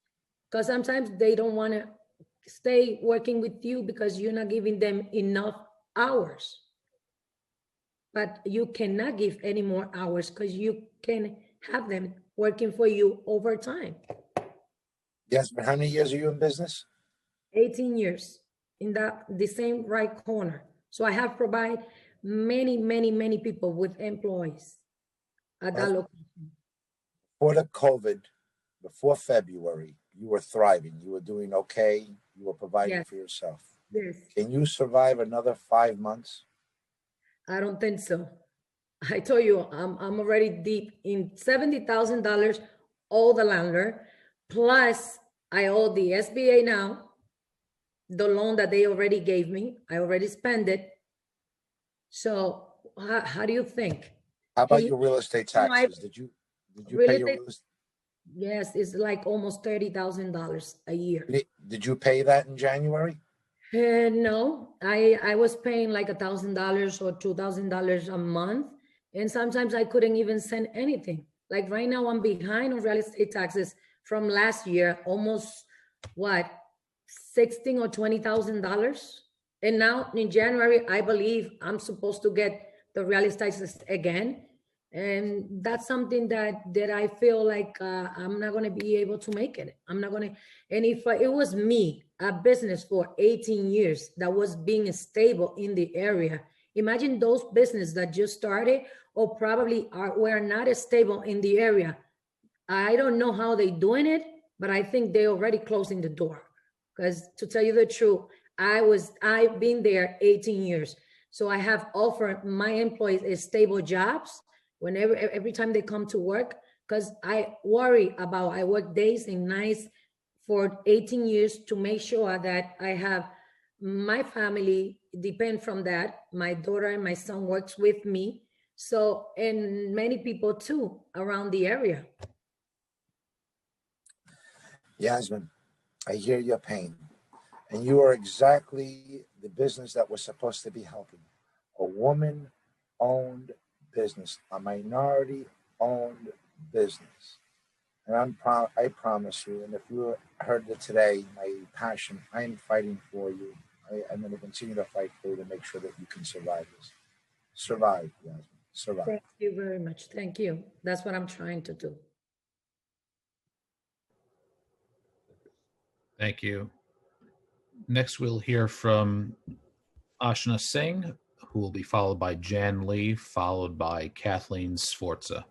Because sometimes they don't want to stay working with you because you're not giving them enough hours. But you cannot give any more hours because you can have them working for you overtime. Yes, but how many years are you in business? 18 years in the same right corner. So I have provided many people with employees at that location. Before the COVID, before February, you were thriving. You were doing okay. You were providing Yes. for yourself. Yes, Can you survive another 5 months? I don't think so. I told you, I'm already deep in $70,000, all the landlord, plus I owe the SBA now, the loan that they already gave me. I already spent it. So how do you think? How about your real estate taxes? Did you pay your real estate? Yes, it's like almost $30,000 a year. Did you pay that in January? No, I was paying like $1,000 or $2,000 a month. And sometimes I couldn't even send anything. Like right now I'm behind on real estate taxes from last year, almost what, $16,000 or $20,000. And now in January, I believe I'm supposed to get the real estate taxes again. And that's something that I feel like I'm not going to be able to make it. I'm not going to. And if it was me, a business for 18 years that was being stable in the area, imagine those businesses that just started or probably were not stable in the area. I don't know how they're doing it, but I think they're already closing the door. Because to tell you the truth, I've been there 18 years. So I have offered my employees stable jobs whenever, every time they come to work, because I worry about, I work days and nights for 18 years to make sure that I have my family depend from that. My daughter and my son works with me. So, and many people too around the area. Yasmin, I hear your pain. And you are exactly the business that we're supposed to be helping. A woman-owned business, a minority-owned business. And I promise you, and if you heard it today, my passion, I am fighting for you. I'm going to continue to fight for you to make sure that you can survive this. Survive, Yasmin, survive. Thank you very much. Thank you. That's what I'm trying to do. Thank you. Next, we'll hear from Ashna Singh, who will be followed by Jan Lee, followed by Kathleen Sforza.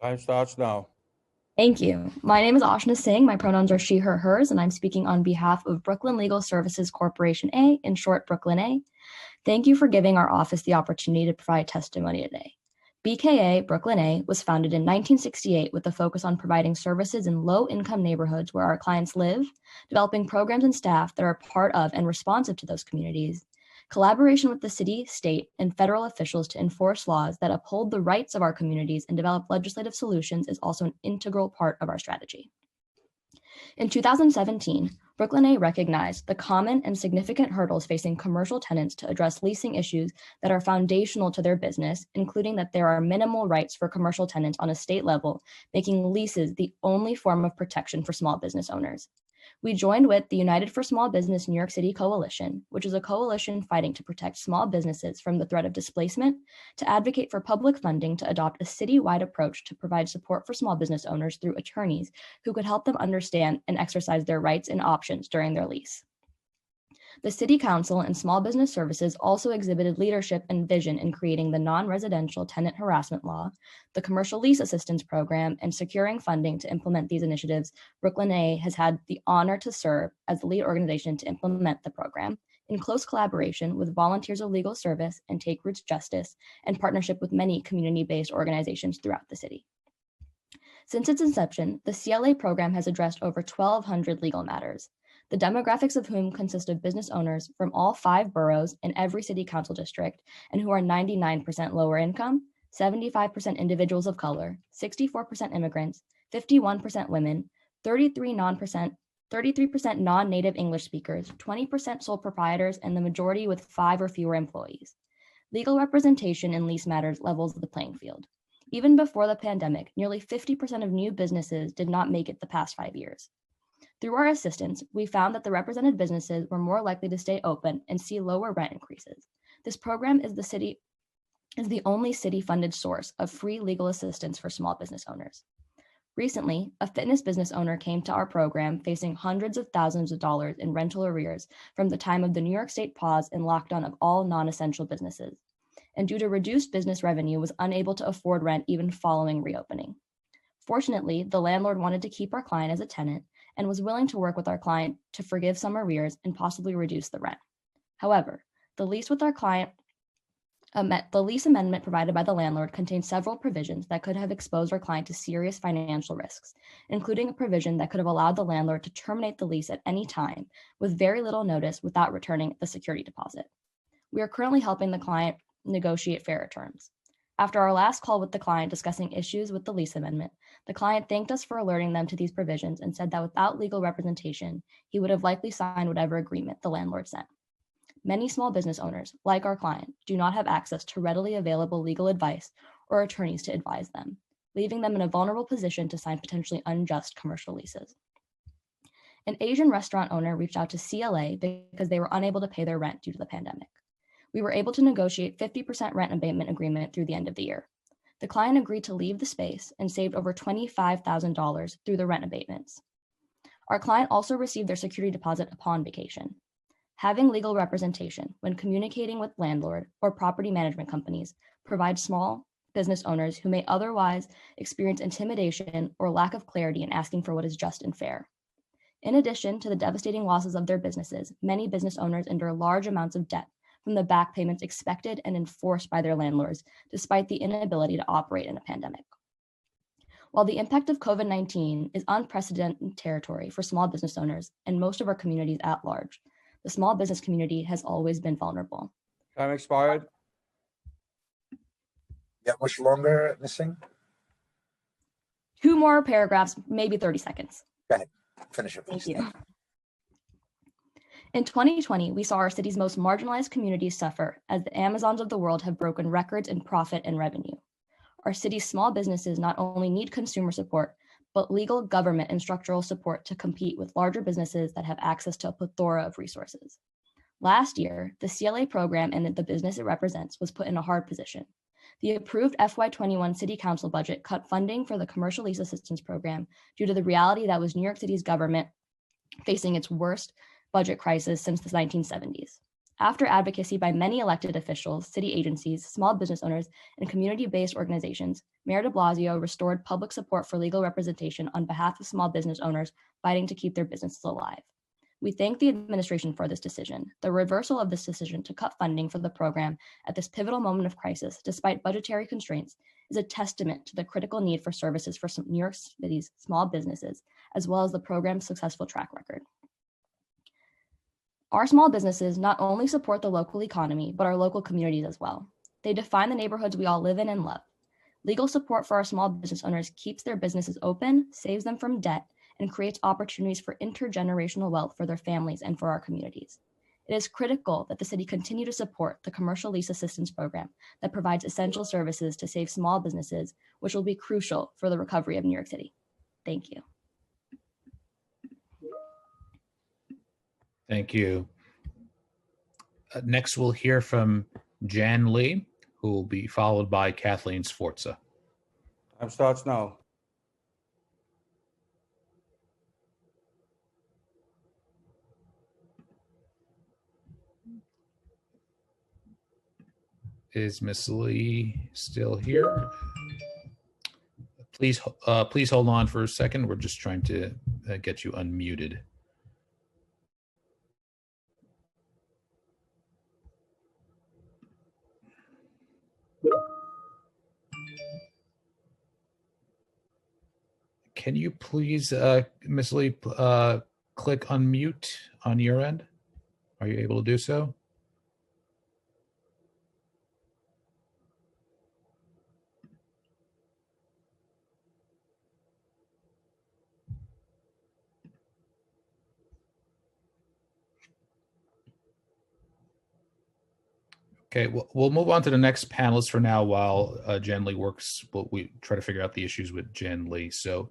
Time starts now. Thank you. My name is Ashna Singh. My pronouns are she, her, hers, and I'm speaking on behalf of Brooklyn Legal Services Corporation A, in short, Brooklyn A. Thank you for giving our office the opportunity to provide testimony today. BKA, Brooklyn A, was founded in 1968 with a focus on providing services in low-income neighborhoods where our clients live, developing programs and staff that are part of and responsive to those communities, collaboration with the city, state, and federal officials to enforce laws that uphold the rights of our communities and develop legislative solutions is also an integral part of our strategy. In 2017, Brooklyn A recognized the common and significant hurdles facing commercial tenants to address leasing issues that are foundational to their business, including that there are minimal rights for commercial tenants on a state level, making leases the only form of protection for small business owners. We joined with the United for Small Business New York City Coalition, which is a coalition fighting to protect small businesses from the threat of displacement, to advocate for public funding to adopt a citywide approach to provide support for small business owners through attorneys who could help them understand and exercise their rights and options during their lease. The City Council and Small Business Services also exhibited leadership and vision in creating the non-residential tenant harassment law, the commercial lease assistance program, and securing funding to implement these initiatives. Brooklyn A has had the honor to serve as the lead organization to implement the program in close collaboration with Volunteers of Legal Service and Take Roots Justice, and partnership with many community-based organizations throughout the city. Since its inception, the CLA program has addressed over 1,200 legal matters, the demographics of whom consist of business owners from all 5 boroughs in every city council district, and who are 99% lower income, 75% individuals of color, 64% immigrants, 51% women, 33% non-native English speakers, 20% sole proprietors, and the majority with 5 or fewer employees. Legal representation in lease matters levels the playing field. Even before the pandemic, nearly 50% of new businesses did not make it the past 5 years. Through our assistance, we found that the represented businesses were more likely to stay open and see lower rent increases. This program is the only city-funded source of free legal assistance for small business owners. Recently, a fitness business owner came to our program facing hundreds of thousands of dollars in rental arrears from the time of the New York State pause and lockdown of all non-essential businesses, and due to reduced business revenue was unable to afford rent even following reopening. Fortunately, the landlord wanted to keep our client as a tenant and was willing to work with our client to forgive some arrears and possibly reduce the rent. However, the lease with our client the lease amendment provided by the landlord contained several provisions that could have exposed our client to serious financial risks, including a provision that could have allowed the landlord to terminate the lease at any time with very little notice without returning the security deposit. We are currently helping the client negotiate fairer terms. After our last call with the client discussing issues with the lease amendment, the client thanked us for alerting them to these provisions and said that without legal representation, he would have likely signed whatever agreement the landlord sent. Many small business owners, like our client, do not have access to readily available legal advice or attorneys to advise them, leaving them in a vulnerable position to sign potentially unjust commercial leases. An Asian restaurant owner reached out to CLA because they were unable to pay their rent due to the pandemic. We were able to negotiate 50% rent abatement agreement through the end of the year. The client agreed to leave the space and saved over $25,000 through the rent abatements. Our client also received their security deposit upon vacation. Having legal representation when communicating with landlord or property management companies provides small business owners who may otherwise experience intimidation or lack of clarity in asking for what is just and fair. In addition to the devastating losses of their businesses, many business owners endure large amounts of debt from the back payments expected and enforced by their landlords, despite the inability to operate in a pandemic. While the impact of COVID-19 is unprecedented territory for small business owners and most of our communities at large, the small business community has always been vulnerable. Time expired. Yeah, much longer missing? 2 more paragraphs, maybe 30 seconds. Go ahead, finish it, please. Thank you. In 2020, we saw our city's most marginalized communities suffer as the Amazons of the world have broken records in profit and revenue. Our city's small businesses not only need consumer support, but legal, government, and structural support to compete with larger businesses that have access to a plethora of resources. Last year, the CLA program and the business it represents was put in a hard position. The approved FY21 City Council budget cut funding for the Commercial Lease Assistance Program due to the reality that was New York City's government facing its worst budget crisis since the 1970s. After advocacy by many elected officials, city agencies, small business owners, and community-based organizations, Mayor de Blasio restored public support for legal representation on behalf of small business owners fighting to keep their businesses alive. We thank the administration for this decision. The reversal of this decision to cut funding for the program at this pivotal moment of crisis, despite budgetary constraints, is a testament to the critical need for services for some New York City's small businesses, as well as the program's successful track record. Our small businesses not only support the local economy, but our local communities as well. They define the neighborhoods we all live in and love. Legal support for our small business owners keeps their businesses open, saves them from debt, and creates opportunities for intergenerational wealth for their families and for our communities. It is critical that the city continue to support the Commercial Lease Assistance Program that provides essential services to save small businesses, which will be crucial for the recovery of New York City. Thank you. Thank you. Next, we'll hear from Jan Lee, who will be followed by Kathleen Sforza. Time starts now. Is Miss Lee still here? Please hold on for a second. We're just trying to get you unmuted. Can you please, Ms. Lee, click unmute on your end? Are you able to do so? Okay, we'll move on to the next panelist for now while Jan Lee works. We try to figure out the issues with Jan Lee. So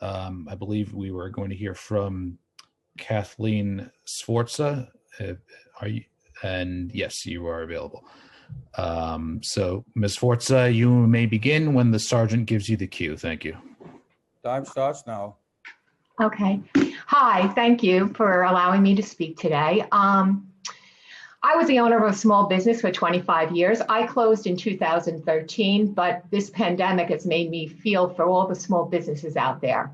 I believe we were going to hear from Kathleen Sforza. Are you? And yes, you are available. So Ms. Sforza, you may begin when the sergeant gives you the cue. Thank you. Time starts now. Okay. Hi, thank you for allowing me to speak today. I was the owner of a small business for 25 years. I closed in 2013, but this pandemic has made me feel for all the small businesses out there.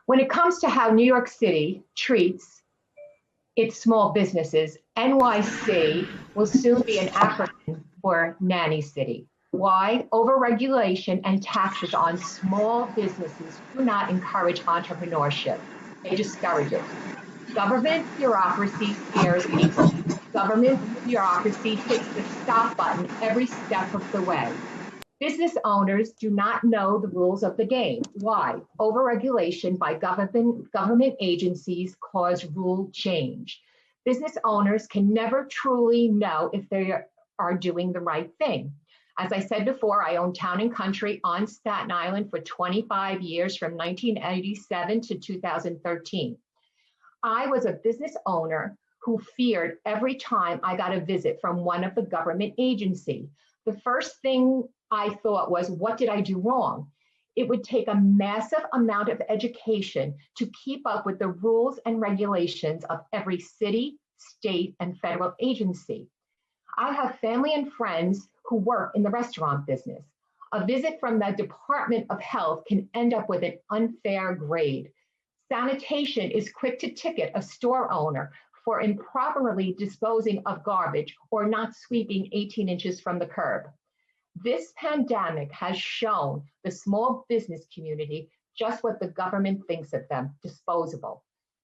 When it comes to how New York City treats its small businesses, NYC will soon be an acronym for Nanny City. Why? Overregulation and taxes on small businesses do not encourage entrepreneurship. They discourage it. Government bureaucracy scares people. Government bureaucracy hits the stop button every step of the way. Business owners do not know the rules of the game. Why? Overregulation by government agencies cause rule change. Business owners can never truly know if they are doing the right thing. As I said before, I owned Town & Country on Staten Island for 25 years from 1987 to 2013. I was a business owner who feared every time I got a visit from one of the government agency. The first thing I thought was, what did I do wrong? It would take a massive amount of education to keep up with the rules and regulations of every city, state, and federal agency. I have family and friends who work in the restaurant business. A visit from the Department of Health can end up with an unfair grade. Sanitation is quick to ticket a store owner for improperly disposing of garbage or not sweeping 18 inches from the curb. This pandemic has shown the small business community just what the government thinks of them, disposable.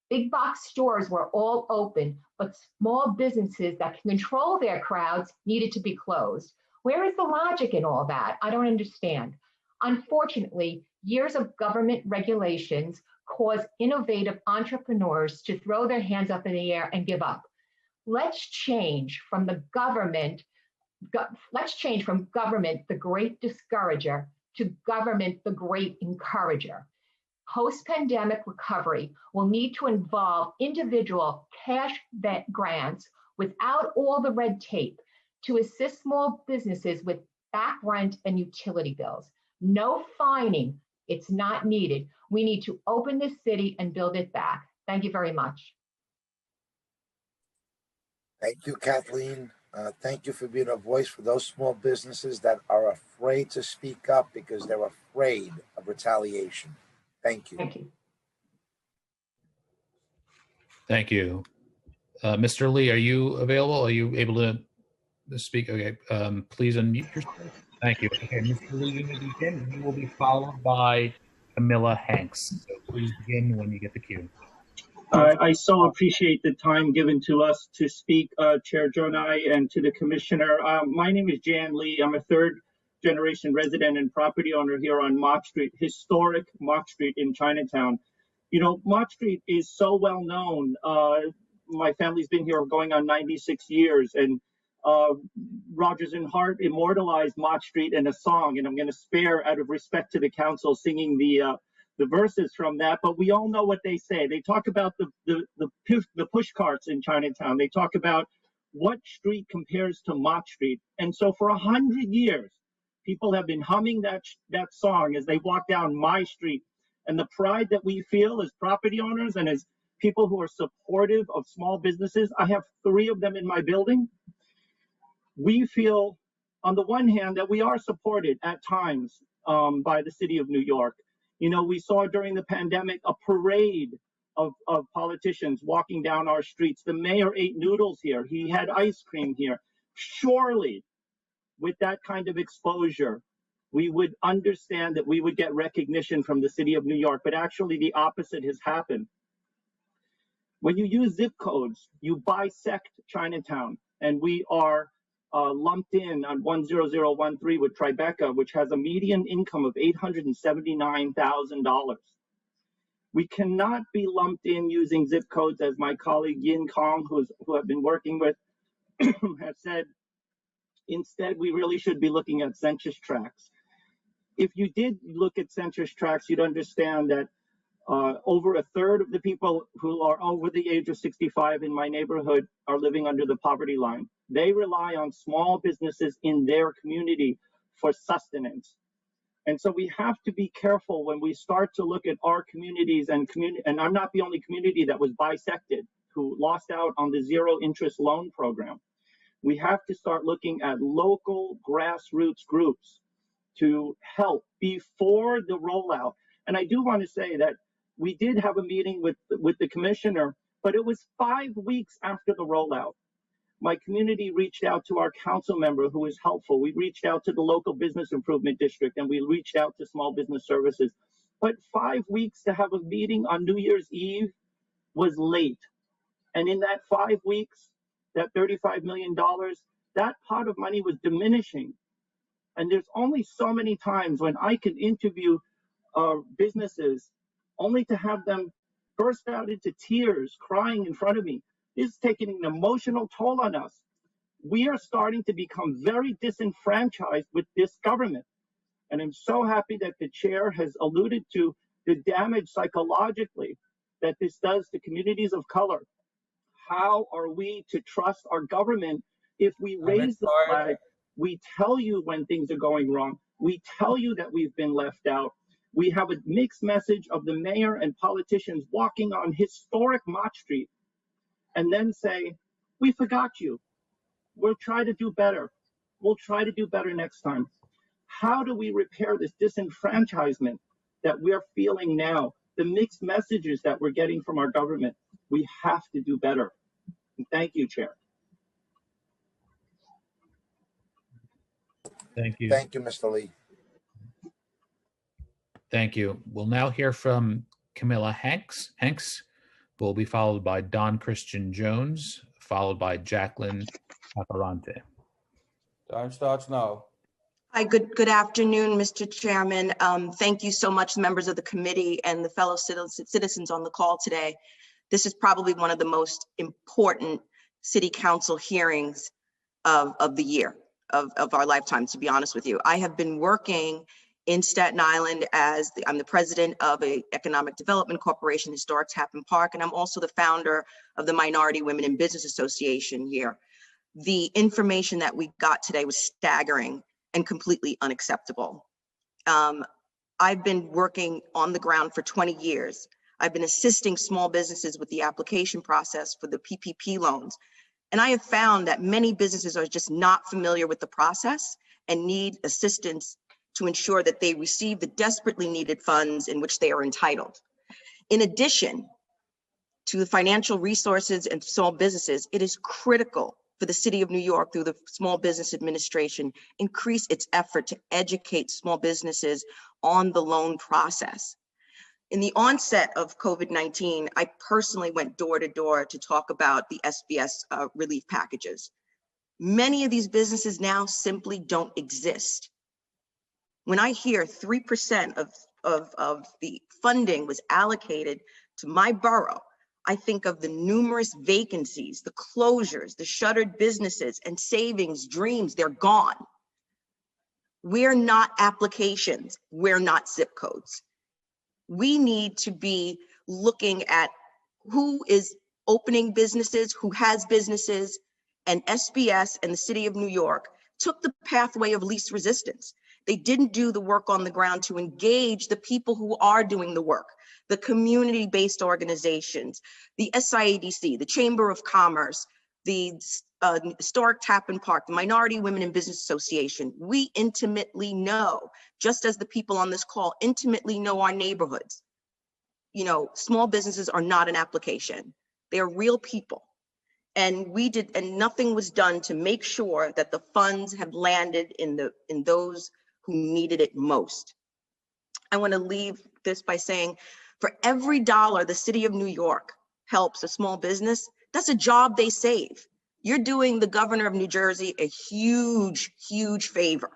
Big box stores were all open, but small businesses that can control their crowds needed to be closed. Where is the logic in all that? I don't understand. Unfortunately, years of government regulations cause innovative entrepreneurs to throw their hands up in the air and give up. Let's change from government, the great discourager, to government, the great encourager. Post-pandemic recovery will need to involve individual cash grants without all the red tape to assist small businesses with back rent and utility bills. No fining, it's not needed. We need to open this city and build it back. Thank you very much. Thank you, Kathleen. Thank you for being a voice for those small businesses that are afraid to speak up because they're afraid of retaliation. Thank you. Thank you. Thank you. Mr. Lee, are you available? Are you able to speak? Okay, please unmute yourself. Thank you. Okay, Mr. Lee, you may begin. You will be followed by Camilla Hanks. So please begin when you get the cue. I so appreciate the time given to us to speak, Chair Jonai, and to the Commissioner. My name is Jan Lee. I'm a third-generation resident and property owner here on Mott Street, historic Mott Street in Chinatown. You know, Mott Street is so well known. My family's been here going on 96 years, and Rodgers and Hart immortalized Mott Street in a song, and I'm going to spare, out of respect to the council, singing the verses from that, but we all know what they say. They talk about the push carts in Chinatown. They talk about what street compares to Mott Street. And so for 100 years, people have been humming that song as they walk down my street. And the pride that we feel as property owners and as people who are supportive of small businesses, I have 3 of them in my building. We feel, on the one hand, that we are supported at times by the city of New York. You know, we saw during the pandemic a parade of politicians walking down our streets. The mayor ate noodles here. He had ice cream here. Surely, with that kind of exposure, we would understand that we would get recognition from the city of New York, but actually the opposite has happened. When you use zip codes, you bisect Chinatown, and we are lumped in on 10013 with Tribeca, which has a median income of $879,000. We cannot be lumped in using zip codes, as my colleague Yin Kong, who I've been working with, has said. Instead, we really should be looking at census tracts. If you did look at census tracts, you'd understand that over a third of the people who are over the age of 65 in my neighborhood are living under the poverty line. They rely on small businesses in their community for sustenance. And so we have to be careful when we start to look at our communities and I'm not the only community that was bisected who lost out on the zero interest loan program. We have to start looking at local grassroots groups to help before the rollout. And I do want to say that we did have a meeting with the commissioner, but it was 5 weeks after the rollout. My community reached out to our council member who was helpful. We reached out to the local business improvement district and we reached out to small business services. But 5 weeks to have a meeting on New Year's Eve was late. And in that 5 weeks, that $35 million, that pot of money was diminishing. And there's only so many times when I can interview businesses only to have them burst out into tears, crying in front of me. This is taking an emotional toll on us. We are starting to become very disenfranchised with this government. And I'm so happy that the chair has alluded to the damage psychologically that this does to communities of color. How are we to trust our government if we raise the flag? We tell you when things are going wrong. We tell you that we've been left out. We have a mixed message of the mayor and politicians walking on historic Mott Street and then say, we forgot you. We'll try to do better. We'll try to do better next time. How do we repair this disenfranchisement that we're feeling now? The mixed messages that we're getting from our government. We have to do better. And thank you, Chair. Thank you. Thank you, Mr. Lee. Thank you. We'll now hear from Camilla Hanks. Hanks will be followed by Don Christian Jones, followed by Jacqueline Paparante. Time starts now. Hi, good afternoon, Mr. Chairman. Thank you so much, members of the committee and the fellow citizens on the call today. This is probably one of the most important city council hearings of the year, of our lifetime, to be honest with you. I have been working in Staten Island I'm the president of a economic development corporation, Historic Tappan Park, and I'm also the founder of the Minority Women in Business Association here. The information that we got today was staggering and completely unacceptable. I've been working on the ground for 20 years. I've been assisting small businesses with the application process for the PPP loans. And I have found that many businesses are just not familiar with the process and need assistance to ensure that they receive the desperately needed funds in which they are entitled. In addition to the financial resources and small businesses, it is critical for the City of New York, through the Small Business Administration, increase its effort to educate small businesses on the loan process. In the onset of COVID-19, I personally went door to door to talk about the SBS relief packages. Many of these businesses now simply don't exist. When I hear 3% of the funding was allocated to my borough, I think of the numerous vacancies, the closures, the shuttered businesses and savings, dreams, they're gone. We're not applications, we're not zip codes. We need to be looking at who is opening businesses, who has businesses, and SBS and the City of New York took the pathway of least resistance. They didn't do the work on the ground to engage the people who are doing the work, the community-based organizations, the SIADC, the Chamber of Commerce, the Historic Tappan Park, the Minority Women in Business Association. We intimately know, just as the people on this call intimately know our neighborhoods. You know, small businesses are not an application. They're real people. And nothing was done to make sure that the funds have landed in those who needed it most. I want to leave this by saying, for every dollar the City of New York helps a small business, that's a job they save. You're doing the governor of New Jersey a huge, huge favor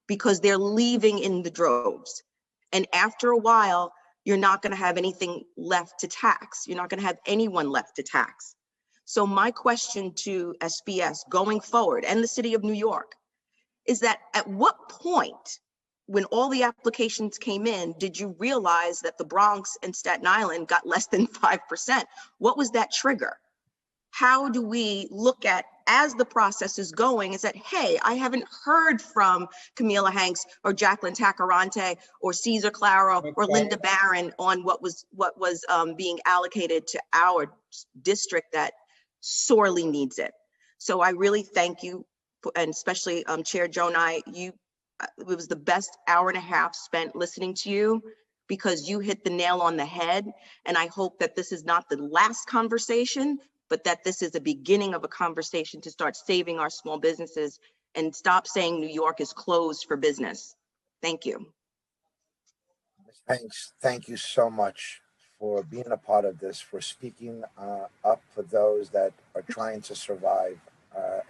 because they're leaving in the droves. And after a while, you're not going to have anything left to tax. You're not going to have anyone left to tax. So my question to SBS going forward and the City of New York is that at what point, when all the applications came in, did you realize that the Bronx and Staten Island got less than 5%? What was that trigger? how do we look at, as the process is going, is that, hey, I haven't heard from Camila Hanks or Jacqueline Tacarante or Cesar Claro or Linda Barron on what was being allocated to our district that sorely needs it. So I really thank you, and especially Chair Jonai, it was the best hour and a half spent listening to you, because you hit the nail on the head. And I hope that this is not the last conversation, but that this is the beginning of a conversation to start saving our small businesses and stop saying New York is closed for business. Thank you. Ms. Hanks, thank you so much for being a part of this, for speaking up for those that are trying to survive.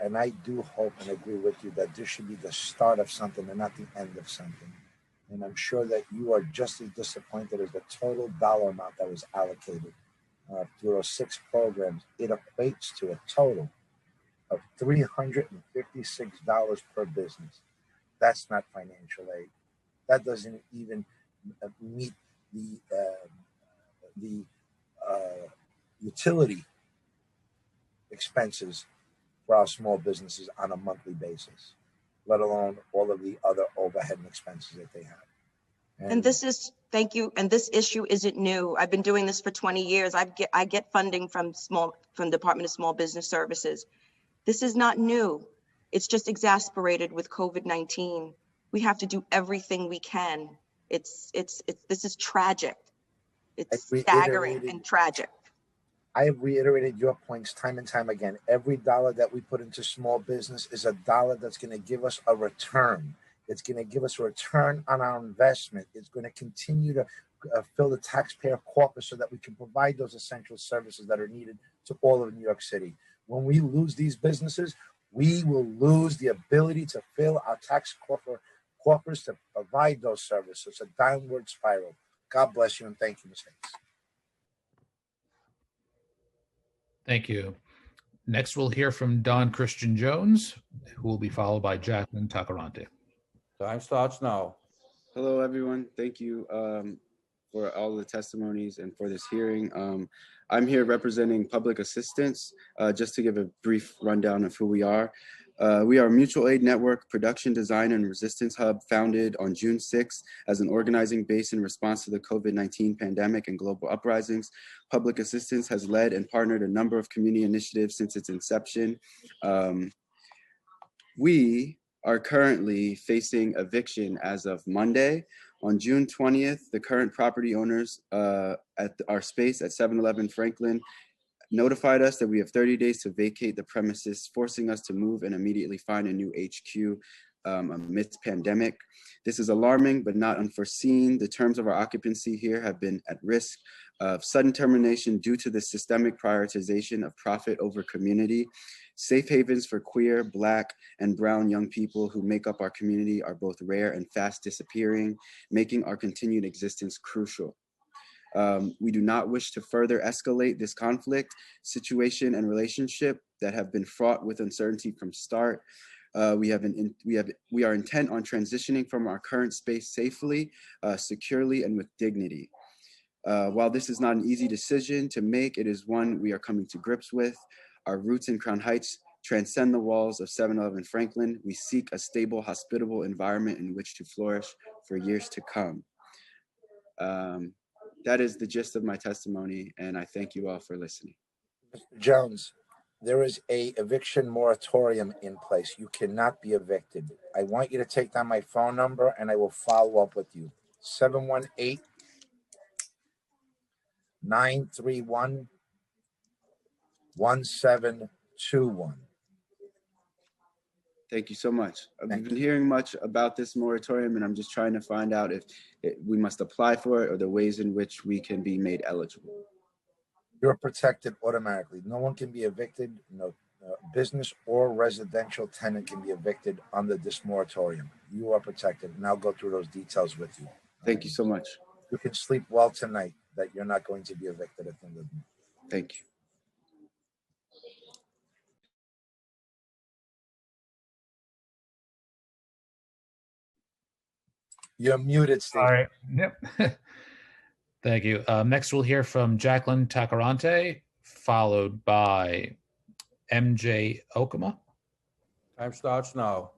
And I do hope and agree with you that this should be the start of something and not the end of something. And I'm sure that you are just as disappointed as the total dollar amount that was allocated through those 6 programs. It equates to a total of $356 per business. That's not financial aid. That doesn't even meet the utility expenses for our small businesses on a monthly basis, let alone all of the other overhead and expenses that they have. And this is, thank you. And this issue isn't new. I've been doing this for 20 years. I get funding from Department of Small Business Services. This is not new. It's just exacerbated with COVID-19. We have to do everything we can. This is tragic. It's staggering and tragic. I have reiterated your points time and time again. Every dollar that we put into small business is a dollar that's going to give us a return. It's going to give us a return on our investment. It's going to continue to fill the taxpayer corpus so that we can provide those essential services that are needed to all of New York City. When we lose these businesses, we will lose the ability to fill our tax corpus to provide those services. It's a downward spiral. God bless you and thank you, Ms. Hanks. Thank you. Next, we'll hear from Don Christian Jones, who will be followed by Jacqueline Tacarante. Time starts now. Hello, everyone. Thank you for all the testimonies and for this hearing. I'm here representing Public Assistance. Just to give a brief rundown of who we are. We are a mutual aid network, production, design, and resistance hub founded on June 6th as an organizing base in response to the COVID-19 pandemic and global uprisings. Public Assistance has led and partnered a number of community initiatives since its inception. We are currently facing eviction as of Monday. On June 20th, the current property owners at our space at 711 Franklin notified us that we have 30 days to vacate the premises, forcing us to move and immediately find a new HQ amidst pandemic. This is alarming, but not unforeseen. The terms of our occupancy here have been at risk of sudden termination due to the systemic prioritization of profit over community. Safe havens for queer, Black, and brown young people who make up our community are both rare and fast disappearing, making our continued existence crucial. We do not wish to further escalate this conflict, situation, and relationship that have been fraught with uncertainty from start. We are intent on transitioning from our current space safely, securely, and with dignity. While this is not an easy decision to make, it is one we are coming to grips with. Our roots in Crown Heights transcend the walls of 711 Franklin. We seek a stable, hospitable environment in which to flourish for years to come. That is the gist of my testimony, and I thank you all for listening. Mr. Jones, there is a eviction moratorium in place. You cannot be evicted. I want you to take down my phone number and I will follow up with you. 718-931-1721. Thank you so much. I've been hearing much about this moratorium, and I'm just trying to find out if we must apply for it or the ways in which we can be made eligible. You're protected automatically. No one can be evicted. No business or residential tenant can be evicted under this moratorium. You are protected, and I'll go through those details with you. Thank you so much. You can sleep well tonight that you're not going to be evicted at the end of the month. Thank you. You're muted, Steve. All right. Yep. Thank you. Next, we'll hear from Jacqueline Tacarante, followed by MJ Okuma. Time starts now.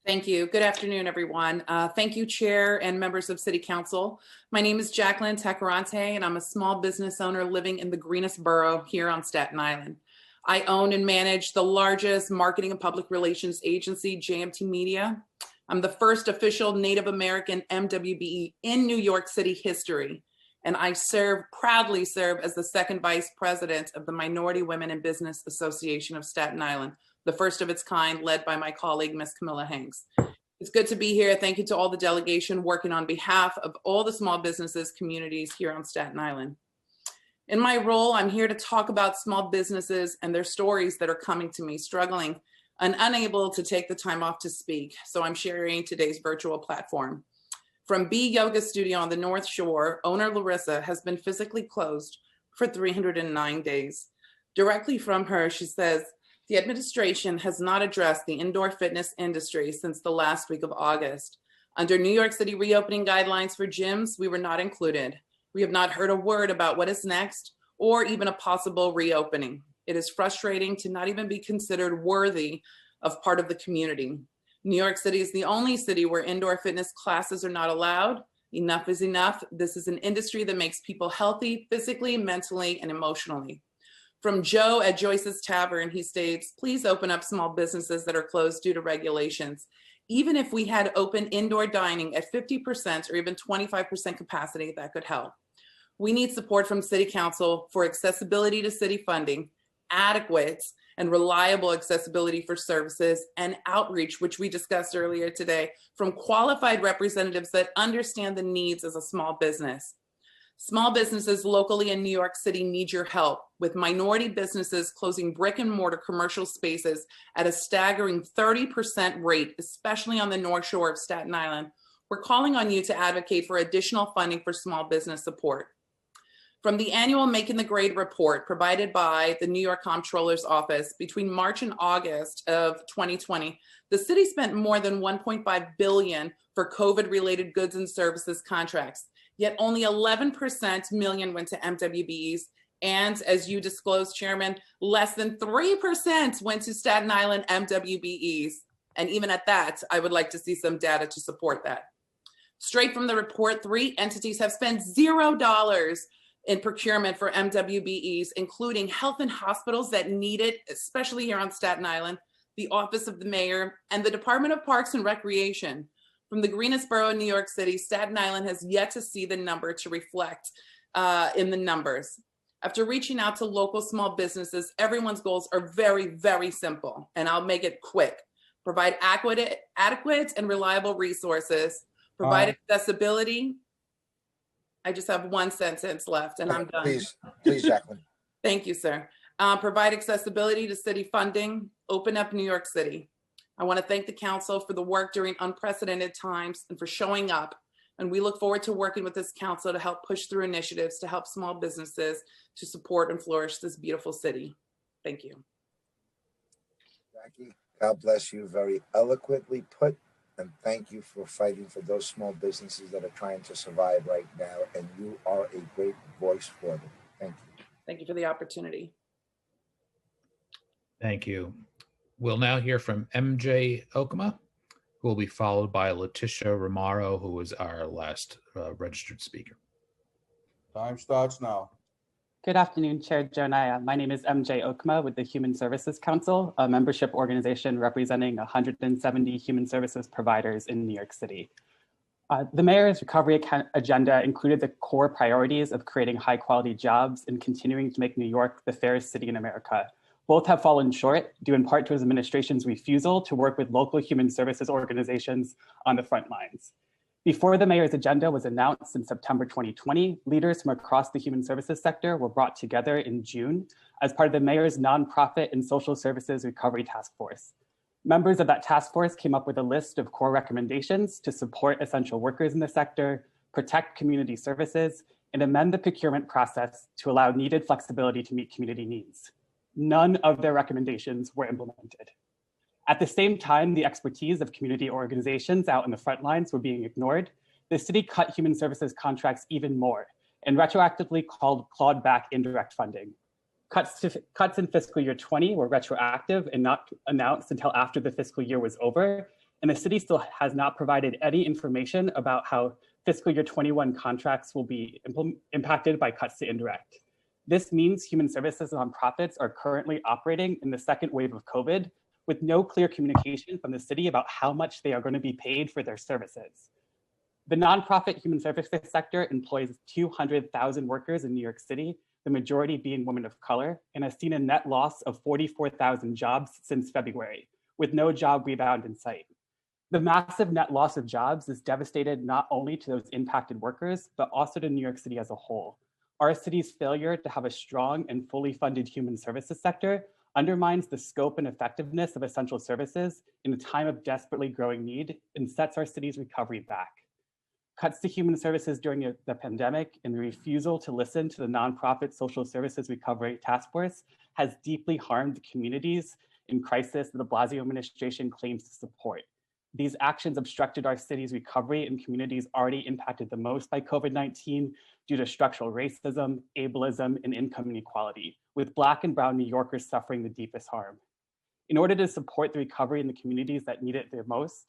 Thank you. Good afternoon, everyone. Thank you, Chair and members of City Council. My name is Jacqueline Tacarante, and I'm a small business owner living in the greenest borough here on Staten Island. I own and manage the largest marketing and public relations agency, JMT Media. I'm the first official Native American MWBE in New York City history, and I proudly serve as the second vice president of the Minority Women in Business Association of Staten Island, the first of its kind, led by my colleague, Ms. Camilla Hanks. It's good to be here. Thank you to all the delegation working on behalf of all the small businesses communities here on Staten Island. In my role, I'm here to talk about small businesses and their stories that are coming to me, struggling and unable to take the time off to speak. So I'm sharing today's virtual platform. From B Yoga Studio on the North Shore, owner Larissa has been physically closed for 309 days. Directly from her, she says, the administration has not addressed the indoor fitness industry since the last week of August. Under New York City reopening guidelines for gyms, we were not included. We have not heard a word about what is next or even a possible reopening. It is frustrating to not even be considered worthy of part of the community. New York City is the only city where indoor fitness classes are not allowed. Enough is enough. This is an industry that makes people healthy physically, mentally, and emotionally. From Joe at Joyce's Tavern, he states, please open up small businesses that are closed due to regulations. Even if we had open indoor dining at 50% or even 25% capacity, that could help. We need support from City Council for accessibility to city funding, adequate and reliable accessibility for services, and outreach, which we discussed earlier today, from qualified representatives that understand the needs as a small business. Small businesses locally in New York City need your help, with minority businesses closing brick and mortar commercial spaces at a staggering 30% rate, especially on the North Shore of Staten Island. We're calling on you to advocate for additional funding for small business support. From the annual Making the Grade report provided by the New York Comptroller's Office, between March and August of 2020, the city spent more than $1.5 billion for COVID-related goods and services contracts, yet only 11% million went to MWBEs, and as you disclosed, Chairman, less than 3% went to Staten Island MWBEs. And even at that, I would like to see some data to support that. Straight from the report, 3 entities have spent $0 in procurement for MWBEs, including health and hospitals that need it, especially here on Staten Island, the Office of the Mayor, and the Department of Parks and Recreation. From the greenest borough in New York City, Staten Island has yet to see the number to reflect in the numbers. After reaching out to local small businesses, everyone's goals are very, very simple, and I'll make it quick. Provide adequate and reliable resources, provide accessibility. I just have one sentence left and I'm done. Please, Jacqueline. Thank you, sir. Provide accessibility to city funding, open up New York City. I want to thank the council for the work during unprecedented times and for showing up. And we look forward to working with this council to help push through initiatives to help small businesses to support and flourish this beautiful city. Thank you. Jackie, God bless you. Very eloquently put. And thank you for fighting for those small businesses that are trying to survive right now. And you are a great voice for them. Thank you. Thank you for the opportunity. Thank you. We'll now hear from MJ Okuma, who will be followed by Letitia Romaro, who was our last registered speaker. Time starts now. Good afternoon, Chair Jonaya. My name is MJ Okuma with the Human Services Council, a membership organization representing 170 human services providers in New York City. The mayor's recovery agenda included the core priorities of creating high quality jobs and continuing to make New York the fairest city in America. Both have fallen short, due in part to his administration's refusal to work with local human services organizations on the front lines. Before the mayor's agenda was announced in September 2020, leaders from across the human services sector were brought together in June as part of the mayor's nonprofit and social services recovery task force. Members of that task force came up with a list of core recommendations to support essential workers in the sector, protect community services, and amend the procurement process to allow needed flexibility to meet community needs. None of their recommendations were implemented. At the same time, the expertise of community organizations out in the front lines were being ignored. The city cut human services contracts even more and retroactively clawed back indirect funding. Cuts in fiscal year 20 were retroactive and not announced until after the fiscal year was over. And the city still has not provided any information about how fiscal year 21 contracts will be impacted by cuts to indirect. This means human services nonprofits are currently operating in the second wave of COVID with no clear communication from the city about how much they are going to be paid for their services. The nonprofit human services sector employs 200,000 workers in New York City, the majority being women of color, and has seen a net loss of 44,000 jobs since February, with no job rebound in sight. The massive net loss of jobs is devastated not only to those impacted workers, but also to New York City as a whole. Our city's failure to have a strong and fully funded human services sector undermines the scope and effectiveness of essential services in a time of desperately growing need and sets our city's recovery back. Cuts to human services during the pandemic and the refusal to listen to the nonprofit social services recovery task force has deeply harmed the communities in crisis that the Blasio administration claims to support. These actions obstructed our city's recovery in communities already impacted the most by COVID-19 due to structural racism, ableism, and income inequality, with Black and Brown New Yorkers suffering the deepest harm. In order to support the recovery in the communities that need it the most,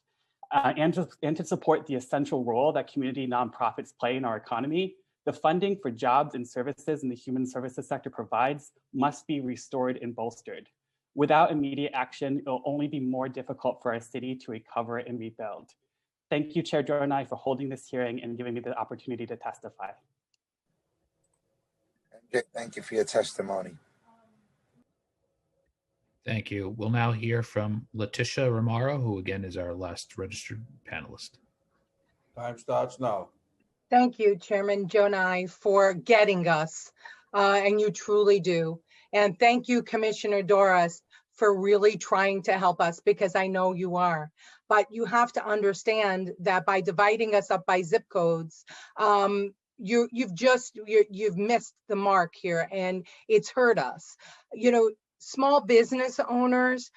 and to support the essential role that community nonprofits play in our economy, the funding for jobs and services in the human services sector provides must be restored and bolstered. Without immediate action, it will only be more difficult for our city to recover and rebuild. Thank you, Chair Dronai, for holding this hearing and giving me the opportunity to testify. Thank you for your testimony. Thank you. We'll now hear from Letitia Romaro, who again is our last registered panelist. Time starts now. Thank you, Chairman Jonai, for getting us, and you truly do. And thank you, Commissioner Doris, for really trying to help us, because I know you are. But you have to understand that by dividing us up by zip codes, you've missed the mark here, and it's hurt us. You know, small business owners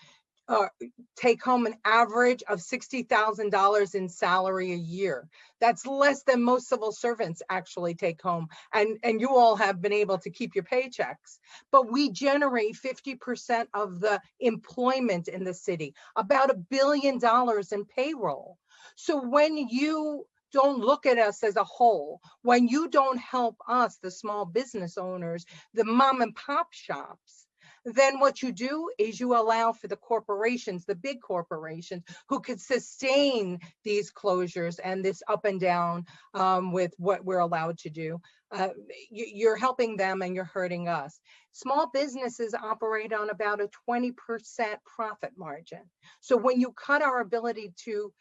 take home an average of $60,000 in salary a year. That's less than most civil servants actually take home. And you all have been able to keep your paychecks. But we generate 50% of the employment in the city, about $1 billion in payroll. So when you don't look at us as a whole, when you don't help us, the small business owners, the mom and pop shops, then what you do is you allow for the corporations, the big corporations, who could sustain these closures and this up and down with what we're allowed to do. You're helping them and you're hurting us. Small businesses operate on about a 20% profit margin. So when you cut our ability to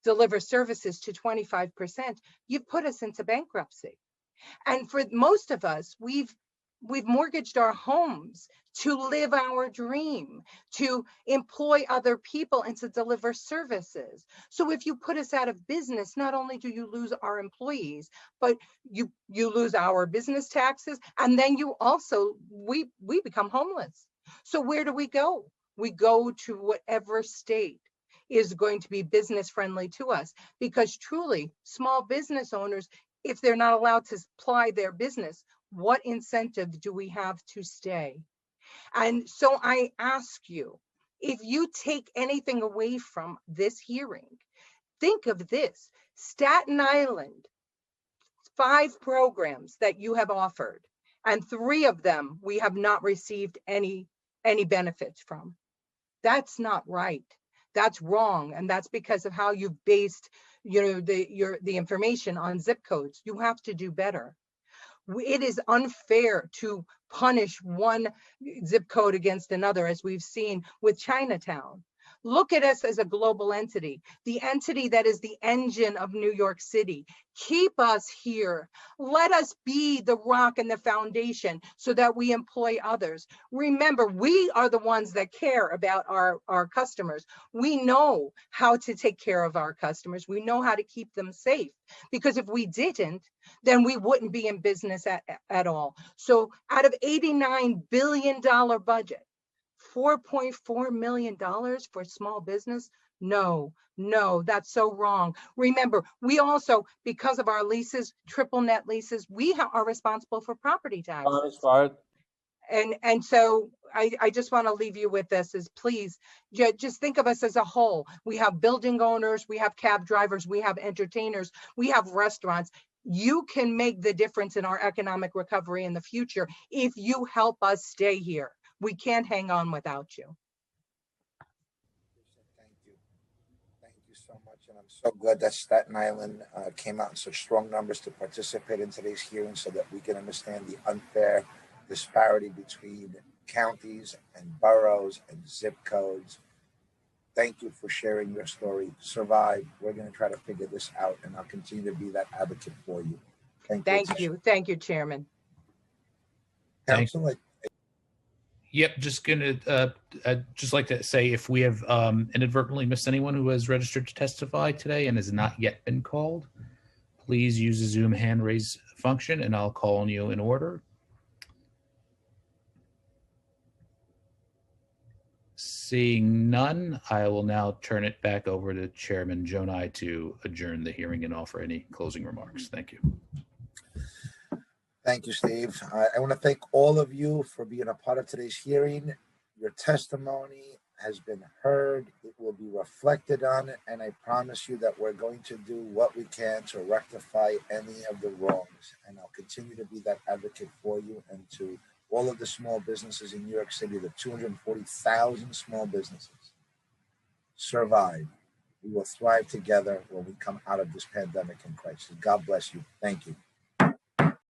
deliver services to 25%, you've put us into bankruptcy. And for most of us, we've mortgaged our homes to live our dream, to employ other people and to deliver services. So if you put us out of business, not only do you lose our employees, but you lose our business taxes, and then you also, we become homeless. So where do we go? We go to whatever state is going to be business friendly to us, because truly small business owners, if they're not allowed to ply their business, what incentive do we have to stay? And so I ask you, if you take anything away from this hearing, think of this: Staten Island, 5 programs that you have offered, and 3 of them we have not received any benefits from. That's not right. That's wrong, and that's because of how you've based, the information on zip codes. You have to do better. It is unfair to punish one zip code against another, as we've seen with Chinatown. Look at us as a global entity, the entity that is the engine of New York City. Keep us here. Let us be the rock and the foundation so that we employ others. Remember, we are the ones that care about our customers. We know how to take care of our customers. We know how to keep them safe, because if we didn't, then we wouldn't be in business at all. So out of $89 billion budget, $4.4 million for small business? No, that's so wrong. Remember, we also, because of our leases, triple net leases, we are responsible for property taxes. And so I just want to leave you with this is please just think of us as a whole. We have building owners, we have cab drivers, we have entertainers, we have restaurants. You can make the difference in our economic recovery in the future if you help us stay here. We can't hang on without you. Thank you. Thank you so much. And I'm so glad that Staten Island came out in such strong numbers to participate in today's hearing so that we can understand the unfair disparity between counties and boroughs and zip codes. Thank you for sharing your story. Survive. We're going to try to figure this out, and I'll continue to be that advocate for you. Thank you. Thank you, Chairman. Council, Yep, just gonna I'd just like to say if we have inadvertently missed anyone who has registered to testify today and has not yet been called, please use the Zoom hand raise function and I'll call on you in order. Seeing none, I will now turn it back over to Chairman Jonai to adjourn the hearing and offer any closing remarks. Thank you. thank you, Steve. I want to thank all of you for being a part of today's hearing. Your testimony has been heard. It will be reflected on, and I promise you that we're going to do what we can to rectify any of the wrongs. And I'll continue to be that advocate for you and to all of the small businesses in New York City, the 240,000 small businesses. Survive. We will thrive together when we come out of this pandemic and crisis. God bless you. Thank you.